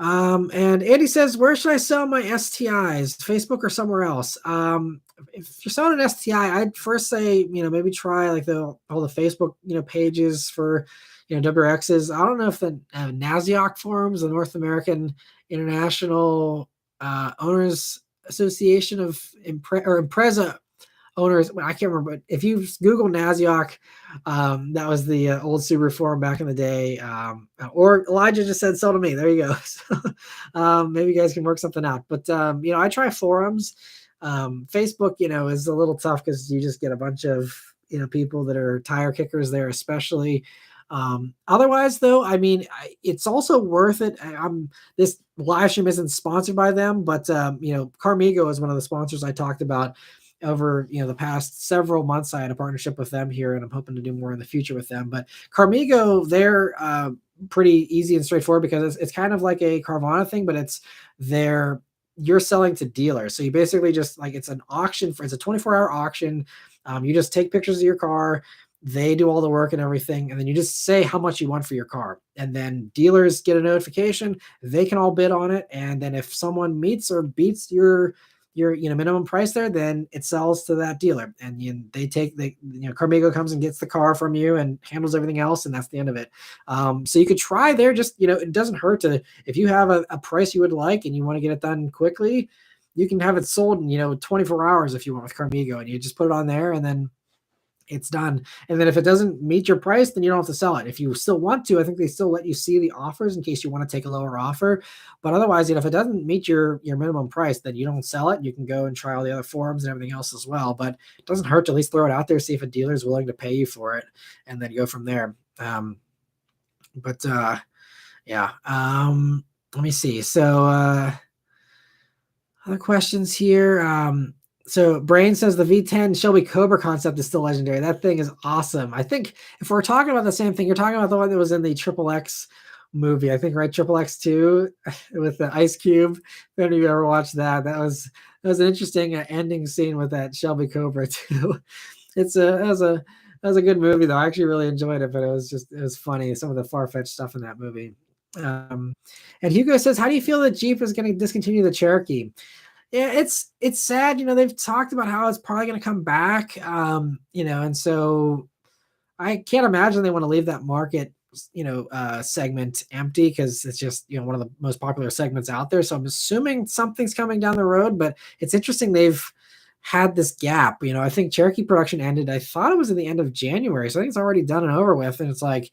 And Andy says, where should I sell my STIs? Facebook or somewhere else? If you're selling an STI, I'd first say, maybe try like all the Facebook, pages for, WRXs. I don't know if the NASIOC forums, the North American International Owners Association of Impreza owners. I can't remember, but if you Google NASIOC, that was the old Subaru forum back in the day. Or Elijah just said sell to me. There you go. So, maybe you guys can work something out. But I try forums. Facebook, is a little tough because you just get a bunch of people that are tire kickers there, especially. Otherwise, though, I mean, it's also worth it. This live stream isn't sponsored by them, but Carmigo is one of the sponsors I talked about over the past several months. I had a partnership with them here, and I'm hoping to do more in the future with them. But Carmigo, they're pretty easy and straightforward because it's kind of like a Carvana thing, but you're selling to dealers. So you basically just it's an auction it's a 24-hour auction. You just take pictures of your car. They do all the work and everything, and then you just say how much you want for your car, and then dealers get a notification. They can all bid on it, and then if someone meets or beats your minimum price there, then it sells to that dealer, and Carmigo comes and gets the car from you and handles everything else, and that's the end of it. So you could try there. Just it doesn't hurt to, if you have a price you would like and you want to get it done quickly, you can have it sold in 24 hours if you want with Carmigo, and you just put it on there, and then it's done. And then if it doesn't meet your price, then you don't have to sell it. If you still want to, I think they still let you see the offers in case you want to take a lower offer. But otherwise, if it doesn't meet your minimum price, then you don't sell it. You can go and try all the other forums and everything else as well. But it doesn't hurt to at least throw it out there, see if a dealer is willing to pay you for it, and then go from there. Yeah. Let me see. So other questions here. So Brain says the V10 Shelby Cobra concept is still legendary. That thing is awesome. I think if we're talking about the same thing, you're talking about the one that was in the Triple X movie, I think, right? Triple X 2 with the Ice Cube. If any of you ever watched that, that was an interesting ending scene with that Shelby Cobra too. That was a good movie though. I actually really enjoyed it, but it was funny, some of the far-fetched stuff in that movie. And Hugo says, how do you feel that Jeep is going to discontinue the Cherokee? Yeah, it's sad. They've talked about how it's probably going to come back. And so I can't imagine they want to leave that market, segment empty, because it's just, one of the most popular segments out there. So I'm assuming something's coming down the road, but it's interesting. They've had this gap. I think Cherokee production ended, I thought it was at the end of January. So I think it's already done and over with. And it's like,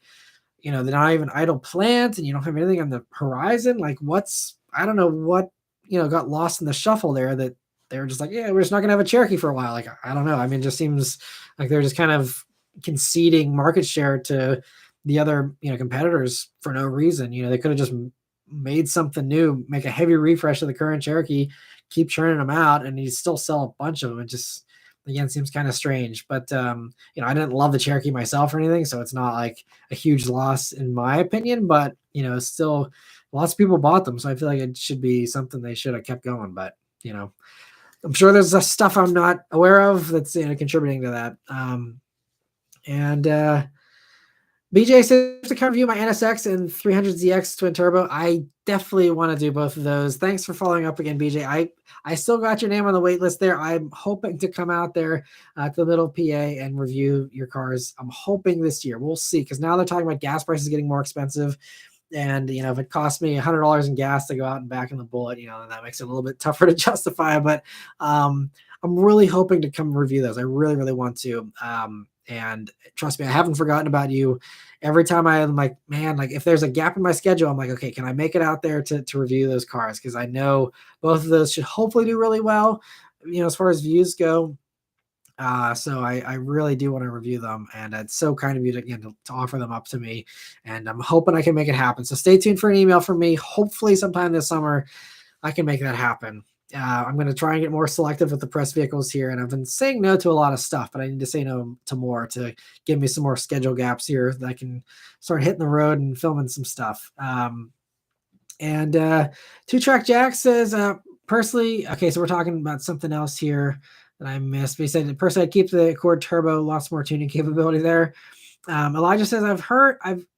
they're not even idle plant, and you don't have anything on the horizon. I don't know what, got lost in the shuffle there, that they were just like, yeah, we're just not going to have a Cherokee for a while. I don't know. I mean, it just seems like they're just kind of conceding market share to the other, competitors for no reason. They could have just made something new, make a heavy refresh of the current Cherokee, keep churning them out, and you still sell a bunch of them. It just, again, seems kind of strange. But, I didn't love the Cherokee myself or anything, so it's not like a huge loss in my opinion, but, still lots of people bought them. So I feel like it should be something they should have kept going. But, I'm sure there's stuff I'm not aware of that's, contributing to that. And BJ says to come review my NSX and 300ZX twin turbo. I definitely want to do both of those. Thanks for following up again, BJ. I still got your name on the wait list there. I'm hoping to come out there to the middle of PA and review your cars. I'm hoping this year. We'll see, because now they're talking about gas prices getting more expensive. And, if it costs me $100 in gas to go out and back in the Bullet, then that makes it a little bit tougher to justify. But I'm really hoping to come review those. I really, really want to. And trust me, I haven't forgotten about you. Every time I'm like, man, if there's a gap in my schedule, I'm like, okay, can I make it out there to review those cars? Because I know both of those should hopefully do really well, as far as views go. So I really do want to review them, and it's so kind of you to offer them up to me, and I'm hoping I can make it happen. So stay tuned for an email from me. Hopefully sometime this summer I can make that happen. I'm going to try and get more selective with the press vehicles here, and I've been saying no to a lot of stuff, but I need to say no to more to give me some more schedule gaps here that I can start hitting the road and filming some stuff. And Two Track Jack says, personally, okay, so we're talking about something else here that I missed. But he said, personally, I'd keep the Accord Turbo, lots more tuning capability there. Elijah says, I've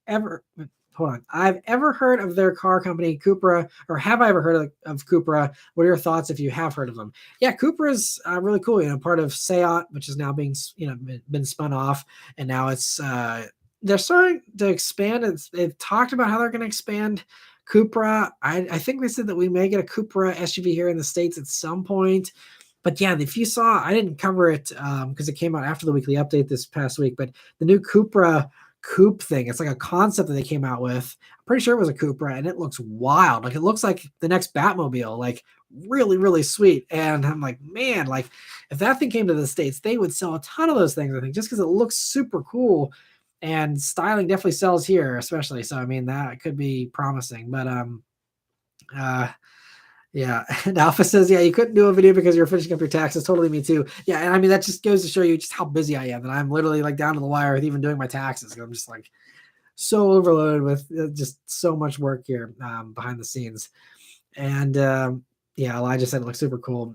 ever heard of their car company, Cupra, or have I ever heard of Cupra? What are your thoughts if you have heard of them? Yeah, Cupra's really cool. Part of Seat, which is now being, been spun off, and now it's they're starting to expand. They've talked about how they're going to expand Cupra. I think they said that we may get a Cupra SUV here in the States at some point. But yeah, if you saw, I didn't cover it because it came out after the weekly update this past week, but the new Cupra Coupe thing, it's like a concept that they came out with. I'm pretty sure it was a Cupra, and it looks wild. Like, it looks like the next Batmobile, like really, really sweet. And I'm like, man, like if that thing came to the States, they would sell a ton of those things, I think, just because it looks super cool. And styling definitely sells here, especially. So I mean, that could be promising. But uh yeah. And Alpha says, yeah, you couldn't do a video because you're finishing up your taxes. Totally me too. Yeah. And I mean, that just goes to show you just how busy I am, that I'm literally like down to the wire with even doing my taxes. I'm just like so overloaded with just so much work here behind the scenes. And yeah, Elijah said it looks super cool.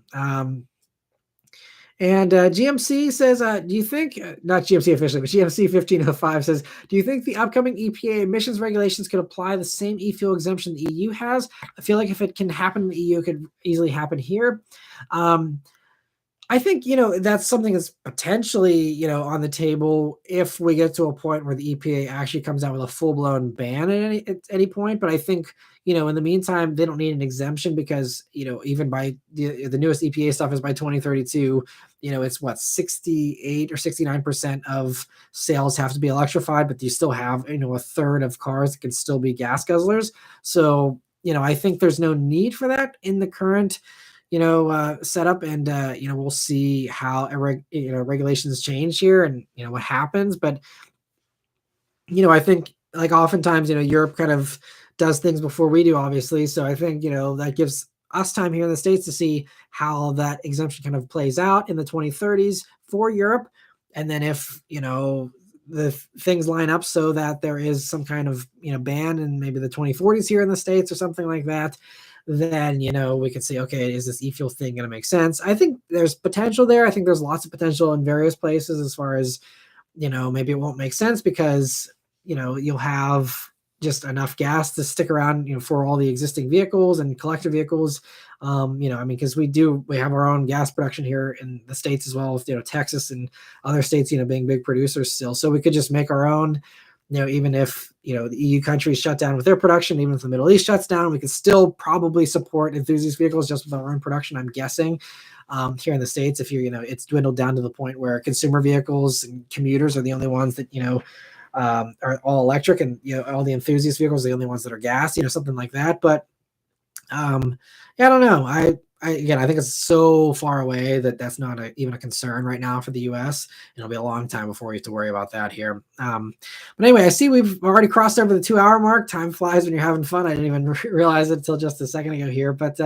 And GMC says, do you think, not GMC officially, but GMC 1505 says, do you think the upcoming EPA emissions regulations could apply the same e-fuel exemption the EU has? I feel like if it can happen in the EU, it could easily happen here. I think, that's something that's potentially, on the table if we get to a point where the EPA actually comes out with a full-blown ban at any point. But I think, in the meantime, they don't need an exemption because, even by the newest EPA stuff is by 2032, it's what, 68 or 69% of sales have to be electrified, but you still have, a third of cars that can still be gas guzzlers. So, I think there's no need for that in the current setup, and we'll see how regulations change here and what happens. But I think, like, oftentimes Europe kind of does things before we do, obviously. So I think that gives us time here in the States to see how that exemption kind of plays out in the 2030s for Europe, and then if the things line up so that there is some kind of ban in maybe the 2040s here in the States or something like that, then we could say, okay, is this e-fuel thing going to make sense? I think there's potential there. I think there's lots of potential in various places as far as maybe it won't make sense because you'll have just enough gas to stick around for all the existing vehicles and collector vehicles. I mean, because we have our own gas production here in the States as well, with Texas and other states being big producers still, so we could just make our own. Even if the EU countries shut down with their production, even if the Middle East shuts down, we could still probably support enthusiast vehicles just with our own production, I'm guessing. Here in the States, if it's dwindled down to the point where consumer vehicles and commuters are the only ones that are all electric, and all the enthusiast vehicles are the only ones that are gas, something like that. But yeah, I don't know. Again, I think it's so far away that that's not even a concern right now for the U.S. It'll be a long time before we have to worry about that here. But anyway, I see we've already crossed over the 2-hour mark. Time flies when you're having fun. I didn't even realize it until just a second ago here. But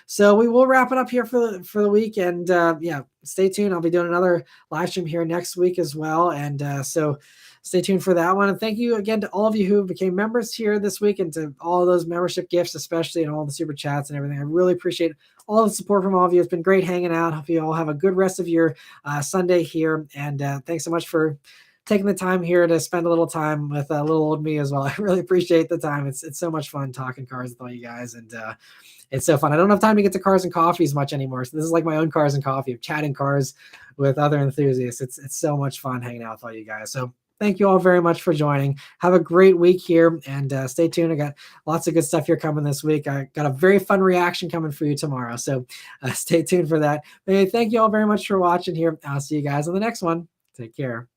so we will wrap it up here for the week. And yeah, stay tuned. I'll be doing another live stream here next week as well. And so stay tuned for that one. And thank you again to all of you who became members here this week, and to all of those membership gifts, especially, and all the super chats and everything. I really appreciate all the support from all of you. It's been great hanging out. Hope you all have a good rest of your Sunday here. And thanks so much for taking the time here to spend a little time with little old me as well. I really appreciate the time. It's so much fun talking cars with all you guys. And it's so fun. I don't have time to get to cars and coffee as much anymore. So this is like my own cars and coffee of chatting cars with other enthusiasts. It's so much fun hanging out with all you guys. So thank you all very much for joining. Have a great week here, and stay tuned. I got lots of good stuff here coming this week. I got a very fun reaction coming for you tomorrow, so stay tuned for that. Hey, thank you all very much for watching here. I'll see you guys on the next one. Take care.